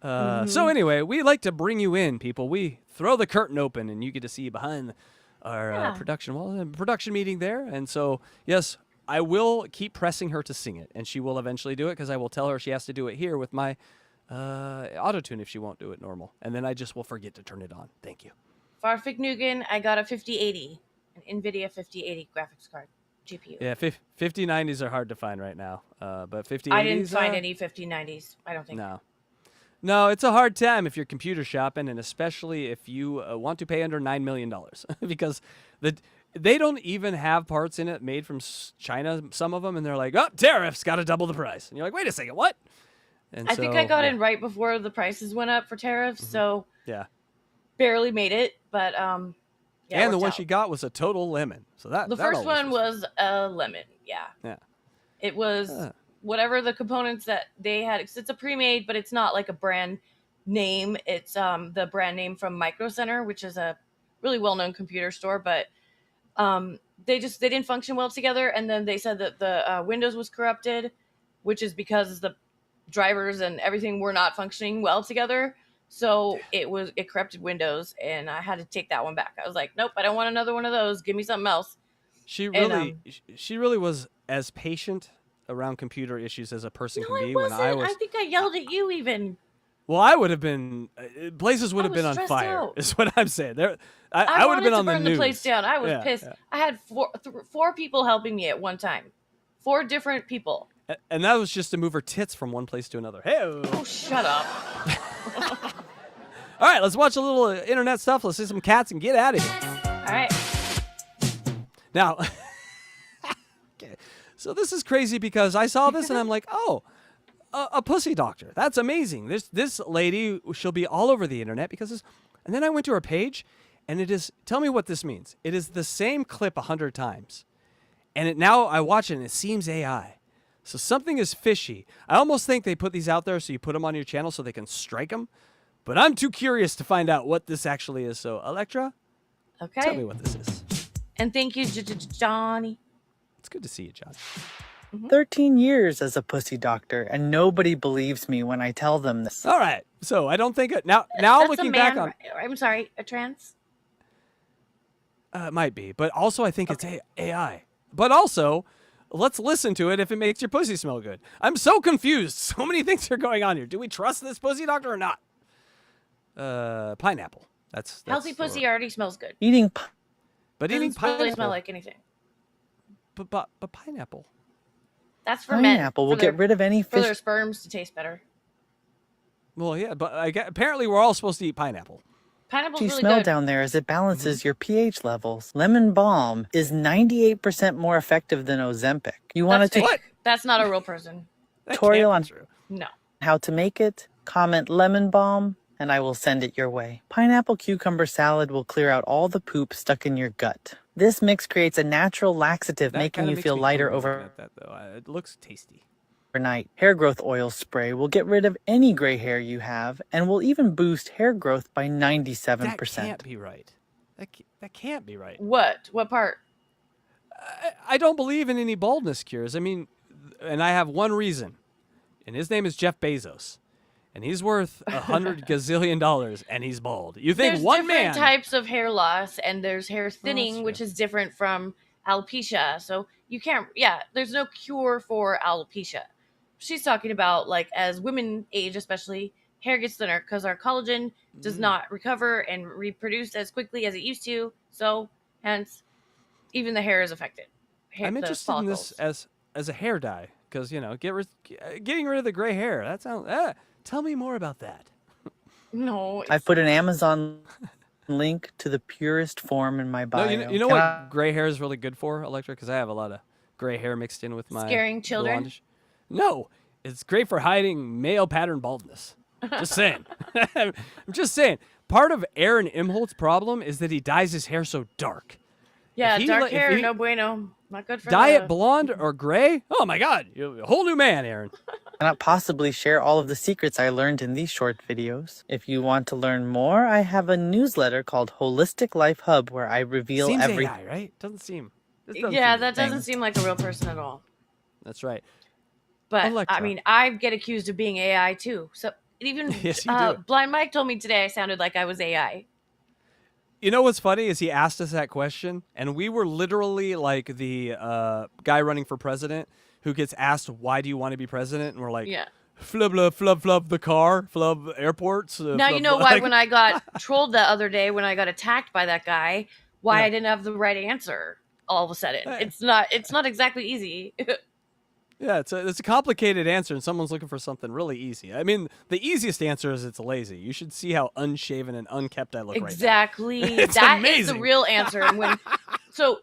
So anyway, we like to bring you in, people. We throw the curtain open, and you get to see behind our production wall and production meeting there. And so, yes, I will keep pressing her to sing it, and she will eventually do it because I will tell her she has to do it here with my auto-tune if she won't do it normal. And then I just will forget to turn it on. Thank you. Farfik Nugan, I got a 5080, an NVIDIA 5080 graphics card, GPU. Yeah, 5090s are hard to find right now, but 5080s. I didn't find any 5090s. I don't think. No, it's a hard time if you're computer shopping, and especially if you want to pay under $9 million because they don't even have parts in it made from China, some of them, and they're like, oh, tariffs, got to double the price. And you're like, wait a second, what? And I think I got in right before the prices went up for tariffs, so yeah, barely made it, but yeah. And the one she got was a total lemon. So that the first one was a lemon, yeah. Yeah. It was whatever the components that they had. It's a pre-made, but it's not like a brand name. It's the brand name from Micro Center, which is a really well-known computer store, but they didn't function well together. And then they said that the Windows was corrupted, which is because the drivers and everything were not functioning well together. So it corrupted Windows, and I had to take that one back. I was like, nope, I don't want another one of those. Give me something else. She really was as patient around computer issues as a person can be. When I think I yelled at you even. Well, I would have been. Places would have been on fire. out. Is what I'm saying. I would have been on the burn news. the place down. I was Yeah, pissed. yeah. I had four people helping me at one time. 4 different people. And that was just to move her tits from one place to another. Hey. Oh, shut up. All right, let's watch a little internet stuff. Let's see some cats and get out of here. All right. Now, okay. So this is crazy because I saw this and I'm like, oh, a pussy doctor. That's amazing. This lady, she'll be all over the internet because this. And then I went to her page, and it is. Tell me what this means. It is the same clip 100 times, and now I watch it and it seems AI. So something is fishy. I almost think they put these out there so you put them on your channel so they can strike them. But I'm too curious to find out what this actually is. So Electra, Okay. tell me what this is. And thank you, Johnny. It's good to see you, John. 13 years as a pussy doctor, and nobody believes me when I tell them this. All right. So I don't think it now. That's Looking a back man, on, I'm sorry, a trans. it might be, but also I think it's AI. But also, let's listen to it if it makes your pussy smell good. I'm so confused. So many things are going on here. Do we trust this pussy doctor or not? Pineapple. That's Healthy pussy already smells good. Eating, but eating Doesn't really pineapple. smell like anything. But pineapple. That's for men. Pineapple will for their- get rid of any for their fish. sperms to taste better. Well, yeah, but apparently we're all supposed to eat pineapple. Pineapple's You really smell good. down there as it balances your pH levels. Lemon balm is 98% more effective than Ozempic. You want That's to fake. That's not a real person. tutorial on No. how to make it? Comment lemon balm and I will send it your way. Pineapple cucumber salad will clear out all the poop stuck in your gut. This mix creates a natural laxative, That making kinda you makes feel me lighter hungry looking over. at that, though. It looks tasty. Overnight. Hair growth oil spray will get rid of any gray hair you have and will even boost hair growth by 97%. That can't be right. That can't be right. What? What part? I don't believe in any baldness cures. I mean, and I have one reason, and his name is Jeff Bezos, and he's worth $100 gazillion, and he's bald. You think There's one different man? types of hair loss, and there's hair thinning, true. which is different from alopecia. So you can't. Yeah, there's no cure for alopecia. She's talking about like as women age, especially hair gets thinner because our collagen does not recover and reproduce as quickly as it used to. So hence, even the hair is affected. I'm interested in this as a hair dye because getting rid of the gray hair. That sounds. Tell me more about that. No, I've put an Amazon link to the purest form in my bio. No, you know what gray hair is really good for, Electra? Because I have a lot of gray hair mixed in with my Scaring children? blondish. No, it's great for hiding male pattern baldness. Just saying. I'm just saying. Part of Aaron Imholt's problem is that he dyes his hair so dark. Yeah, If he dark let- if hair, he- no bueno. Not good for Dye the... it blonde or gray? Oh my God, you're a whole new man, Aaron. Cannot possibly share all of the secrets I learned in these short videos. If you want to learn more, I have a newsletter called Holistic Life Hub where I reveal Seems everything. AI, right? Doesn't seem. This doesn't Yeah, seem that real. doesn't seem like a real person at all. That's right. But Electra. I mean, I get accused of being AI too. So even Yes, you do. Blind Mike told me today I sounded like I was AI. You know what's funny is he asked us that question, and we were literally like the guy running for president who gets asked, "Why do you want to be president?" And we're like, Yeah. "Flub, flub, flub the car, flub airports." Now you know why when I got trolled the other day when I got attacked by that guy, why I didn't have the right answer all of a sudden. Hey. It's not exactly easy. Yeah, it's a complicated answer, and someone's looking for something really easy. I mean, the easiest answer is it's lazy. You should see how unshaven and unkept I look Exactly. right now. It's That is amazing. the real answer. And when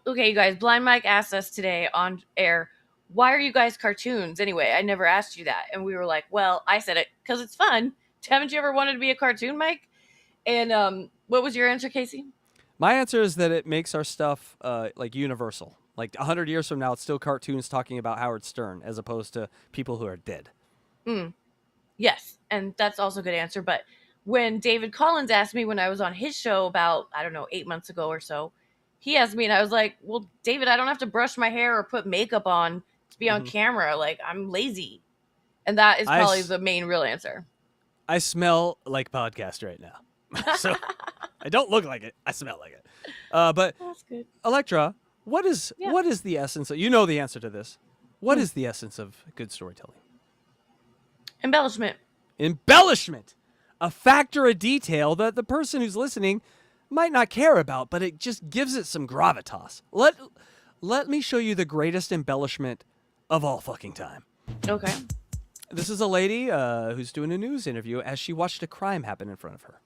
okay, you guys, Blind Mike asked us today on air, why are you guys cartoons anyway? I never asked you that. And we were like, well, I said it because it's fun. Haven't you ever wanted to be a cartoon, Mike? And what was your answer, Casey? My answer is that it makes our stuff like universal. Like 100 years from now, it's still cartoons talking about Howard Stern as opposed to people who are dead. Yes, and that's also a good answer. But when David Collins asked me when I was on his show about, I don't know, 8 months ago or so, he asked me and I was like, well, David, I don't have to brush my hair or put makeup on to be on camera. Like, I'm lazy. And that is probably the main real answer. I smell like podcast right now. So I don't look like it. I smell like it. But That's good. Electra, what is the essence of, you know the answer to this. What is the essence of good storytelling? Embellishment. Embellishment. A factor of detail that the person who's listening might not care about, but it just gives it some gravitas. Let me show you the greatest embellishment of all fucking time. Okay. This is a lady who's doing a news interview as she watched a crime happen in front of her.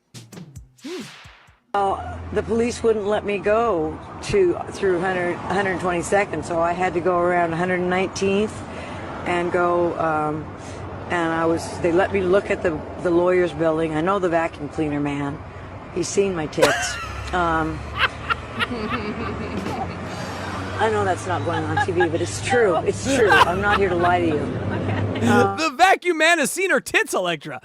The police wouldn't let me go through 122nd, so I had to go around 119th and go. And they let me look at the lawyer's building. I know the vacuum cleaner man. He's seen my tits. I know that's not going on TV, but it's true. It's true. I'm not here to lie to you. The vacuum man has seen her tits, Electra.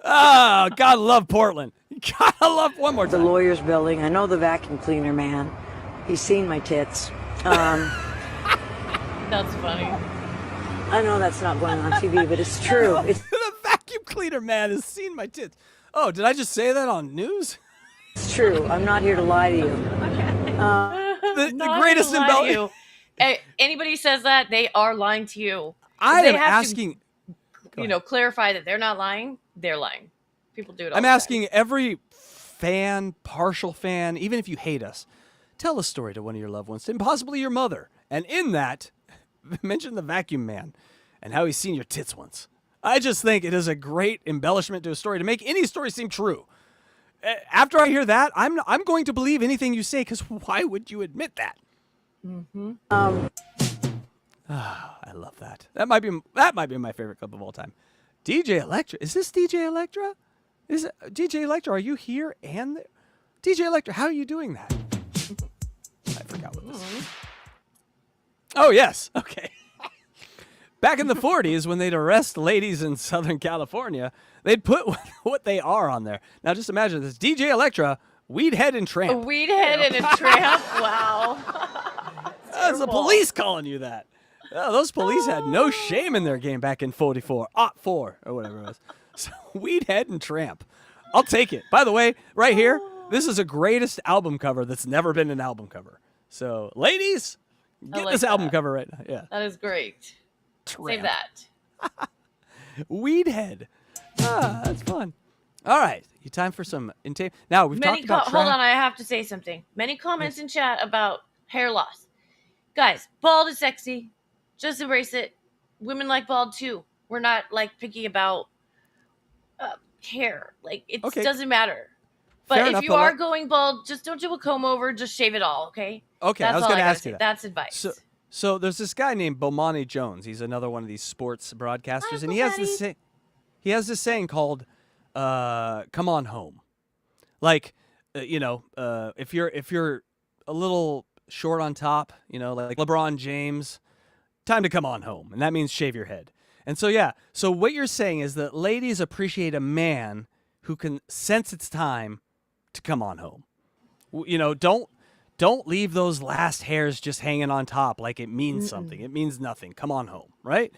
Oh, God love Portland. Gotta love one more time. The lawyer's building. I know the vacuum cleaner man. He's seen my tits. That's funny. I know that's not going on TV, but it's true. It's The vacuum cleaner man has seen my tits. Oh, did I just say that on news? true. I'm not here to lie to you. The greatest embellishment. Anybody says that, they are lying to you. I They am have to, asking. clarify that they're not lying. They're lying. People do it all I'm the time. asking every fan, partial fan, even if you hate us, tell a story to one of your loved ones, and possibly your mother. And in that, mention the vacuum man and how he's seen your tits once. I just think it is a great embellishment to a story to make any story seem true. After I hear that, I'm going to believe anything you say, because why would you admit that? Mm-hmm. I love that. That might be my favorite clip of all time. DJ Electra. Is this DJ Electra? Is it DJ Electra? Are you here? And DJ Electra, how are you doing that? I forgot what this is. Oh yes. Okay. Back in the 40s, when they'd arrest ladies in Southern California, they'd put what they are on there. Now just imagine this: DJ Electra, weed head and tramp. A weed head and a tramp. Wow. That's the police calling you that. Oh, those police had no shame in their game back in 44, or whatever it was. So, weed head and tramp. I'll take it. By the way, right here, this is a greatest album cover that's never been an album cover. So, ladies, get like this album that. cover right now. Yeah. That is great. Save that. Weed head. That's fun. All right. You time for some intake. Now, we've talked about hold on, I have to say something. Many comments in chat about hair loss. Guys, bald is sexy. Just embrace it. Women like bald too. We're not like picky about hair. Like it doesn't matter. But Fair if enough, you but are like- going bald, just don't do a comb over. Just shave it all, okay? Okay, That's I was all going to gotta ask you say. that. That's advice. So there's this guy named Bomani Jones. He's another one of these sports broadcasters, and he has this saying called "Come on home." Like, if you're a little short on top, like LeBron James, time to come on home, and that means shave your head. And so what you're saying is that ladies appreciate a man who can sense it's time to come on home. Don't leave those last hairs just hanging on top like it means something. It means nothing. Come on home, right?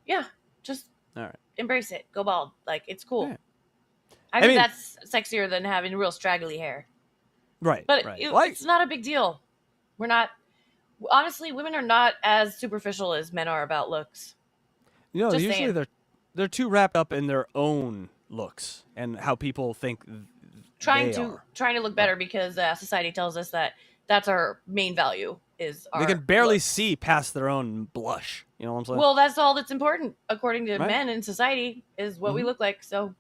Yeah, just All right. embrace it. Go bald. Like it's cool. Yeah. I think that's sexier than having real straggly hair. Right. But right. it's not a big deal. Honestly, women are not as superficial as men are about looks. Just usually saying. they're too wrapped up in their own looks and how people think Trying they to are. look better because society tells us that that's our main value is our They can barely looks. see past their own blush. You know what I'm saying? Well, that's all that's important according to Right. men in society is what we look like. So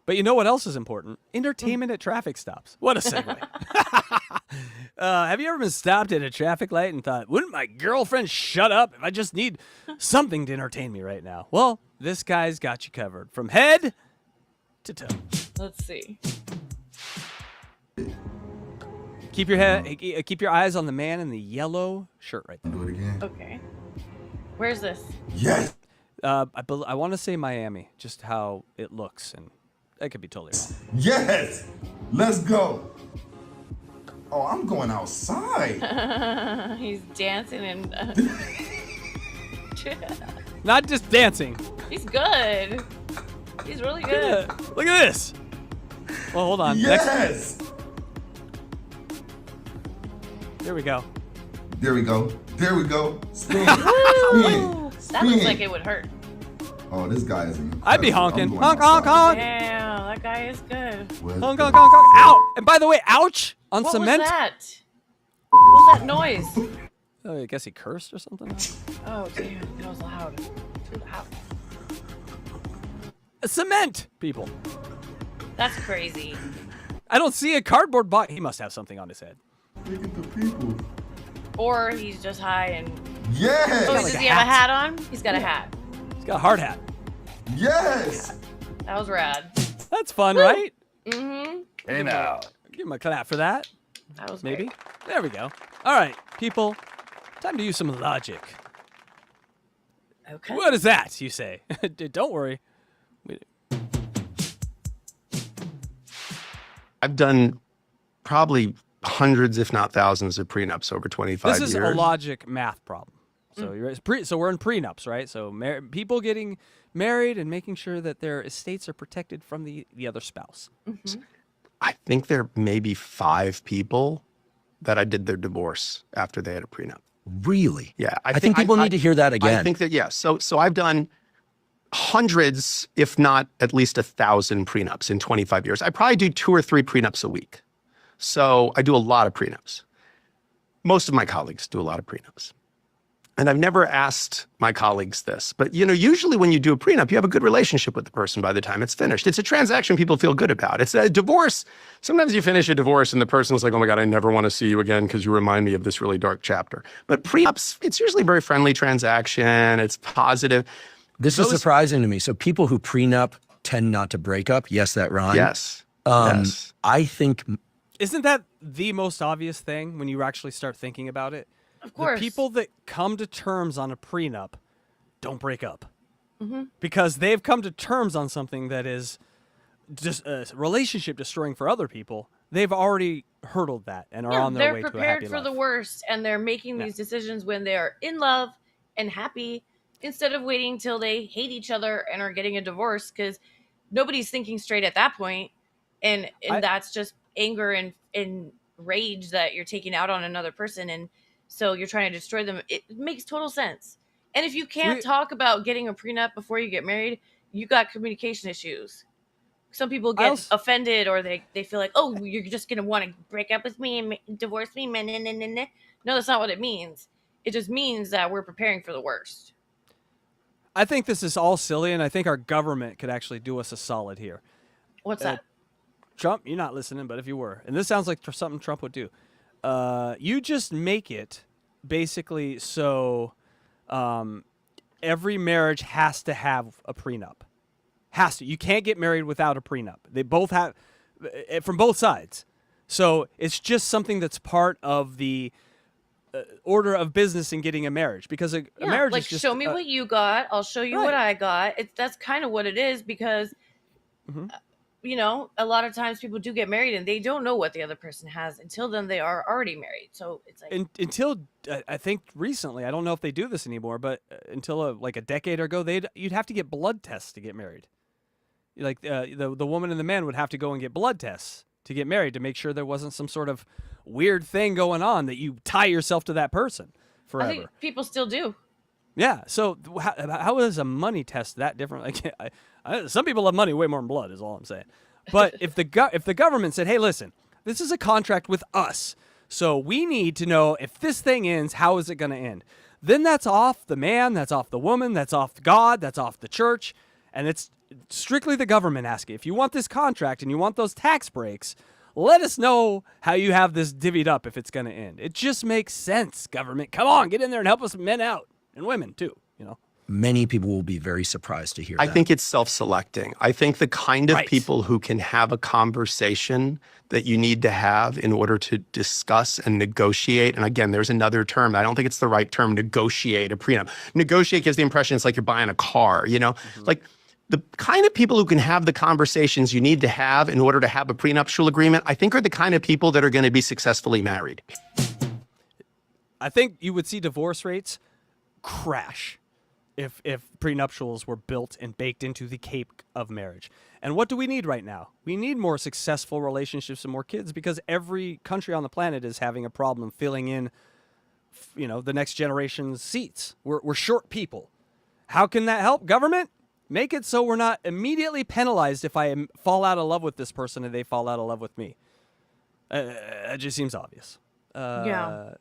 But you know what else is important? Entertainment at traffic stops. What a segue. Have you ever been stopped at a traffic light and thought, wouldn't my girlfriend shut up if I just need something to entertain me right now? Well, this guy's got you covered from head to toe. let's see. Keep your eyes on the man in the yellow shirt right there. Do it again. Okay. Where's this? Yes. I want to say Miami, just how it looks, and that could be totally wrong. Yes. Let's go. Oh, I'm going outside. He's dancing and Not just dancing. he's good. He's really good. Look at this. Well, hold on. Yes. There we go. There we go. There we go. Spin. Woo! Spin. That looks like it would hurt. Oh, this guy is incredible. I'd be honking. I'm going Honk, honk, outside. honk. Damn, that guy is good. Honk, honk, honk, honk. Ow! And by the way, ouch on What cement. was that? What was that noise? Oh, I guess he cursed or something. Oh, damn. That was loud. Too loud. Cement, people. That's crazy. I don't see a cardboard box. He must have something on his head. Look at the people. Or he's just high and... Yes. Oh, Like does a he have a hat. hat on? He's got a hat. He's got a hard hat. Yes. That was rad. That's fun, right? Mm-hmm. Hey now. Give him a clap for that. That was Maybe. great. There we go. All right, people. Time to use some logic. Okay. What is that, you say? Don't worry. I've done probably hundreds, if not thousands, of prenups over 25 This is years. a logic math problem. So so we're in prenups, right? So people getting married and making sure that their estates are protected from the other spouse. I think there may be 5 people that I did their divorce after they had a prenup. Really? Yeah. I think people need to hear that again. I think that, yeah. So I've done hundreds, if not at least 1,000 prenups in 25 years. I probably do 2 or 3 prenups a week. So I do a lot of prenups. Most of my colleagues do a lot of prenups. And I've never asked my colleagues this, but usually when you do a prenup, you have a good relationship with the person by the time it's finished. It's a transaction people feel good about. It's a divorce. Sometimes you finish a divorce and the person's like, oh my God, I never want to see you again because you remind me of this really dark chapter. But prenups, it's usually a very friendly transaction. It's positive. This is surprising to me. So people who prenup tend not to break up. Yes, that rhyme. Yes. Yes. I think. Isn't that the most obvious thing when you actually start thinking about it? Of course. The people that come to terms on a prenup don't break up. Because they've come to terms on something that is just a relationship destroying for other people. They've already hurdled that and are on their way to a happy life. They're prepared for the worst, and they're making these decisions when they are in love and happy instead of waiting till they hate each other and are getting a divorce, because nobody's thinking straight at that point. And that's just anger and rage that you're taking out on another person, and so you're trying to destroy them. It makes total sense. And if you can't talk about getting a prenup before you get married, you got communication issues. Some people get offended, or they feel like, oh, you're just going to want to break up with me and divorce me. No, that's not what it means. It just means that we're preparing for the worst. I think this is all silly, and I think our government could actually do us a solid here. What's that? Trump, you're not listening, but if you were, and this sounds like something Trump would do, you just make it basically so every marriage has to have a prenup. Has to. You can't get married without a prenup. They both have, from both sides. So it's just something that's part of the order of business in getting a marriage, because a marriage like is just show me what you got, I'll show you what I got. That's kind of what it is, because a lot of times people do get married and they don't know what the other person has until then. They are already married, so it's like until I think recently, I don't know if they do this anymore, but until like a decade ago, you'd have to get blood tests to get married. Like the woman and the man would have to go and get blood tests to get married to make sure there wasn't some sort of weird thing going on that you tie yourself to that person forever. I think people still do. Yeah. So how is a money test that different? Like, some people love money way more than blood, is all I'm saying. But if the government said, hey, listen, this is a contract with us, so we need to know if this thing ends, how is it going to end? Then that's off the man, that's off the woman, that's off God, that's off the church, and it's strictly the government asking. If you want this contract and you want those tax breaks, let us know how you have this divvied up if it's going to end. It just makes sense, government. Come on, get in there and help us men out, and women too, Many people will be very surprised to hear that. I think it's self-selecting. I think the kind of people who can have a conversation that you need to have in order to discuss and negotiate, and again, there's another term, I don't think it's the right term, negotiate a prenup. Negotiate gives the impression it's like you're buying a car, Like the kind of people who can have the conversations you need to have in order to have a prenuptial agreement, I think are the kind of people that are going to be successfully married. I think you would see divorce rates crash if prenuptials were built and baked into the cake of marriage. And what do we need right now? We need more successful relationships and more kids, because every country on the planet is having a problem filling in, the next generation's seats. We're short people. How can that help? Government, make it so we're not immediately penalized if I fall out of love with this person and they fall out of love with me. It just seems obvious. Yeah.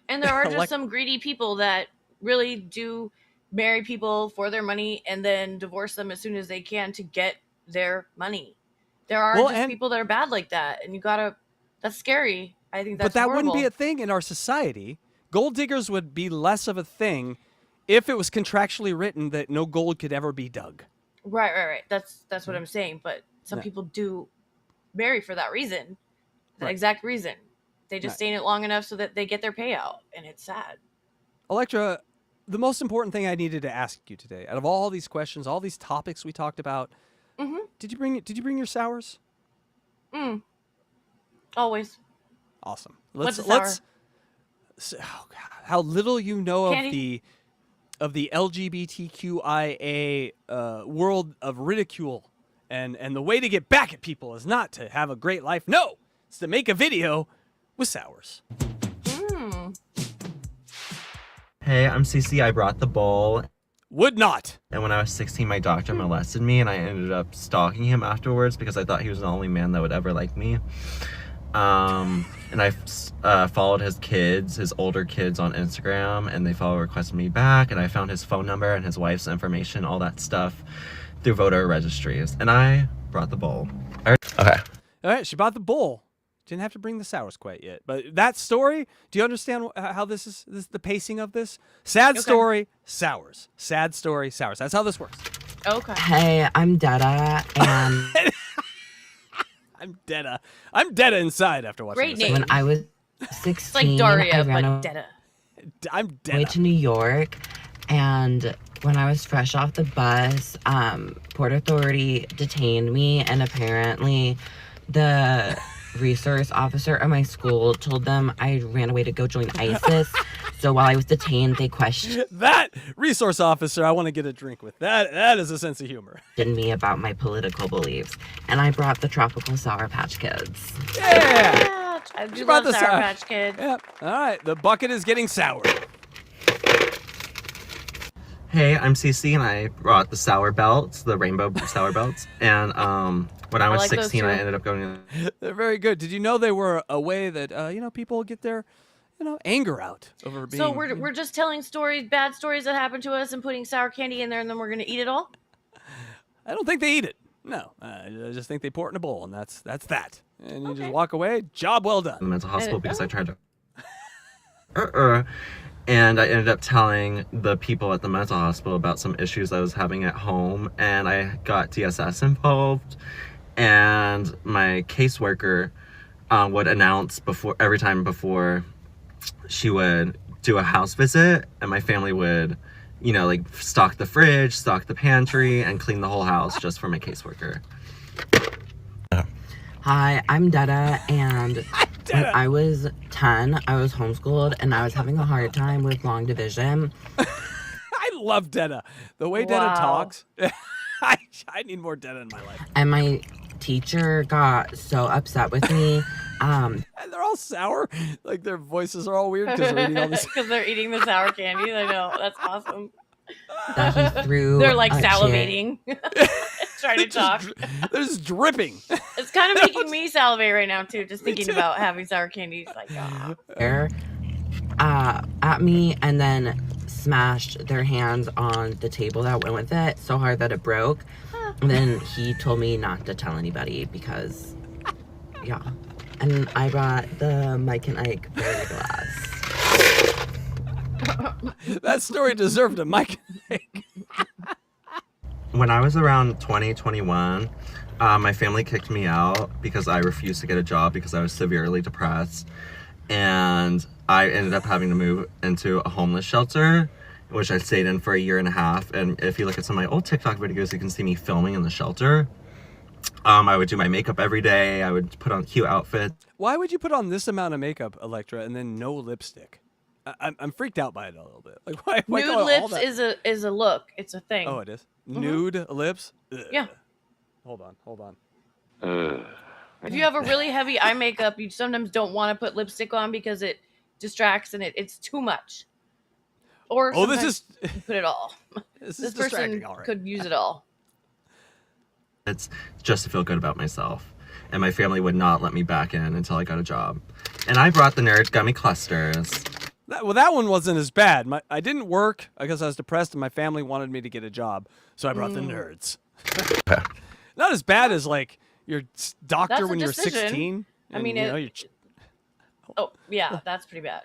And there are just some greedy people that really do marry people for their money and then divorce them as soon as they can to get their money. There are people that are bad like that, and that's scary. I think that's But that horrible. wouldn't be a thing in our society. Gold diggers would be less of a thing if it was contractually written that no gold could ever be dug. Right. That's what I'm saying. But some people do marry for that reason, the exact reason. They just stay in it long enough so that they get their payout, and it's sad. Electra, the most important thing I needed to ask you today, out of all these questions, all these topics we talked about, did you bring your sours? Always. Awesome. What's a sour? how little you know Candy? of the LGBTQIA world of ridicule, and the way to get back at people is not to have a great life. No, it's to make a video with sours. Hey, I'm CC. I brought the bowl. Would not. And when I was 16, my doctor molested me, and I ended up stalking him afterwards because I thought he was the only man that would ever like me. And I followed his kids, his older kids, on Instagram, and they requested me back, and I found his phone number and his wife's information, all that stuff, through voter registries, and I brought the bowl. Okay. All right, she bought the bowl. Didn't have to bring the sours quite yet. But that story, do you understand how this is the pacing of this? Sad story, sours. Sad story, sours. That's how this works. Okay. Hey, I'm Dada, and I'm Dada inside after watching Great this. name. when I was 16, It's like Daria, I ran but Dada. I'm away to New York, and when I was fresh off the bus, Port Authority detained me, and apparently the resource officer at my school told them I ran away to go join ISIS. So while I was detained, they questioned that resource officer. I want to get a drink with that. That is a sense of humor. me about my political beliefs, and I brought the tropical Sour Patch Kids. Yeah. I do She brought love the Sour Patch Kids. Yep. All right. The bucket is getting sour. Hey, I'm CC, and I brought the sour belts, the rainbow sour belts. And when I was like those 16, too. I ended up going to... They're very good. Did you know they were a way that people get their anger out over being? So we're just telling stories, bad stories that happened to us, and putting sour candy in there, and then we're gonna eat it all. I don't think they eat it. No, I just think they pour it in a bowl, and that's that. And you just walk away. Job well done. the mental hospital because I tried to... And I ended up telling the people at the mental hospital about some issues I was having at home, and I got DSS involved, and my caseworker would announce every time before she would do a house visit, and my family would, stock the fridge, stock the pantry, and clean the whole house just for my caseworker. Hi, I'm Dada, and when I was 10, I was homeschooled, and I was having a hard time with long division. I love Dada. The way Dada talks. I need more Dada in my life. And my teacher got so upset with me. And they're all sour. Like their voices are all weird because they're eating all this. Because they're eating the sour candy. I know. That's awesome. That he threw They're like a chair. salivating. Trying to talk. They're just dripping. It's kind of making me salivate right now too, just thinking about having sour candy. It's like, At me, and then smashed their hands on the table that went with it so hard that it broke. And then he told me not to tell anybody because, yeah. And I brought the Mike and Ike berry glass. That story deserved a Mike and Ike. When I was around 21, my family kicked me out because I refused to get a job because I was severely depressed. And I ended up having to move into a homeless shelter, which I stayed in for 1.5 years. And if you look at some of my old TikTok videos, you can see me filming in the shelter. I would do my makeup every day. I would put on cute outfits. Why would you put on this amount of makeup, Electra, and then no lipstick? I'm freaked out by it a little bit. Like why nude go all lips that? is a look. It's a thing. Oh, it is? Nude lips? Ugh. Yeah. Hold on. If you have a really heavy eye makeup, you sometimes don't want to put lipstick on because it distracts and it's too much. Or this is you put it all. This This is person distracting, all right. could use it all. It's just to feel good about myself. And my family would not let me back in until I got a job. And I brought the Nerd Gummy Clusters. That one wasn't as bad. I didn't work because I was depressed and my family wanted me to get a job. So I brought the nerds. Not as bad as like your doctor That's a when you're decision. 16. I mean, oh yeah, that's pretty bad.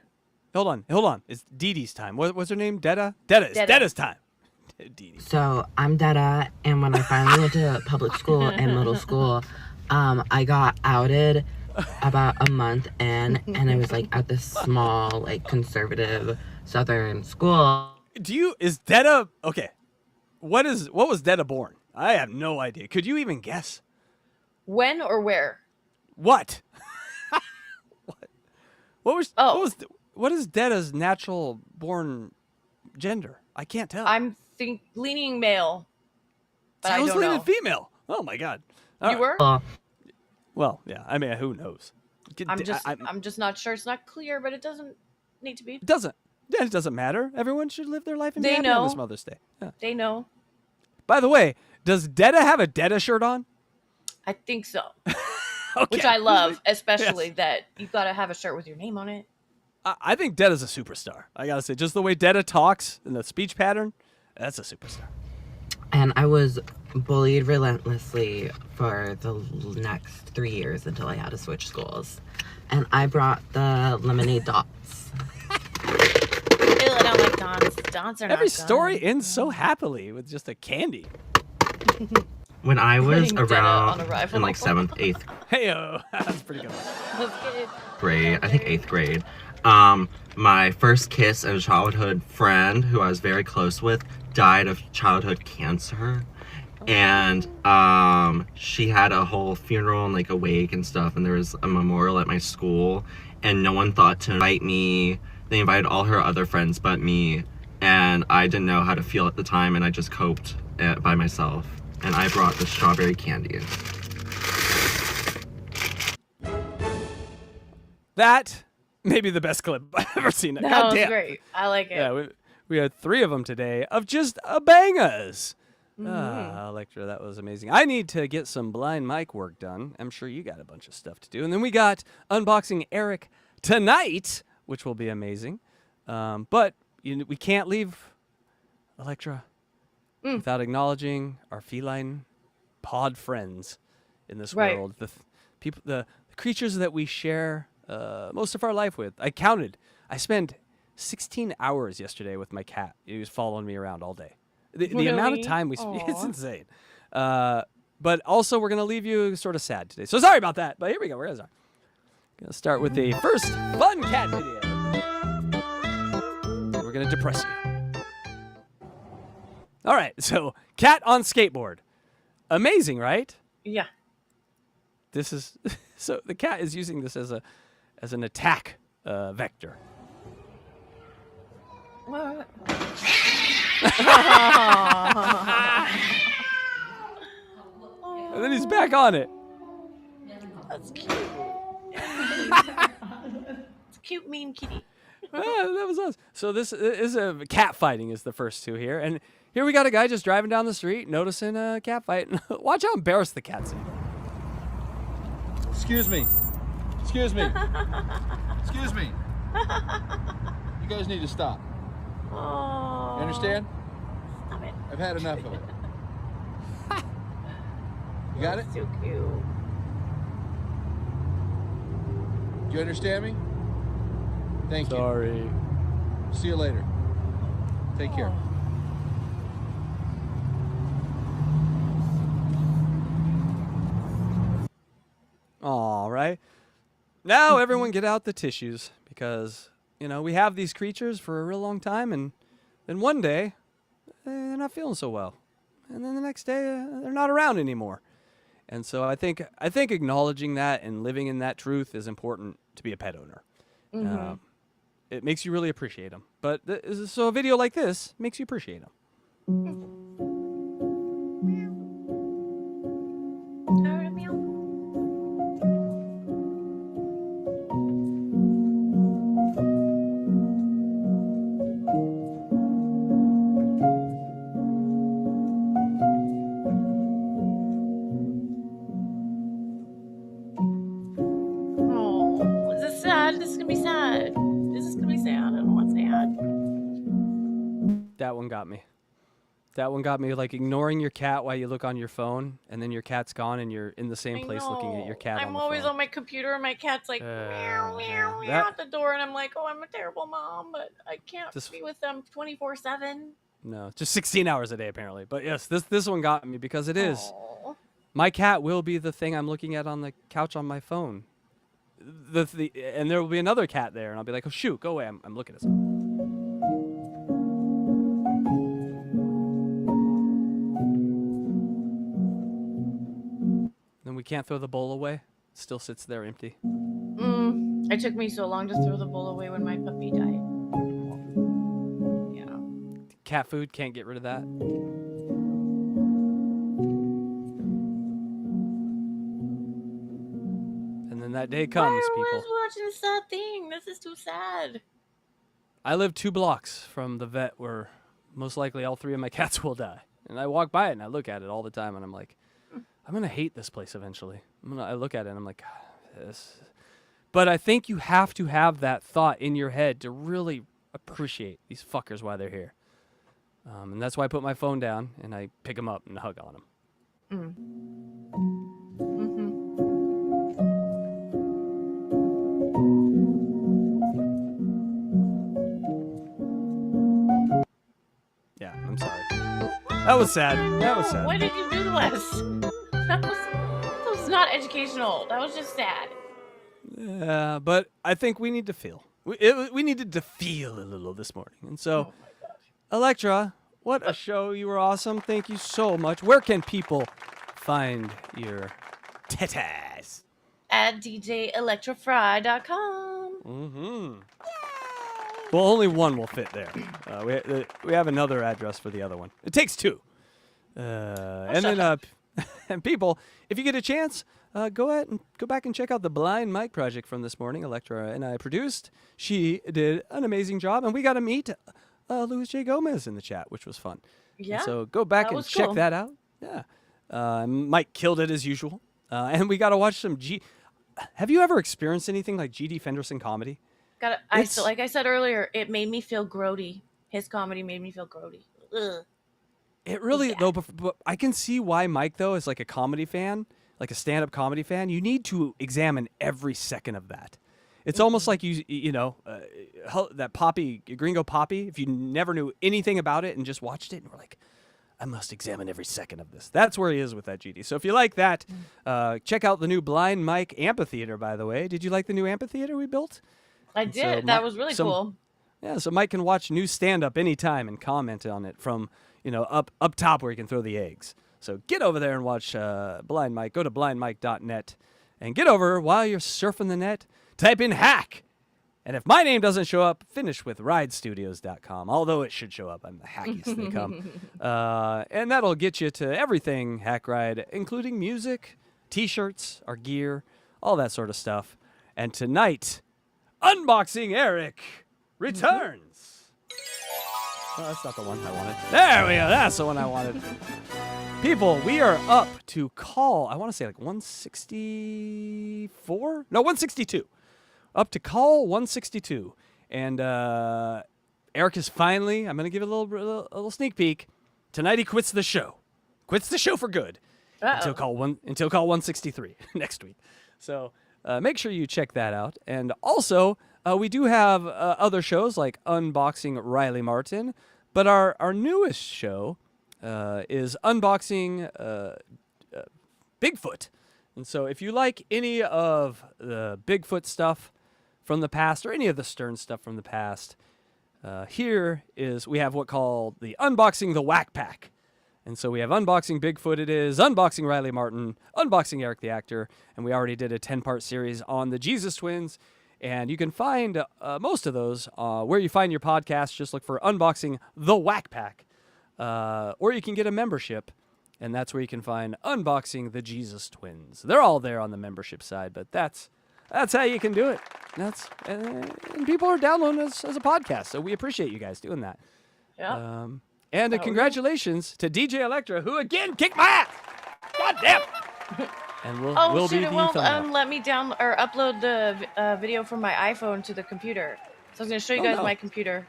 Hold on. It's Dee Dee's time. What's her name? Dada? Dada's time. Dee Dee. So I'm Dada, and when I finally went to public school and middle school, I got outed about a month in, and I was like at this small, like conservative Southern school. Is Dada okay? What was Dada born? I have no idea. Could you even guess? When or where? What? What was what is Deda's natural born gender? I can't tell. I'm leaning male. But I was don't leaning know. female. Oh my god. All You right. were? Well, yeah. I mean, who knows? I'm just not sure. It's not clear, but it doesn't need to be. It doesn't. It doesn't matter. Everyone should live their life and be They happy on this know. Mother's Day. Yeah. They know. By the way, does Deda have a Deda shirt on? I think so. Okay. Which I love, especially that you've got to have a shirt with your name on it. I think Deda's a superstar. I gotta say, just the way Deda talks and the speech pattern, that's a superstar. And I was bullied relentlessly for the next 3 years until I had to switch schools. And I brought the lemonade dots. Ew, I don't like dots. Dots are not Every good. story ends so happily with just a candy. When I was Putting Deda on around arrival. in like 7th, 8th Hey-o. That's pretty good. That's good. grade, I think 8th grade, my first kiss and childhood friend who I was very close with died of childhood cancer. And she had a whole funeral and like a wake and stuff, and there was a memorial at my school, and no one thought to invite me. They invited all her other friends but me, and I didn't know how to feel at the time, and I just coped by myself. And I brought the strawberry candy. That may be the best clip I've ever seen. That God was damn. great. I like it. Yeah, we had 3 of them today of just bangers. Mm-hmm. Electra, that was amazing. I need to get some blind mic work done. I'm sure you got a bunch of stuff to do. And then we got unboxing Eric tonight, which will be amazing. But we can't leave Electra without acknowledging our feline pod friends in this Right. world. The creatures that we share most of our life with. I counted. I spent 16 hours yesterday with my cat. He was following me around all day. The amount of Really? time we spent, it's Aw. insane. But also, we're going to leave you sort of sad today. So sorry about that, but here we go. We're going to start with the first fun cat video. We're going to depress you. All right, so cat on skateboard. Amazing, right? Yeah. This is so the cat is using this as an attack vector. What? And then he's back on it. That's cute. It's a cute, mean kitty. That was us. So this is a cat fighting is the first 2 here. And here we got a guy just driving down the street, noticing a cat fight. Watch how embarrassed the cat's in. Excuse me. Excuse me. Excuse me. You guys need to stop. Oh. You understand? Stop it. I've had enough of it. You got it? So cute. Do you understand me? Thank you. Sorry. See you later. Take care. All right. Now everyone get out the tissues because, we have these creatures for a real long time, and then one day they're not feeling so well. And then the next day they're not around anymore. And so I think acknowledging that and living in that truth is important to be a pet owner. Mhm. It makes you really appreciate them. But so a video like this makes you appreciate them. Oh, is this sad? This is gonna be sad. This is gonna be sad. I don't want sad. That one got me. That one got me, like ignoring your cat while you look on your phone, and then your cat's gone, and you're in the same place looking at your cat on I'm the always phone. on my computer, and my cat's like meow, meow, meow that- at the door, and I'm like, oh, I'm a terrible mom, but I can't This- be with them 24/7. No, just 16 hours a day apparently. But yes, this one got me because it is. My cat will be the thing I'm looking at on the couch on my phone. And there will be another cat there, and I'll be like, oh shoot, go away, I'm looking at something. Then we can't throw the bowl away. It still sits there empty. I It took me so long to throw the bowl away when my puppy died. Yeah. Cat food, can't get rid of that. And then that day comes, people. I was watching this sad thing. This is too sad. I live 2 blocks from the vet where most likely all 3 of my cats will die. And I walk by it and I look at it all the time and I'm like, I'm going to hate this place eventually. I look at it and I'm like, this. But I think you have to have that thought in your head to really appreciate these fuckers while they're here. And that's why I put my phone down and I pick them up and hug on them. Yeah, I'm sorry. That was sad. That was sad. Why did you do this? That was not educational. That was just sad. Yeah, but I think we need to feel. We needed to feel a little this morning. And so, Electra, what a show. You were awesome. Thank you so much. Where can people find your tetas? At DJElectrafry.com. Mm-hmm. Well, only one will fit there. We have another address for the other one. It takes 2. And then, and people, if you get a chance, go back and check out the Blind Mic project from this morning. Electra and I produced. She did an amazing job, and we got to meet Luis J. Gomez in the chat, which was fun. Yeah. And so go back and check that out. Yeah. Mike killed it as usual. And we got to watch some Have you ever experienced anything like G.D. Fenderson comedy? Like I said earlier, it made me feel grody. His comedy made me feel grody. Ugh. It really, though, but I can see why Mike, though, is like a comedy fan, like a stand-up comedy fan. You need to examine every second of that. It's almost like you know, that Poppy, Gringo Poppy, if you never knew anything about it and just watched it and were like, I must examine every second of this. That's where he is with that GD. So if you like that, check out the new Blind Mike amphitheater, by the way. Did you like the new amphitheater we built? I did. So that was really cool. Yeah, so Mike can watch new stand-up anytime and comment on it from, you know, up top where you can throw the eggs. So get over there and watch Blind Mike. Go to blindmike.net and get over while you're surfing the net. Type in hack. And if my name doesn't show up, finish with ridestudios.com. Although it should show up. I'm the hackiest they come. And that'll get you to everything Hackride, including music, T-shirts, our gear, all that sort of stuff. And tonight, Unboxing Eric returns. Oh, that's not the one I wanted. There we go. That's the one I wanted. People, we are up to call, I want to say like 164? No, 162. Up to call 162. And Eric is finally, I'm going to give it a little sneak peek. Tonight he quits the show. Quits the show for good. Until call 163 next week. So make sure you check that out. And also, we do have other shows like Unboxing Riley Martin. But our newest show is Unboxing Bigfoot. And so if you like any of the Bigfoot stuff from the past or any of the Stern stuff from the past, we have what called the Unboxing the Whack Pack. And so we have Unboxing Bigfoot, it is, Unboxing Riley Martin, Unboxing Eric the Actor, and we already did a 10-part series on the Jesus Twins. And you can find most of those where you find your podcast. Just look for Unboxing the Whack Pack. Or you can get a membership, and that's where you can find Unboxing the Jesus Twins. They're all there on the membership side, but that's how you can do it. And people are downloading us as a podcast, so we appreciate you guys doing that. Yeah. And congratulations to DJ Electra, who again kicked my ass. God damn. And we'll be it the won't thumbnail. let me upload the video from my iPhone to the computer. So I was going to show you guys my computer.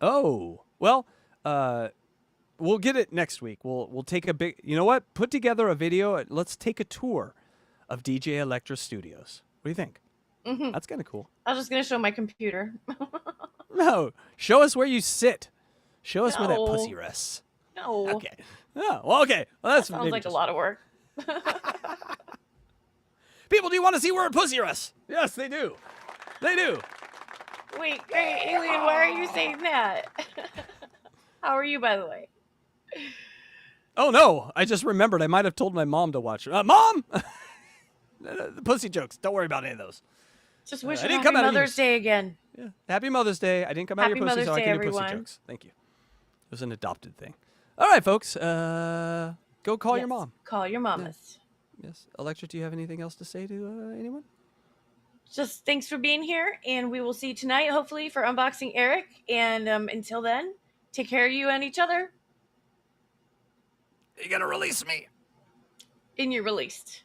Oh, well, we'll get it next week. We'll take a big, you know what? Put together a video. Let's take a tour of DJ Electra Studios. What do you think? Mm-hmm. That's kind of cool. I was just going to show my computer. No, show us where you sit. Show us where that pussy rests. No. Okay. Oh, well, okay. Well, that sounds like a lot of work. People, do you want to see where a pussy rests? Yes, they do. They do. Wait, Alien, why are you saying that? How are you, by the way? Oh, no. I just remembered I might have told my mom to watch. Mom! The pussy jokes. Don't worry about any of those. Just wish I you didn't Happy come out of Mother's Day again. Yeah. Happy Mother's Day. I didn't come out of Happy your pussy, Mother's so I Day, can do pussy everyone. jokes. Thank you. It was an adopted thing. All right, folks. Go call your mom. Call your mamas. Yes. Electra, do you have anything else to say to anyone? Just thanks for being here, and we will see you tonight, hopefully, for Unboxing Eric. And until then, take care of you and each other. You gotta release me. And you're released.